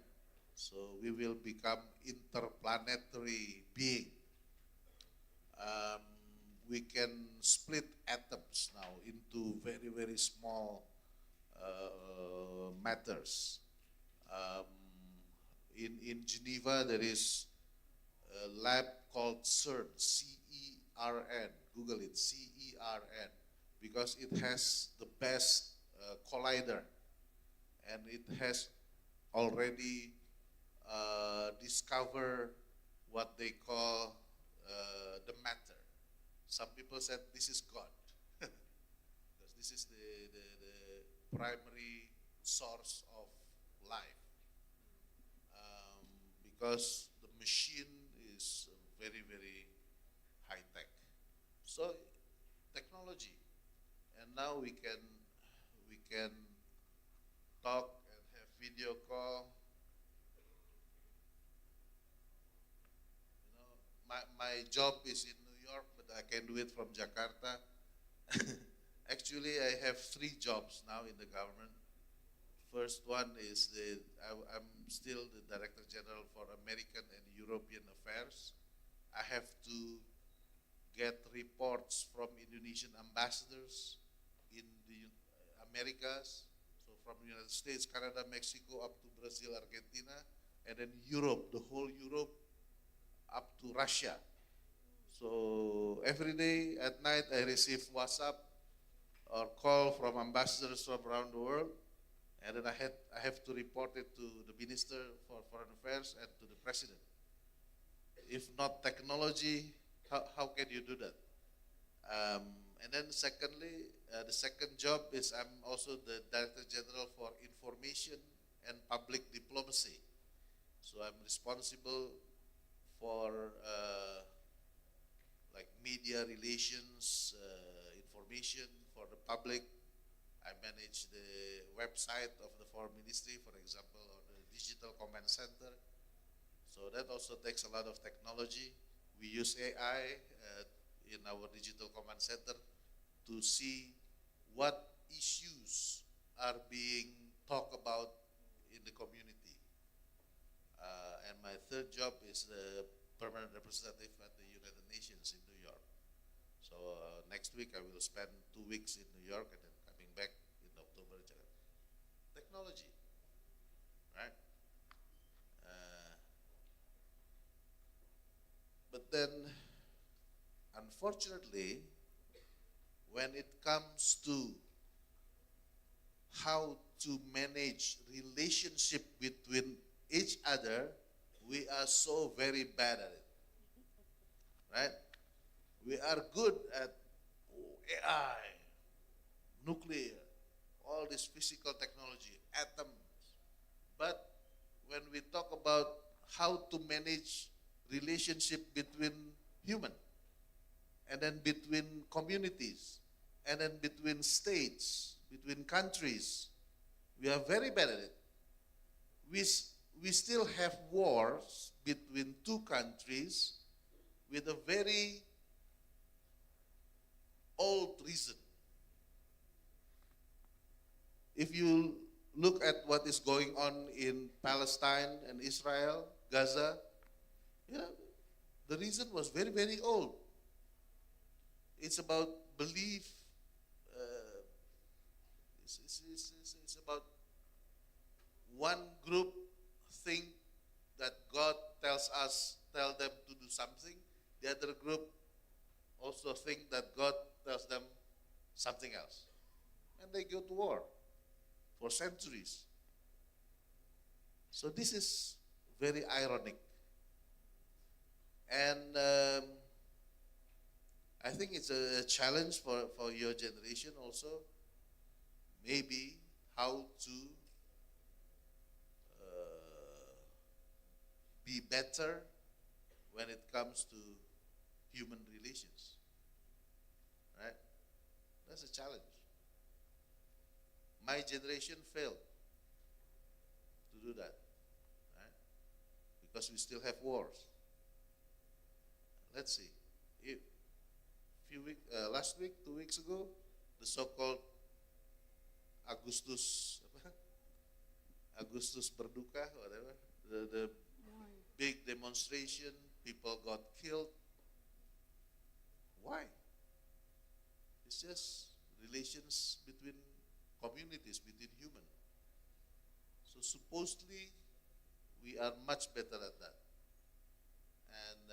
So we will become interplanetary being. We can split atoms now into very, very small matters. In Geneva, there is a lab called CERN, C-E-R-N. Google it, C-E-R-N, because it has the best collider, and it has already discovered what they call the matter. Some people said this is God, because this is the primary source of life. Because the machine is very, very high tech. So technology, and now we can talk and have video call. My job is in New York, but I can do it from Jakarta. Actually, I have 3 jobs now in the government. First one is I'm still the Director General for American and European Affairs. I have to get reports from Indonesian ambassadors in the Americas, so from the United States, Canada, Mexico, up to Brazil, Argentina, and then Europe, the whole Europe, up to Russia. So every day at night I receive WhatsApp or call from ambassadors from around the world, and then I have to report it to the Minister for Foreign Affairs and to the President. If not technology, how can you do that? And then secondly, the second job is I'm also the Director General for Information and Public Diplomacy. So I'm responsible for like media relations, information for the public. I manage the website of the Foreign Ministry, for example, or the Digital Command Center. So that also takes a lot of technology. We use AI in our Digital Command Center to see what issues are being talked about in the community. And my third job is the permanent representative at the United Nations in New York. So next week I will spend 2 weeks in New York and then coming back in October. Technology, right? But then, unfortunately, when it comes to how to manage relationship between each other, we are so very bad at it, right? We are good at AI, nuclear, all this physical technology, atoms. But when we talk about how to manage relationship between human, and then between communities, and then between states, between countries, we are very bad at it. We still have wars between two countries with a very old reason. If you look at what is going on in Palestine and Israel, Gaza, the reason was very, very old. It's about belief. It's about one group think that God tell them to do something. The other group also think that God tells them something else. And they go to war for centuries. So this is very ironic. And I think it's a challenge for your generation also, maybe how to be better when it comes to human relations, right? That's a challenge. My generation failed to do that, right? Because we still have wars. Let's see. Last week, 2 weeks ago, the so-called Agustus Berduka, whatever, the big demonstration, people got killed. Why? It's just relations between communities, between human. So supposedly, we are much better at that. And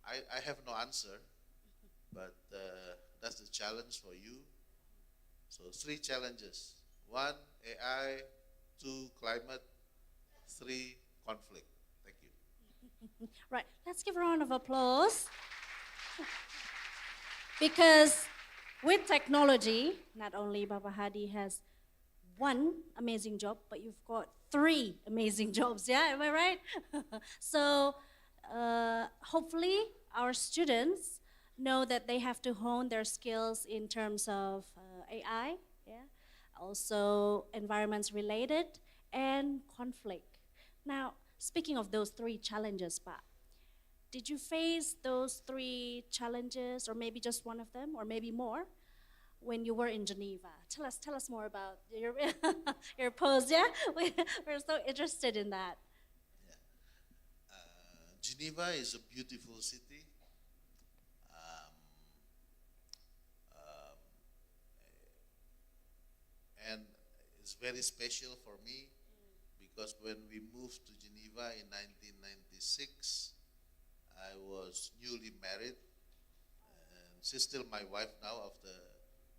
I have no answer, but that's the challenge for you. So 3 challenges. 1, AI. 2, climate. 3, conflict. Thank you. Right, let's give a round of applause. Because with technology, not only Baba Hadi has 1 amazing job, but you've got 3 amazing jobs, yeah, am I right? So hopefully our students know that they have to hone their skills in terms of AI, yeah, also environments related, and conflict. Now, speaking of those 3 challenges, Pa, did you face those 3 challenges, or maybe just one of them, or maybe more, when you were in Geneva? Tell us more about your your post. Yeah, we're so interested in that. Geneva is a beautiful city. And it's very special for me because when we moved to Geneva in 1996, I was newly married she's still my wife now after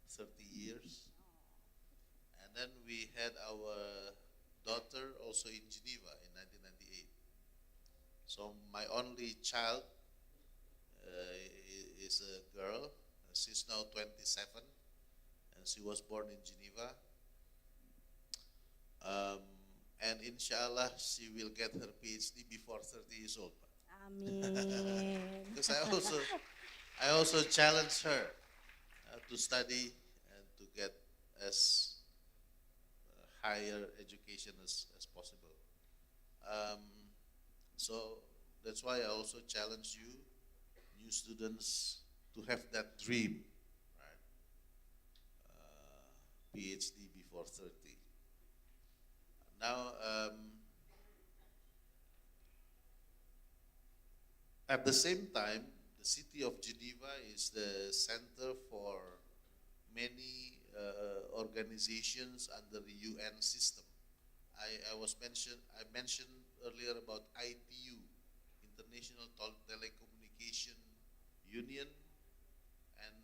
30 years. And then we had our daughter also in Geneva in 1998. So my only child is a girl. She's now 27, and she was born in Geneva. And inshallah, she will get her PhD before 30 years old. Amin. Because I also challenge her to study and to get as higher education as possible. So that's why I also challenge you, new students, to have that dream, right? PhD before 30. Now, at the same time, the city of Geneva is the center for many organizations under the UN system. I mentioned earlier about ITU, International Telecommunication Union, and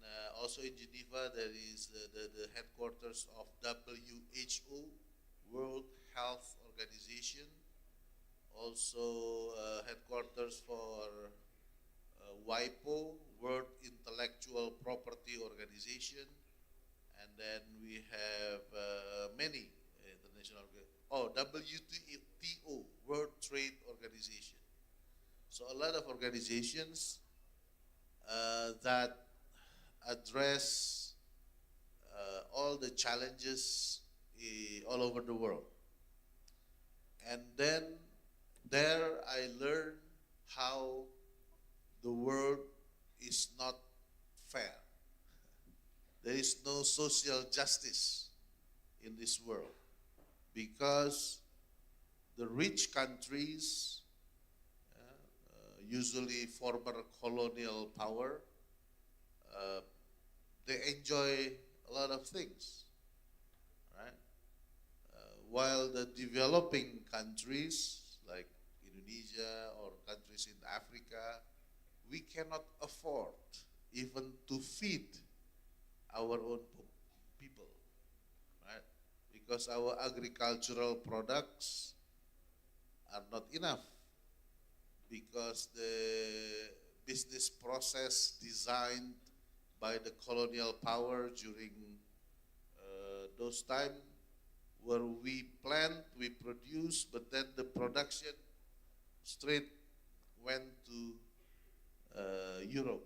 also in Geneva there is the headquarters of WHO, World Health Organization, also headquarters for WIPO, World Intellectual Property Organization, and then we have many international WTO, World Trade Organization. So a lot of organizations that address all the challenges all over the world. And then there I learned how the world is not fair. There is no social justice in this world because the rich countries, usually former colonial power, they enjoy a lot of things, right? While the developing countries like Indonesia or countries in Africa, we cannot afford even to feed our own people, right? Because our agricultural products are not enough, because the business process designed by the colonial power during those times, where we plant, we produce, but then the production straight went to Europe.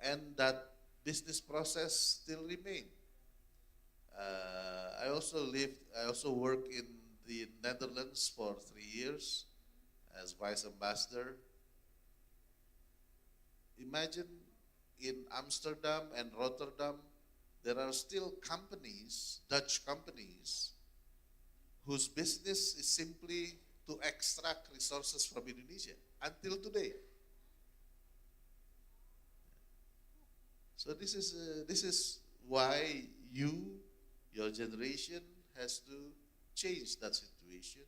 And that business process still remain. I also worked in the Netherlands for 3 years as vice ambassador. Imagine in Amsterdam and Rotterdam, there are still companies, Dutch companies, whose business is simply to extract resources from Indonesia until today. So this is why your generation has to change that situation.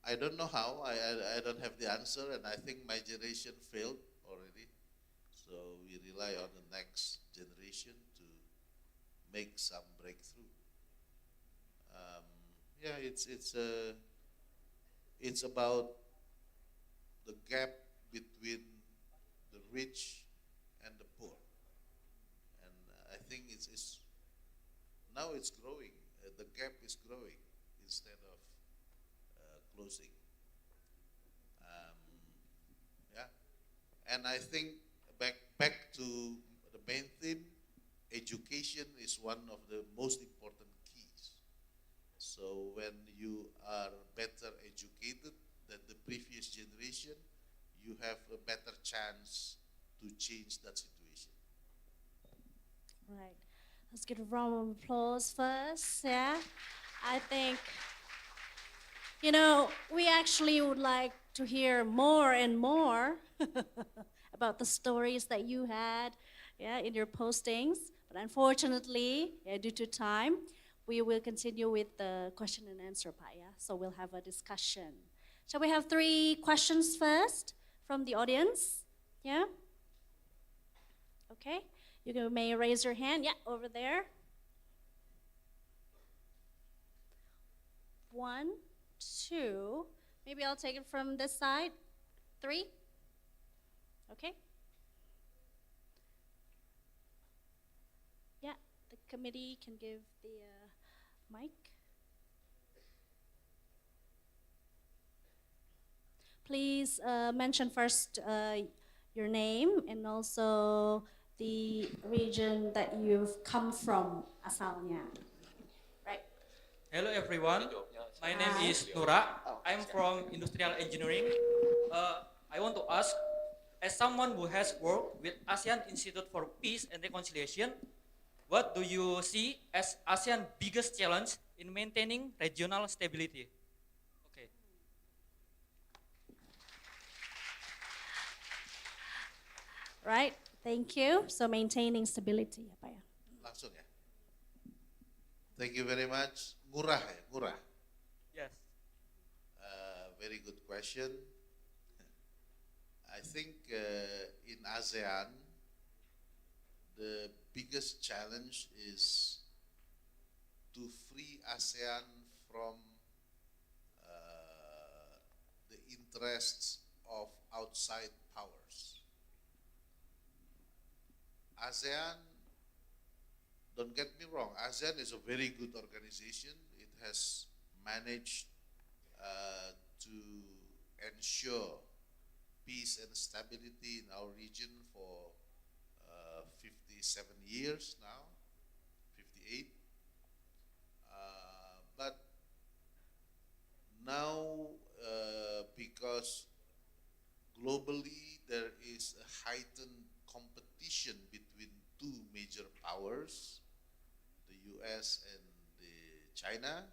I don't know how. I don't have the answer, and I think my generation failed already. So we rely on the next generation to make some breakthrough. It's about the gap between the rich and the poor, and I think it's now it's growing. The gap is growing instead of closing. And I think back to the main theme, education is one of the most important keys. So when you are better educated than the previous generation, you have a better chance to change that situation. Right. Let's give a round of applause first. Yeah. I think, we actually would like to hear more and more about the stories that you had, in your postings. But unfortunately, due to time, we will continue with the question and answer part, So we'll have a discussion. Shall we have 3 questions first from the audience? Yeah? Okay. May raise your hand. Yeah, over there. 1, 2. Maybe I'll take it from this side. 3. Okay. Yeah, the committee can give the mic. Please mention first your name and also the region that you've come from, asalnya. Right. Hello everyone, my name is Nura. I'm from Industrial Engineering. I want to ask, as someone who has worked with ASEAN Institute for Peace and Reconciliation, what do you see as ASEAN's biggest challenge in maintaining regional stability? Okay. Right, thank you. So maintaining stability, ya Pak ya. Langsung ya. Thank you very much. Murah ya, murah. Yes. Very good question. I think in ASEAN, the biggest challenge is to free ASEAN from the interests of outside powers. ASEAN, don't get me wrong, ASEAN is a very good organization. It has managed to ensure peace and stability in our region for 57 years now, 58. But now, because globally there is a heightened competition between 2 major powers, the US and China,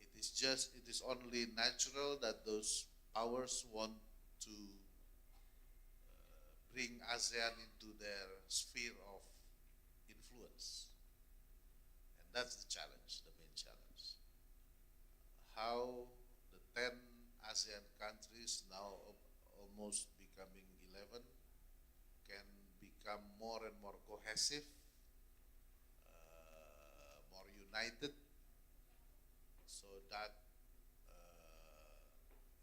it is only natural that those powers want to bring ASEAN into their sphere of influence. And that's the challenge, the main challenge. How the 10 ASEAN countries, now almost becoming 11, can become more and more cohesive, more united, so that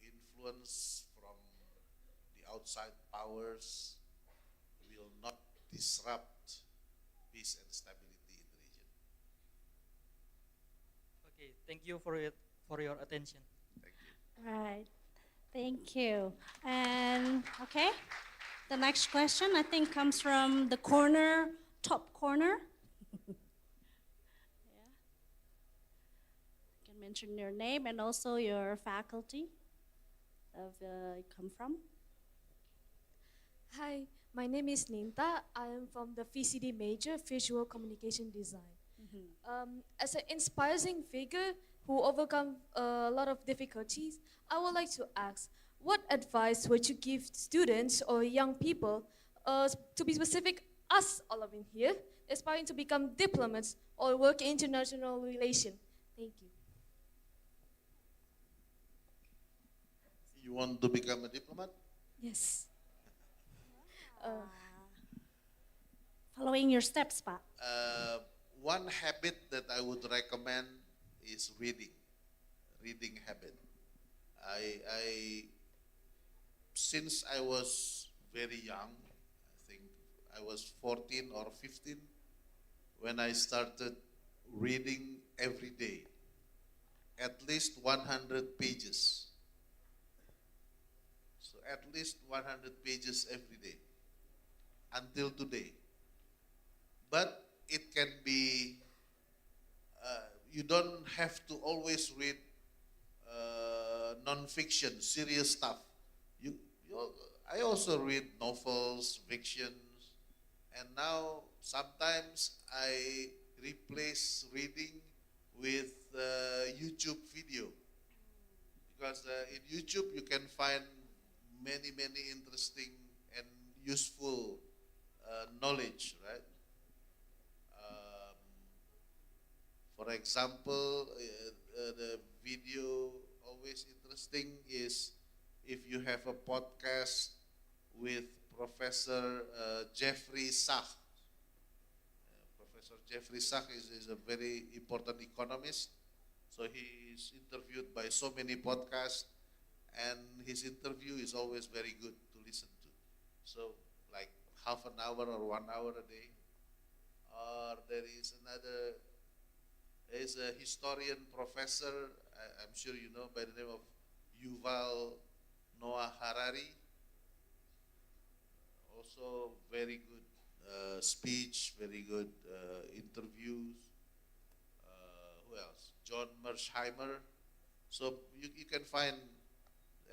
influence from the outside powers will not disrupt peace and stability in the region. Okay, thank you for your attention. Thank you. Right, thank you. And okay, the next question I think comes from the top corner. Yeah. You can mention your name and also your faculty of you come from. Hi, my name is Ninta. I am from the VCD major, Visual Communication Design. As an inspiring figure who overcome a lot of difficulties, I would like to ask, what advice would you give students or young people, to be specific, us all of in here, aspiring to become diplomats or work in international relations? Thank you. You want to become a diplomat? Yes. Following your steps, Pak. One habit that I would recommend is reading habit. Since I was very young, I think I was 14 or 15, when I started reading every day, at least 100 pages. So at least 100 pages every day, until today. But it can be, you don't have to always read non-fiction, serious stuff. I also read novels, fictions, and now sometimes I replace reading with YouTube video. Because in YouTube you can find many interesting and useful knowledge, right? For example, the video always interesting thing is if you have a podcast with Professor Jeffrey Sach. Professor Jeffrey Sach is a very important economist. So he is interviewed by so many podcasts, and his interview is always very good to listen to. So like half an hour or 1 hour a day. Or there is a historian professor, I'm sure you know, by the name of Yuval Noah Harari. Also very good speech, very good interviews. Who else? John Mersheimer. So you can find,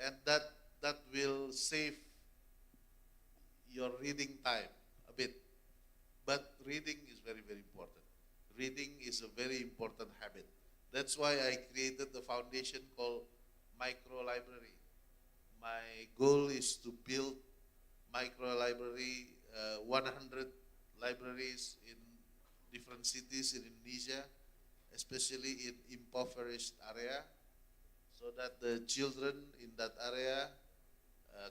and that will save your reading time a bit. But reading is very, very important. Reading is a very important habit. That's why I created the foundation called Micro Library. My goal is to build micro library, 100 libraries in different cities in Indonesia, especially in impoverished area, so that the children in that area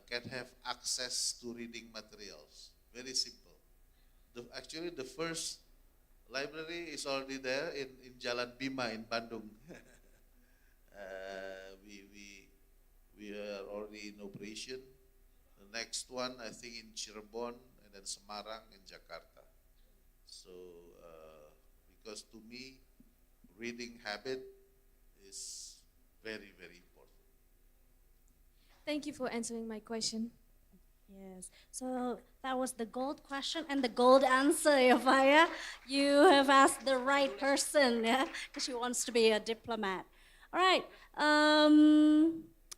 can have access to reading materials. Very simple. Actually, the first library is already there in Jalan Bima in Bandung. We are already in operation. The next one, I think, in Cirebon, and then Semarang and Jakarta. So, because to me, reading habit is very, very important. Thank you for answering my question. Yes. So that was the gold question and the gold answer, Yovaya. You have asked the right person, yeah, because she wants to be a diplomat. All right.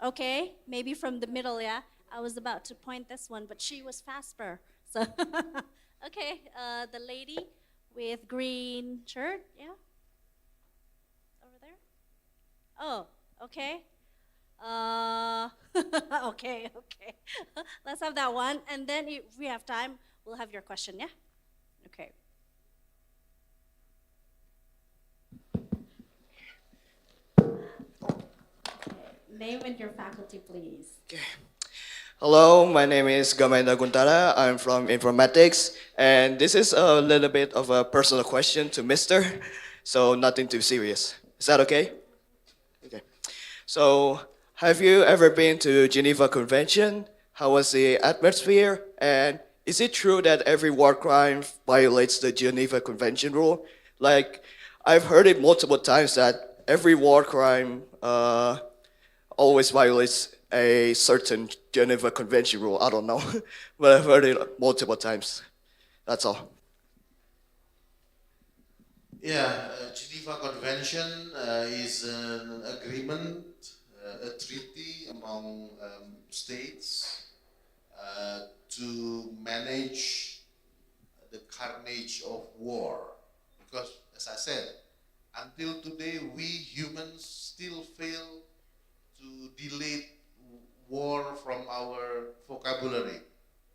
Okay, maybe from the middle, yeah. I was about to point this one, but she was faster. So, okay, the lady with green shirt, yeah, over there. Oh, okay. Okay. Let's have that one, and then if we have time, we'll have your question, yeah? Okay. Name and your faculty, please. Hello, my name is Gamenda Guntara. I'm from informatics, and this is a little bit of a personal question to Mister, so nothing too serious. Is that okay? Okay. So, have you ever been to Geneva Convention? How was the atmosphere? And is it true that every war crime violates the Geneva Convention rule? Like, I've heard it multiple times that every war crime always violates a certain Geneva Convention rule. I don't know, but I've heard it multiple times. That's all. Yeah, Geneva Convention is an agreement, a treaty among states to manage the carnage of war. Because, as I said, until today, we humans still fail to delete war from our vocabulary,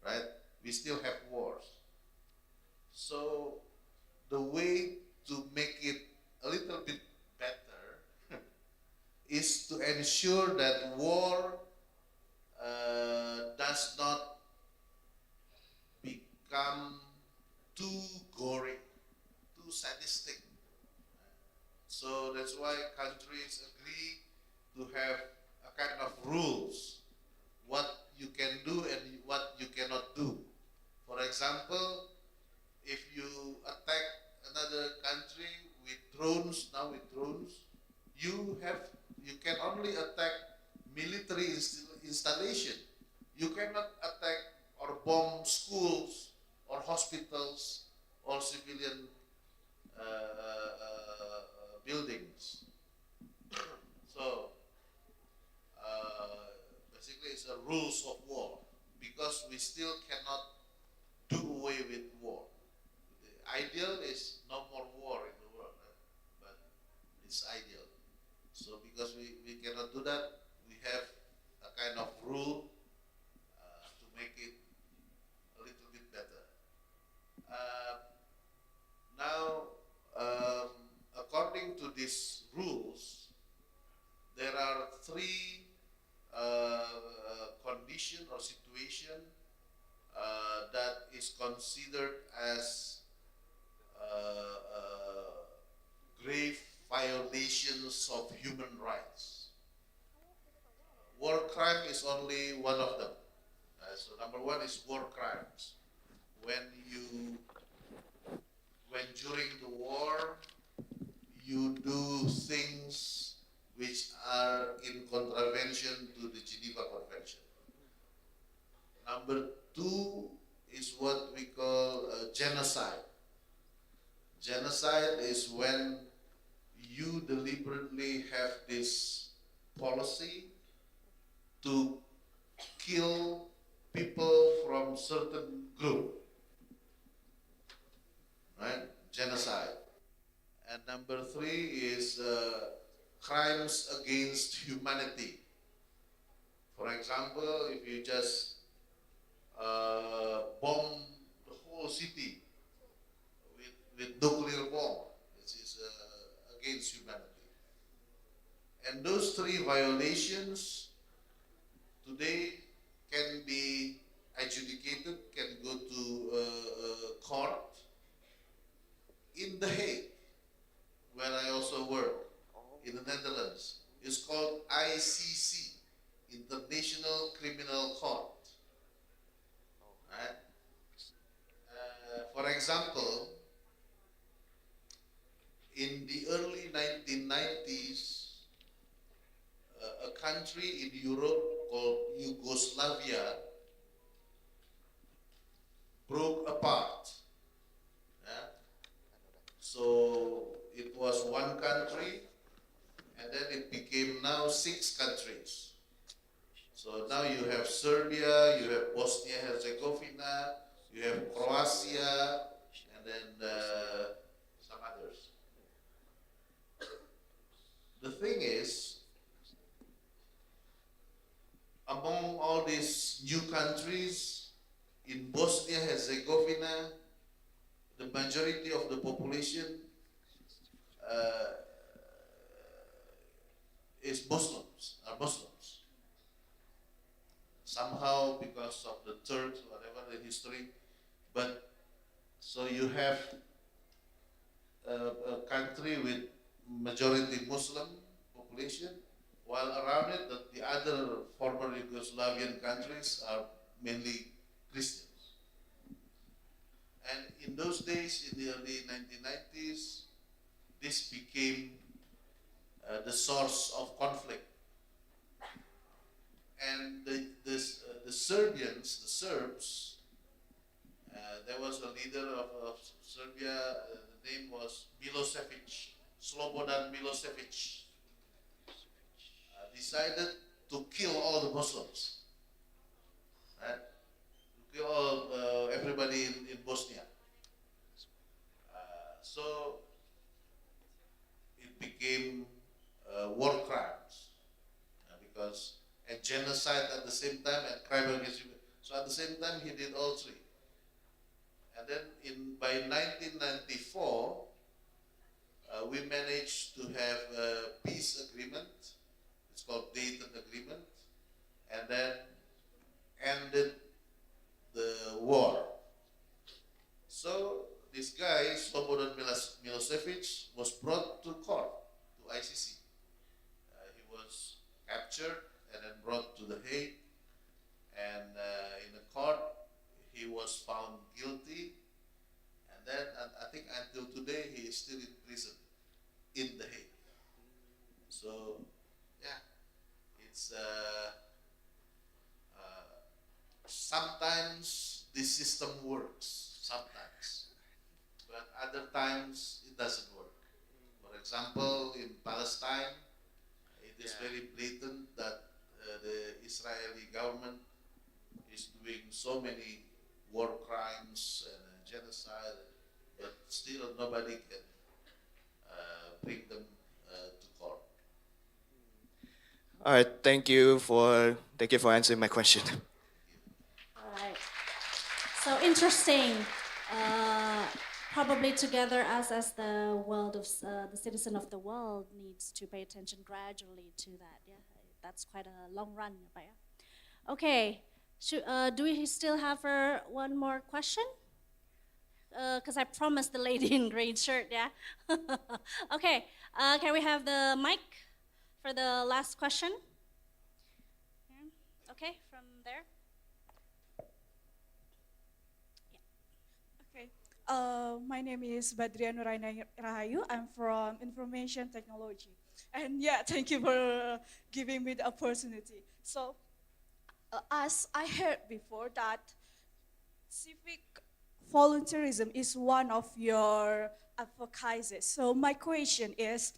right? We still have wars. So the way to make it a little bit better is to ensure that war does not become too gory, too sadistic. So that's why countries agree to have a kind of rules, what you can do and what you cannot do. For example, if you attack another country with drones, now with drones, you can only attack military installation. You cannot attack or bomb schools or hospitals or civilian buildings. So basically it's a rules of war, because we still cannot do away with war. The ideal is no more war in the world, right? But it's ideal. So because we cannot do that, we have a kind of rule to make it a little bit better. Now, according to these rules, there are three condition or situation that is considered as grave violations of human rights. War crime is only one of them. So number one is war crimes. When during the war, you do things which are in contravention to the Geneva Convention. Number two is what we call genocide. Genocide is when you deliberately have this policy to kill people from certain group, right? Genocide. And number three is crimes against humanity. For example, if you just bomb the whole city with nuclear bomb, this is against humanity. And those three violations today can be adjudicated, can go to court in The Hague, where I also work, in the Netherlands. It's called ICC, International Criminal Court. Right? For example, in the early 1990s, a country in Europe called Yugoslavia broke apart. Yeah? So it was one country, and then it became now 6 countries. So now you have Serbia, you have Bosnia-Herzegovina, you have Croatia, and then some others. The thing is, among all these new countries, in Bosnia-Herzegovina, the majority of the population is Muslims, are Muslims. Somehow because of the Turks, whatever the history, but so you have a country with majority Muslim population, while around it, the other former Yugoslavian countries are mainly Christians. And in those days, in the early 1990s, this became the source of conflict. And the Serbians, the Serbs, there was a leader of Serbia, the name was Milosevic, Slobodan Milosevic, decided to kill all the Muslims, right? To kill all, everybody in Bosnia. So it became war crimes, because and genocide at the same time and crime against humanity. So at the same time he did all three. And then by 1994, we managed to have a peace agreement. It's called Dayton Agreement, and then ended the war. So this guy, Slobodan Milosevic, was brought to court, to ICC. He was captured and then brought to The Hague, and in the court he was found guilty, and then I think until today he is still in prison in The Hague. So yeah, it's sometimes this system works, sometimes, but other times it doesn't work. For example, in Palestine, it is very blatant that the Israeli government is doing so many war crimes and genocide, but still nobody can bring them to court. All right, thank you for answering my question. All right. So interesting. Probably together, us as the world of the citizen of the world needs to pay attention gradually to that. Yeah, that's quite a long run, ya, Pak, ya. Okay, do we still have one more question? Because I promised the lady in green shirt, yeah. Okay, can we have the mic for the last question? Okay, from there. Okay. My name is Badria Nuraina Rahayu. I'm from Information Technology. And yeah, thank you for giving me the opportunity. So, as I heard before that civic volunteerism is one of your advocacies. So my question is,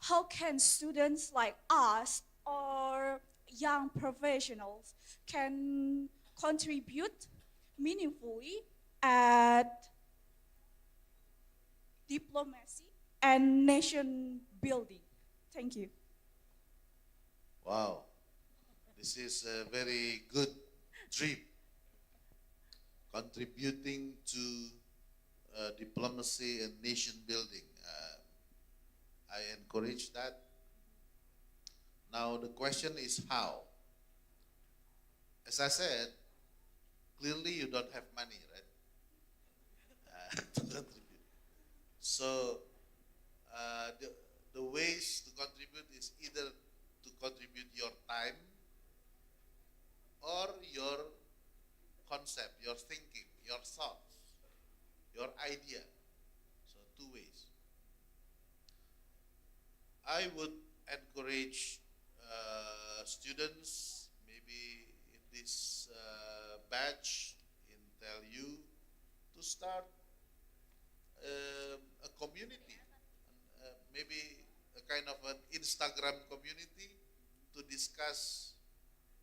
how can students like us or young professionals can contribute meaningfully at diplomacy and nation building? Thank you. Wow, this is a very good dream. Contributing to diplomacy and nation building. I encourage that. Now the question is how. As I said, clearly you don't have money, right? To contribute. So the ways to contribute is either to contribute your time or your concept, your thinking, your thoughts, your idea. So two ways. I would encourage students, maybe in this batch in TELU, to start a community, maybe a kind of an Instagram community to discuss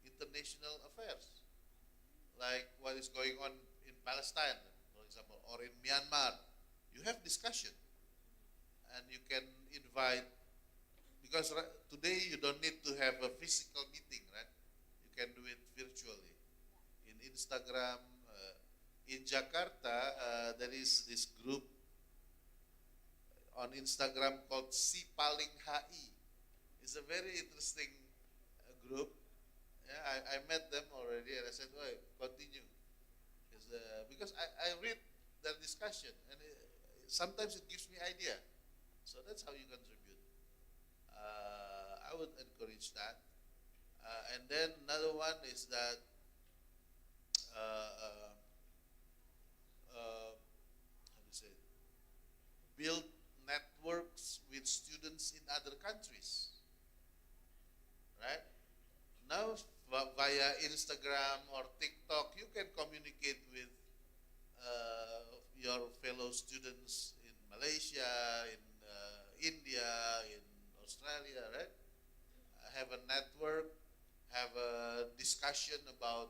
international affairs, like what is going on in Palestine, for example, or in Myanmar. You have discussion, and you can invite, because today you don't need to have a physical meeting, right? You can do it virtually in Instagram. In Jakarta, there is this group on Instagram called Si Paling HI. It's a very interesting group. Yeah, I met them already, and I said, "Oh, continue," because I read their discussion, and sometimes it gives me idea. So that's how you contribute. I would encourage that. And then another one is that how to say it? Build networks with students in other countries. Right? Now, via Instagram or TikTok, you can communicate with your fellow students in Malaysia, in India, in Australia, right? Have a network, have a discussion about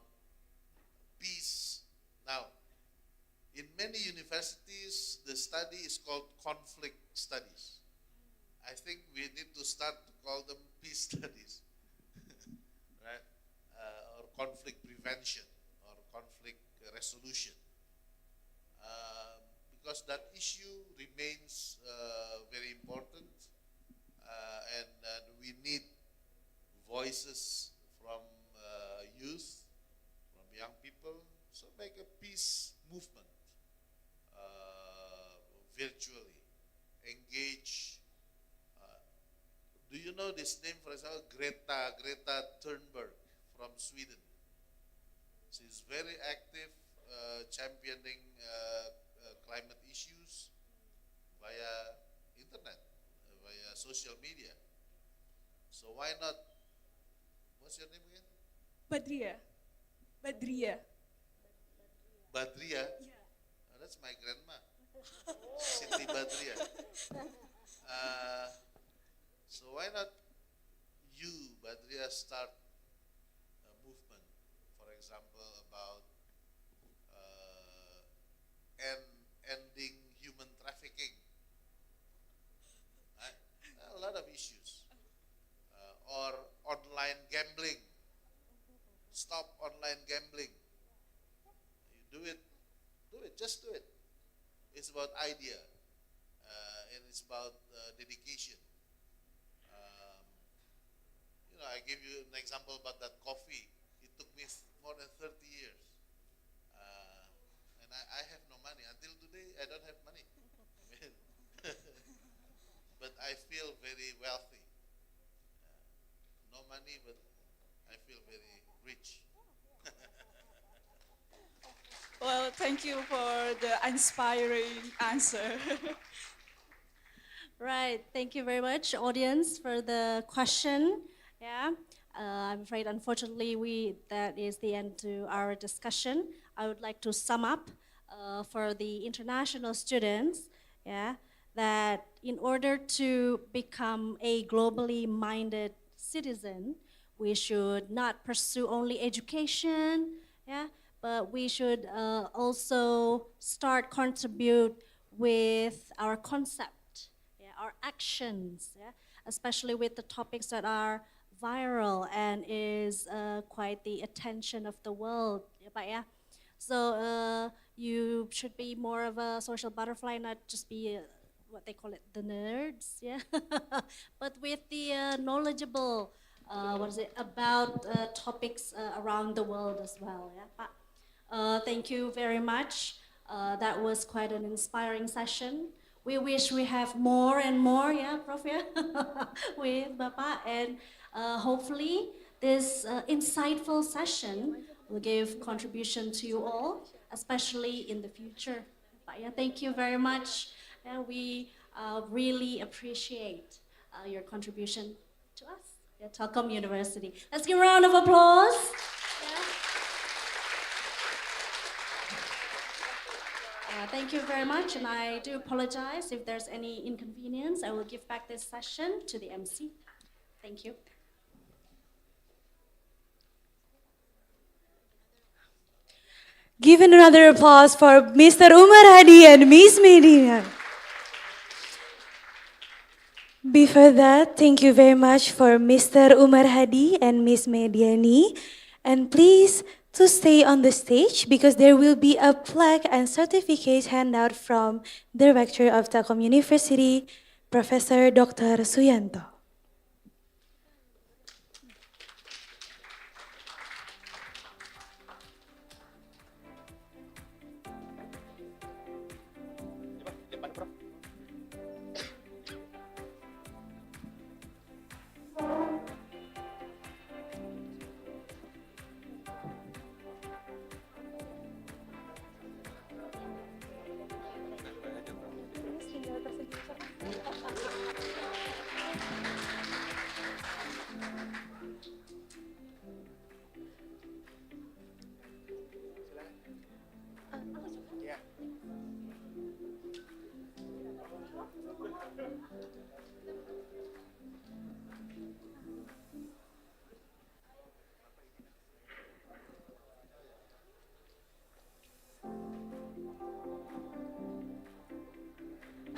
peace. Now, in many universities, the study is called conflict studies. I think we need to start to call them peace studies, right? Or conflict prevention or conflict resolution. Because that issue remains very important, and we need voices from youth, from young people. So make a peace movement virtually. Engage. Do you know this name, for example, Greta Thunberg from Sweden? She's very active championing climate issues via internet, via social media. So why not? What's your name again? Badria. Badria. Badria? Yeah. Oh, that's my grandma. Siti Badria. So why not you, Badria, start a movement, for example, about ending human trafficking. Right? A lot of issues. Or online gambling. Stop online gambling. You do it, just do it. It's about idea, and it's about dedication. give you an example about that coffee. It took me more than 30 years. And I have no money. Until today, I don't have money. But I feel very wealthy. No money, but I feel very rich. Well, thank you for the inspiring answer. Right. Thank you very much, audience, for the question. Yeah. I'm afraid, unfortunately, that is the end to our discussion. I would like to sum up for the international students. Yeah. That in order to become a globally minded citizen, we should not pursue only education. Yeah. But we should also start contribute with our concept, yeah, our actions, yeah, especially with the topics that are viral and is quite the attention of the world, ya Pak ya. So you should be more of a social butterfly, not just be what they call it, the nerds, yeah, but with the knowledgeable, what is it, about topics around the world as well, yeah, Pak. Thank you very much. That was quite an inspiring session. We wish we have more and more, yeah, Prof, yeah, with Bapak. And hopefully this insightful session will give contribution to you all, especially in the future. But yeah, thank you very much. And we really appreciate your contribution to us at Telkom University. Let's give a round of applause. Thank you very much, and I do apologize if there's any inconvenience. I will give back this session to the MC. Thank you. Give another applause for Mr. Umar Hadi and Miss Medina. Before that, thank you very much for Mr. Umar Hadi and Miss Mediani. And please to stay on the stage because there will be a plaque and certificate handout from the Rector of Telkom University, Professor Dr. Suyanto.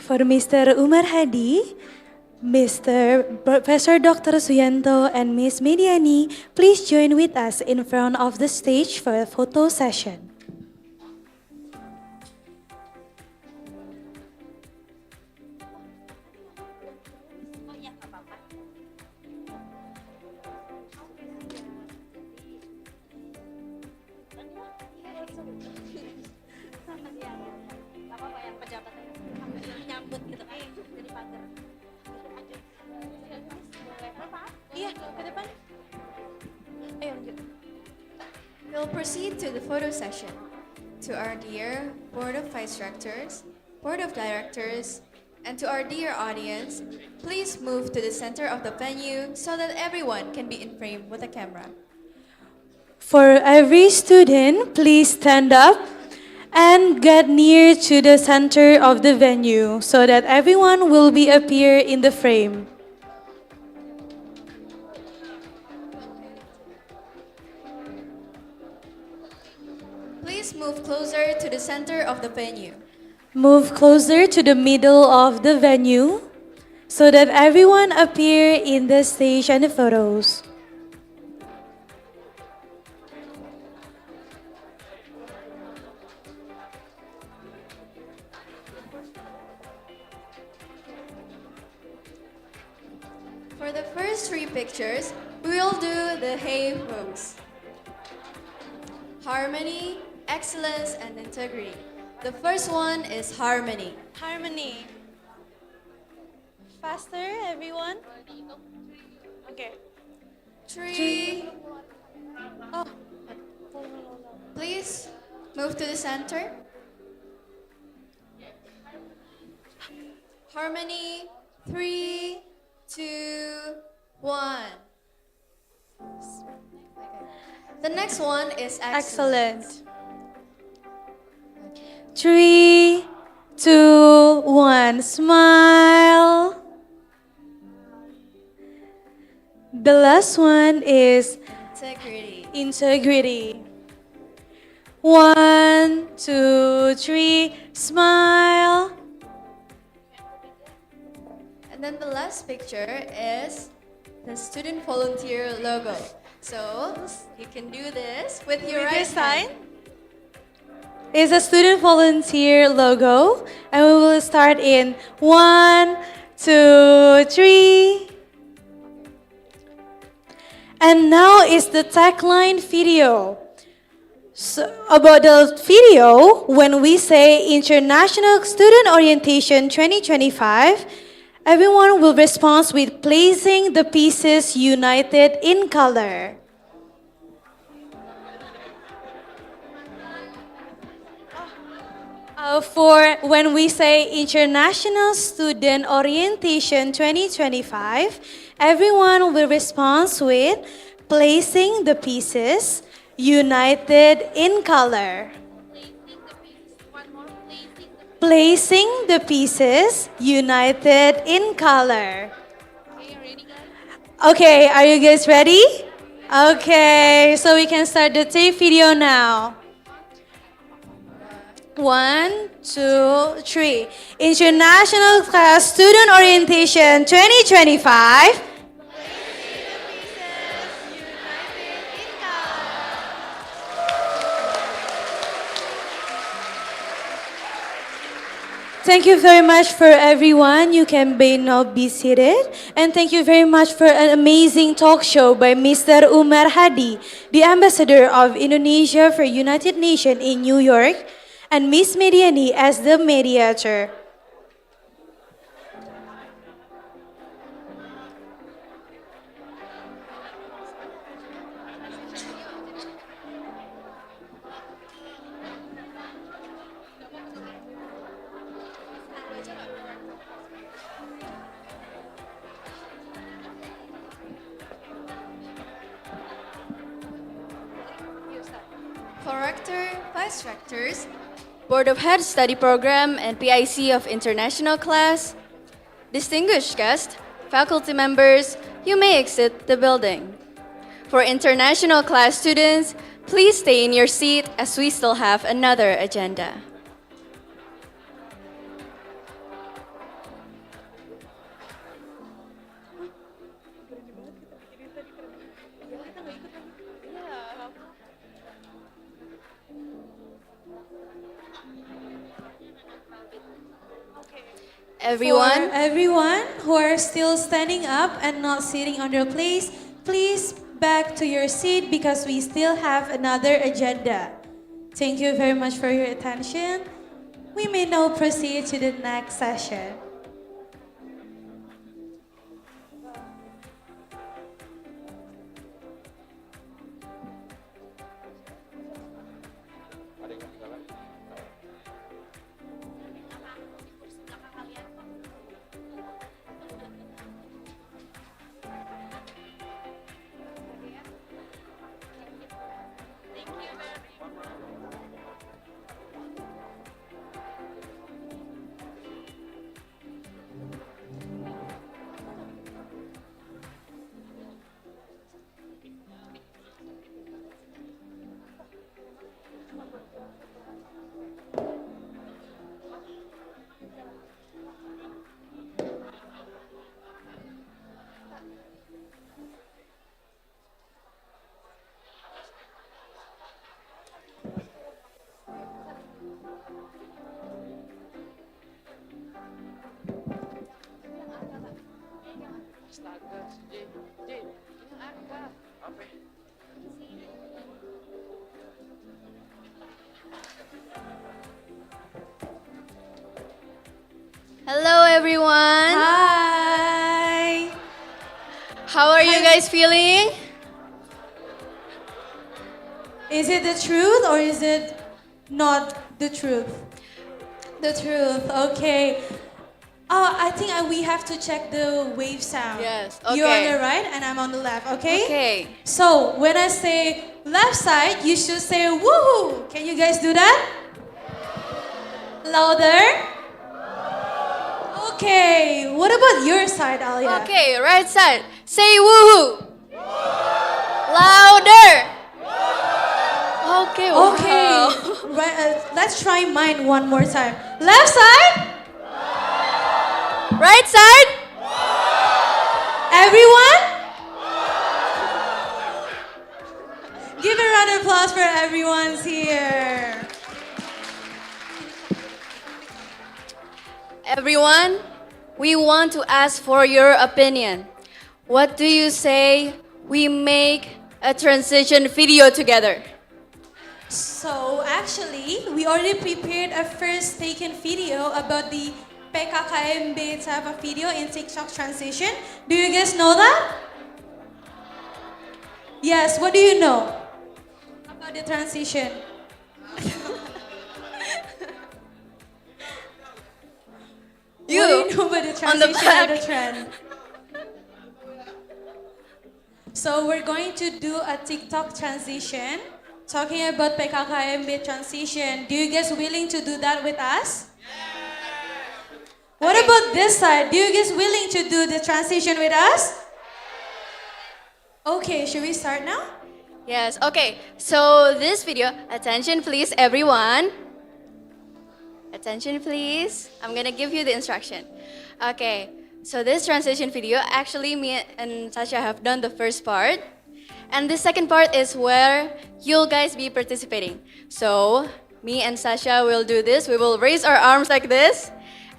For Mr. Umar Hadi, Mr. Professor Dr. Suyanto and Miss Mediani, please join with us in front of the stage for a photo session. We'll proceed to the photo session. To our dear Board of Vice Directors, Board of Directors, and to our dear audience, please move to the center of the venue so that everyone can be in frame with a camera. For every student, please stand up and get near to the center of the venue so that everyone will be appear in the frame. Please move closer to the center of the venue. Move closer to the middle of the venue so that everyone appear in the stage and the photos. For the first three pictures, we will do the hey pose. Harmony, excellence, and integrity. The first one is harmony. Harmony. Faster, everyone. Okay. Three. Oh, please move to the center. Harmony, 3, 2, 1. The next one is excellent. Excellent. 3, 2, 1. Smile. The last one is Integrity. integrity. 1, 2, 3. Smile. And then the last picture is the student volunteer logo. So you can do this with your With right this hand. sign is a student volunteer logo, and we will start in 1, 2, 3. And now is the tagline video. So about the video, when we say International Student Orientation 2025, everyone will respond with placing the pieces united in color. For when we say International Student Orientation 2025, everyone will respond with placing the pieces united in color. Placing the pieces united in color. Okay, are you guys ready? Okay, so we can start the tape video now. 1, 2, 3. International Class Student Orientation 2025. Thank you very much for everyone. You can now be seated. And thank you very much for an amazing talk show by Mr. Umar Hadi, the ambassador of Indonesia for United Nations in New York, and Miss Mediani as the mediator. For rector, vice rectors, Board of Head Study Program, and PIC of International Class, distinguished guests, faculty members, you may exit the building. For international class students, please stay in your seat as we still have another agenda. For everyone who are still standing up and not sitting on their place, please back to your seat because we still have another agenda. Thank you very much for your attention. We may now proceed to the next session. Hello, everyone. Hi. How are you guys feeling? Is it the truth or is it not the truth? The truth, okay. I think we have to check the wave sound. Yes, You're on okay. the right and I'm on the left, okay? Okay. So when I say left side, you should say woohoo. Can you guys do that? Louder. Okay, what about your side, Alia? Okay, right side. Say woohoo. Louder. Okay, wow. Okay, right, let's try mine one more time. Left side. Right side. Everyone? Give a round of applause for everyone's here. Everyone, we want to ask for your opinion. What do you say we make a transition video together? So actually, we already prepared a first taken video about the PKKMB type of video in TikTok transition. Do you guys know that? Yes, what do you know about the transition? You, what do you know about the on the transition and the back. trend? So we're going to do a TikTok transition, talking about PKKMB transition. Do you guys willing to do that with us? What about this side? Do you guys willing to do the transition with us? Okay, should we start now? Yes, okay. So this video, attention please everyone. Attention please. I'm gonna give you the instruction. Okay, so this transition video, actually me and Sasha have done the first part. And the second part is where you'll guys be participating. So me and Sasha will do this. We will raise our arms like this.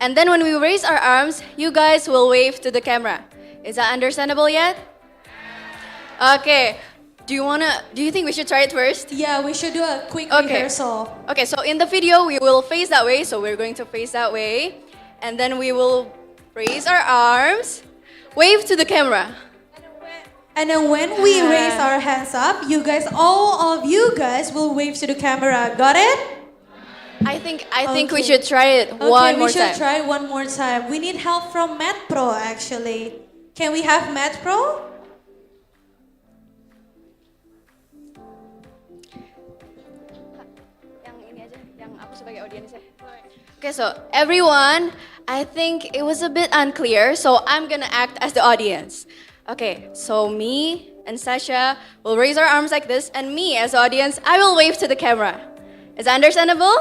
And then when we raise our arms, you guys will wave to the camera. Is that understandable yet? Okay. Do you think we should try it first? Yeah, we should do a quick Okay. rehearsal. Okay, so in the video, we will face that way. So we're going to face that way. And then we will raise our arms, wave to the camera. And then when we raise our hands up, all of you guys will wave to the camera. Got it? I think we Okay. should try it Okay, one more we should time. try one more time. We need help from Math Pro actually. Can we have Math Pro? Okay, so everyone, I think it was a bit unclear, so I'm gonna act as the audience. Okay, so me and Sasha will raise our arms like this, and me as the audience, I will wave to the camera. Is that understandable?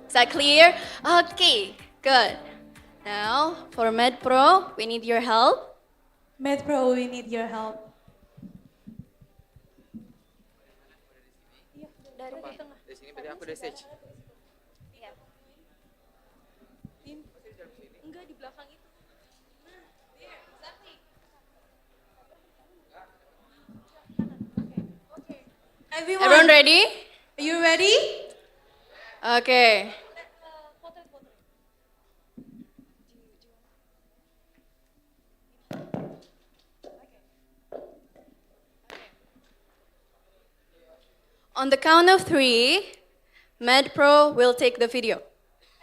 Is that clear? Okay, good. Now, for Med Pro, we need your help. Math Pro, we need your help. Dari sini berarti aku udah stage. Enggak di belakang itu. Everyone ready? Are you ready? Okay. On the count of 3, MedPro will take the video.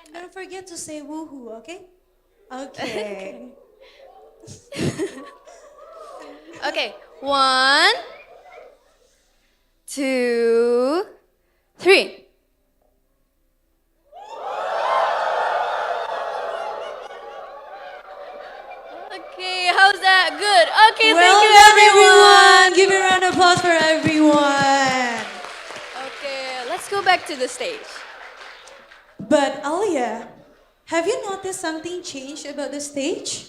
And don't forget to say woohoo, okay? Okay. Okay, 1, 2, 3. Okay, how's that? Good. Okay, Well thank you done, everyone. Give a round of applause for everyone. Okay, let's go back to the stage. But Alia, have you noticed something changed about the stage?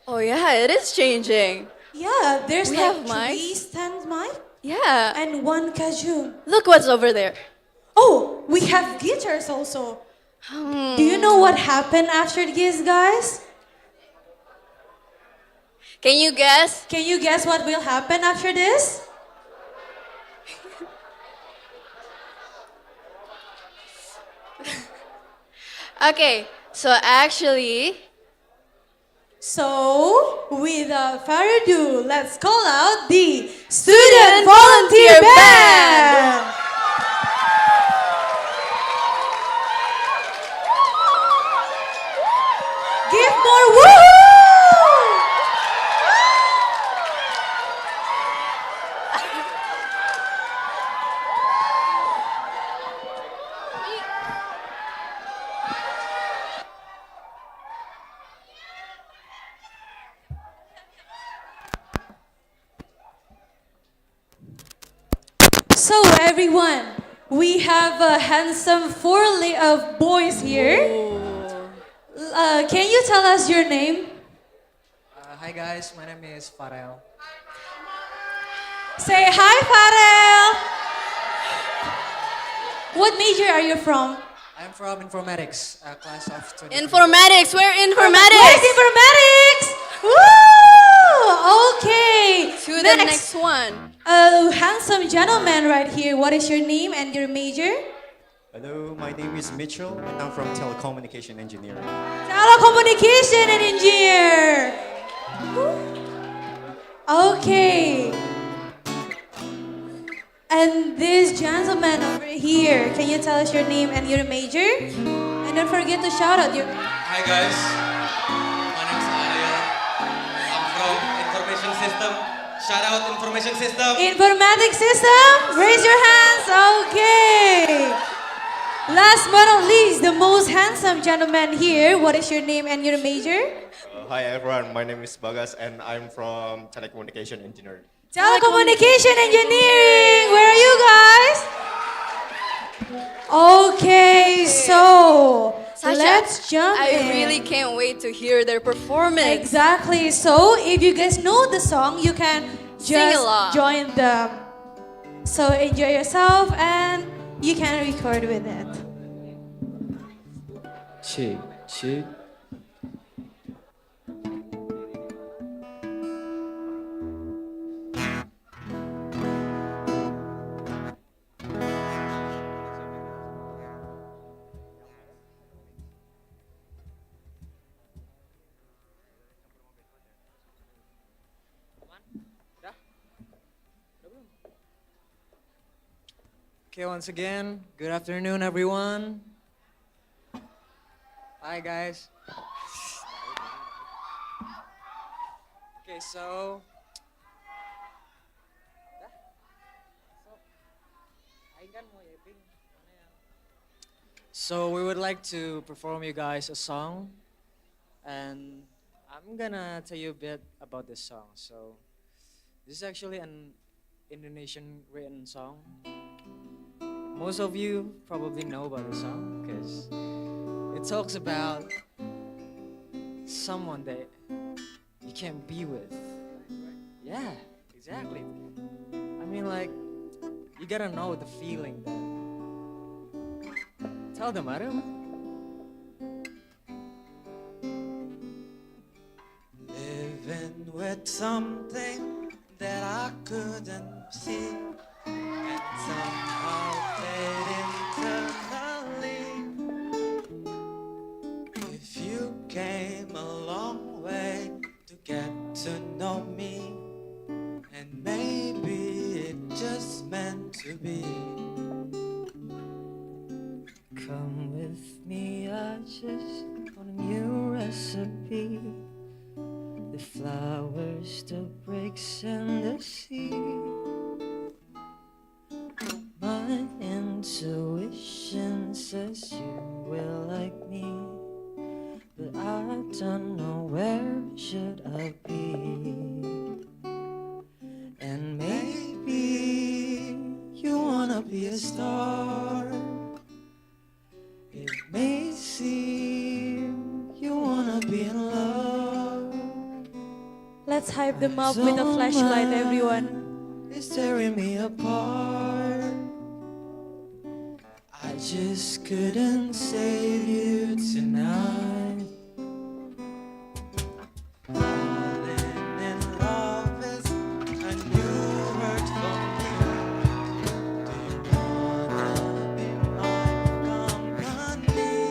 Oh yeah, it is changing. Yeah, there's We like have mics. 3 stand mic Yeah. and 1 kazoo. Look what's over there. Oh, we have guitars also. Do you know what happened after this, guys? Can you guess? Can you guess what will happen after this? Okay, so actually, So, without further ado, let's call out the Student Volunteer Band! Give more woohoo! So everyone, we have a handsome of boys here. Can you tell us your name? Hi guys, my name is Farel. Say hi, Farel. What major are you from? I'm from informatics, class of 20. informatics, we're informatics. Where's informatics? Woo! Okay. To the next one. A handsome gentleman right here. What is your name and your major? Hello, my name is Mitchell and I'm from telecommunication engineering. Telecommunication and engineer. Okay. And this gentleman over here, can you tell us your name and your major? And don't forget to shout out your... Hi guys, my name is Arya. I'm from information system. Shout out information system. Informatics system? Raise your hands. Okay. Last but not least, the most handsome gentleman here. What is your name and your major? Hi everyone, my name is Bagas and I'm from telecommunication engineering. Telecommunication engineering. Where are you guys? Okay, so Sasha, let's jump in. I really can't wait to hear their performance. Exactly. So if you guys know the song, you can Sing just along. join them. So enjoy yourself and you can record with it. Check, check. Okay, once again, good afternoon, everyone. Hi, guys. Okay, so we would like to perform you guys a song, and I'm gonna tell you a bit about this song. So this is actually an Indonesian written song. Most of you probably know about the song because it talks about someone that you can't be with. Yeah, exactly. I mean, like, you gotta know the feeling that. Tell them, Adam. Living with something that I couldn't see, and somehow played internally. If you came a long way to get to know me, and maybe it just meant to be. Come with me, I just want a new recipe. The flowers, the bricks, and the sea. My intuition says you will like me, but I don't know where should I be. And maybe you wanna be a star. It may seem you wanna be in love. Let's hype them up with a flashlight, everyone. It's tearing me apart. I just couldn't save you tonight. Falling in love is a new word for me. Do you wanna be my company?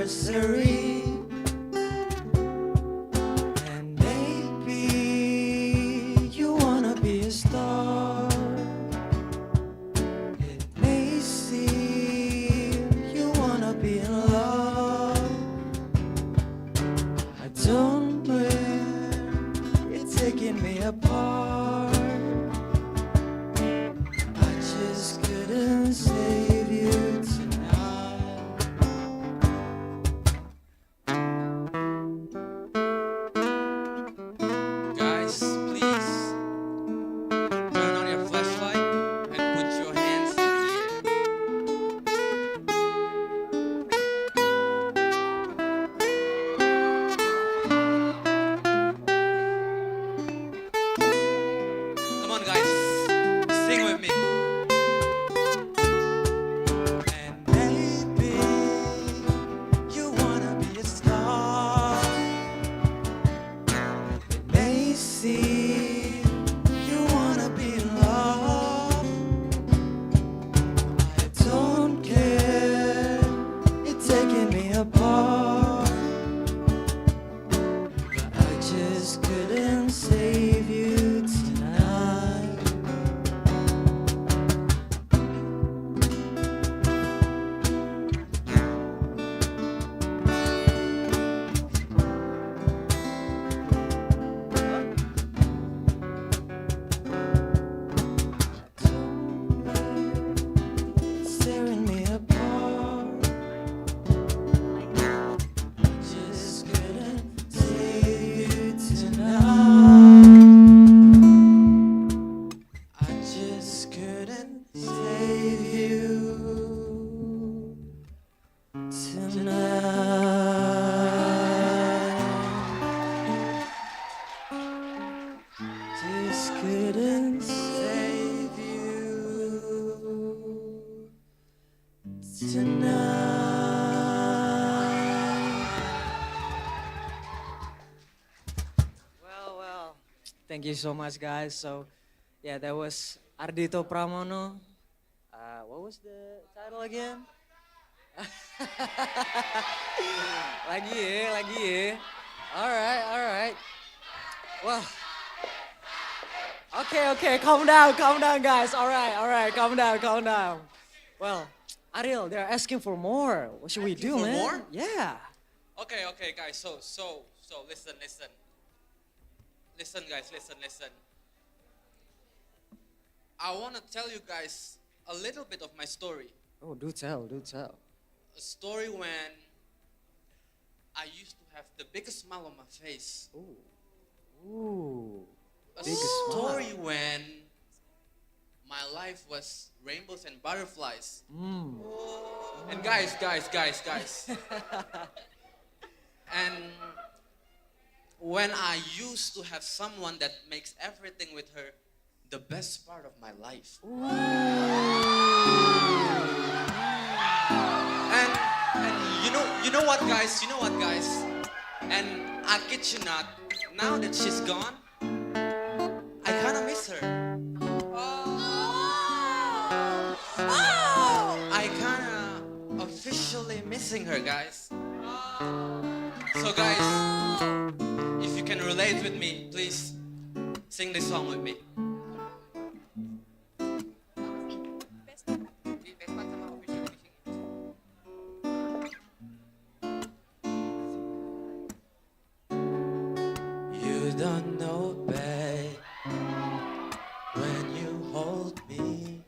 nursery. And maybe you wanna be a star. It may seem you wanna be in love. I don't where it's taking me apart. I just couldn't save you tonight. Guys, please turn on your flashlight and put your hands in the air. Come on, guys, sing with me. And maybe you wanna be a star. It may seem you wanna be in love. I don't care, it's taking me apart. But I just couldn't save you tonight. It's tearing me apart. Just couldn't save you tonight. I just couldn't save you tonight. Just couldn't save you tonight. Well, thank you so much, guys. So, yeah, that was Ardito Pramono. What was the title again? lagi ya. All right. Well, okay, calm down, guys. All right, calm down. Well, Ariel, they're asking for more. What should we do, for man? more? Yeah. Okay, guys. So listen. Listen, guys, listen. I want to tell you guys a little bit of my story. Oh, do tell. A story when I used to have the biggest smile on my face. Ooh. A biggest story smile. when my life was rainbows and butterflies. And guys. And when I used to have someone that makes everything with her the best part of my life. And you know what, guys? And I kid you not, now that she's gone, I kind of miss her. I kind of officially missing her, guys. So guys, if you can relate with me, please sing this song with me. You don't know, babe, when you hold me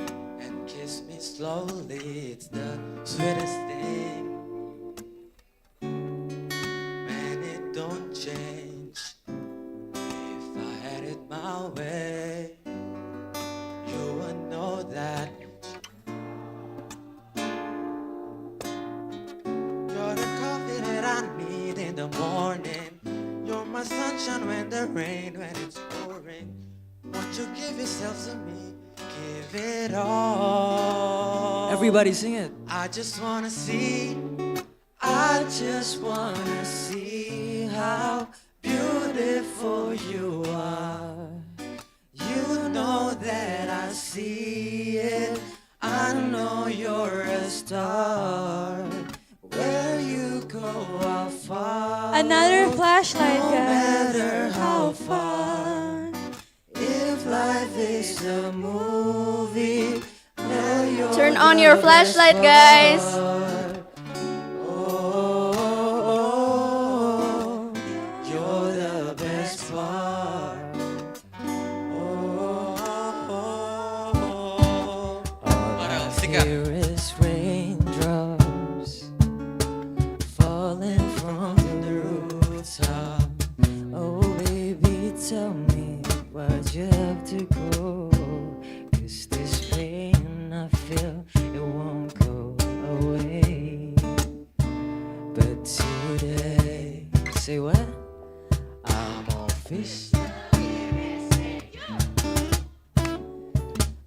and kiss me slowly, it's the sweetest thing. Man, it don't change. If I had it my way, you would know that. You're the coffee that I need in the morning. You're my sunshine when the rain, when it's pouring. Won't you give yourself to me? Give it all. Everybody sing it. I just wanna see how beautiful you are. You know that I see it. I know you're a star. Where Another flashlight, No guys. matter how far, if life is a movie, well, you're Turn on your the best flashlight, guys. part. Oh, you're the best part. All I hear is raindrops falling from the rooftop. Oh, baby, tell me why'd you have to go? 'Cause this pain I feel, it won't go away. But today, say what? I'm officially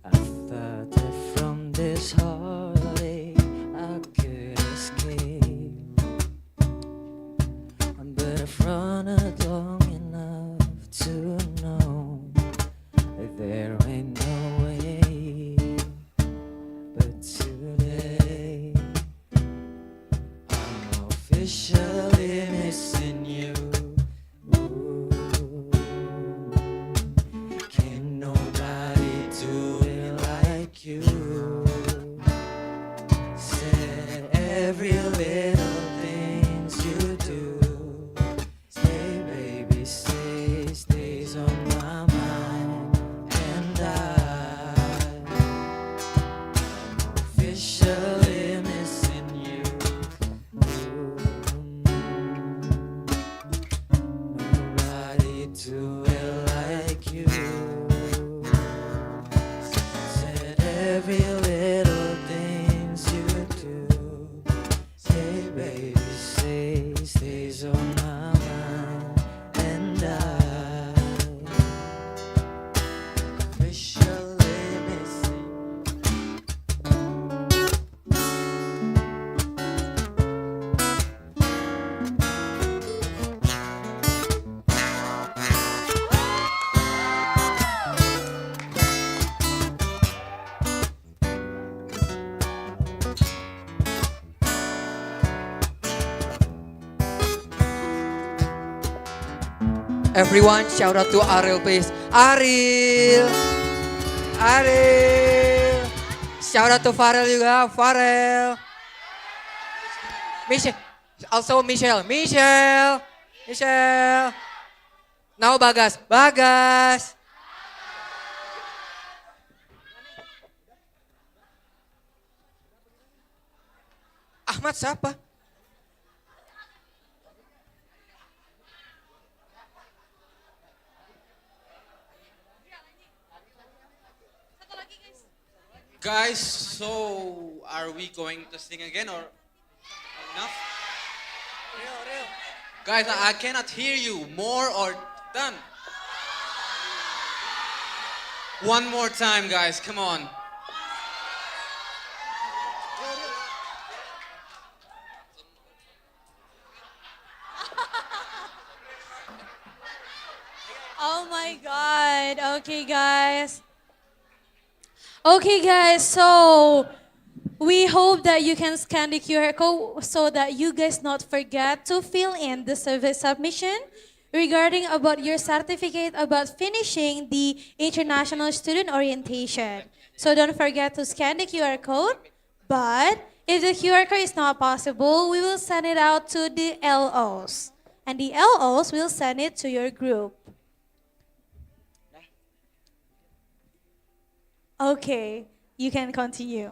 I thought that from this heartache I could escape, but I've run it long enough to know there ain't no way. But today I'm officially missing you. Ooh. Can't nobody do it like you. Said every little things you do. Stay, baby, stay, stays on my mind. And I'm officially missing you. Ooh. Nobody do it like you. Said every little things you do. Say, baby, say, stays on my mind. And I'm officially missing. Everyone, shout out to Ariel, please. Ariel, Ariel. Shout out to Farel juga, Farel. Michelle, also Michelle, Michelle, Michelle. Now Bagas, Bagas. Ahmad siapa? Guys, so are we going to sing again or enough? Guys, I cannot hear you. More or done? One more time, guys. Come on. Oh my God. Okay, guys. Okay, guys. So we hope that you can scan the QR code so that you guys not forget to fill in the survey submission regarding about your certificate about finishing the international student orientation. So don't forget to scan the QR code. But if the QR code is not possible, we will send it out to the LOs. And the LOs will send it to your group. Okay, you can continue.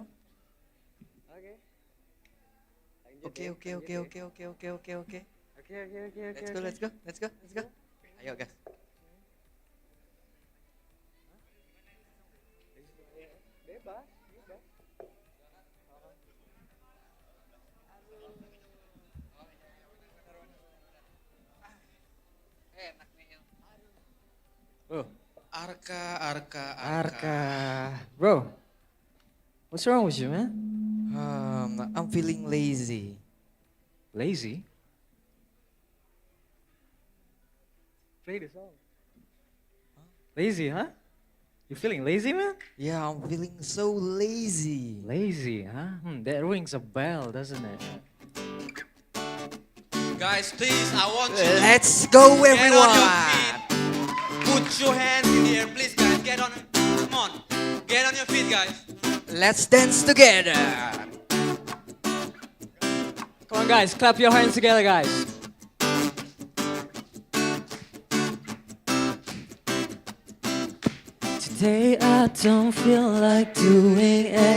Okay. Let's go. Ayo, guys. Bro, Arka. bro, what's wrong with you, man? I'm feeling lazy. Lazy? Play the song. Lazy, huh? You feeling lazy, man? Yeah, I'm feeling so lazy. Lazy, huh? That rings a bell, doesn't it? Guys, please, I want you Let's go, to get on your everyone. feet. Put your hands in the air, please, guys. Get on. Come on. Get on your feet, guys. Let's dance together. Come on, guys, clap your hands together, guys. Today I don't feel like doing it.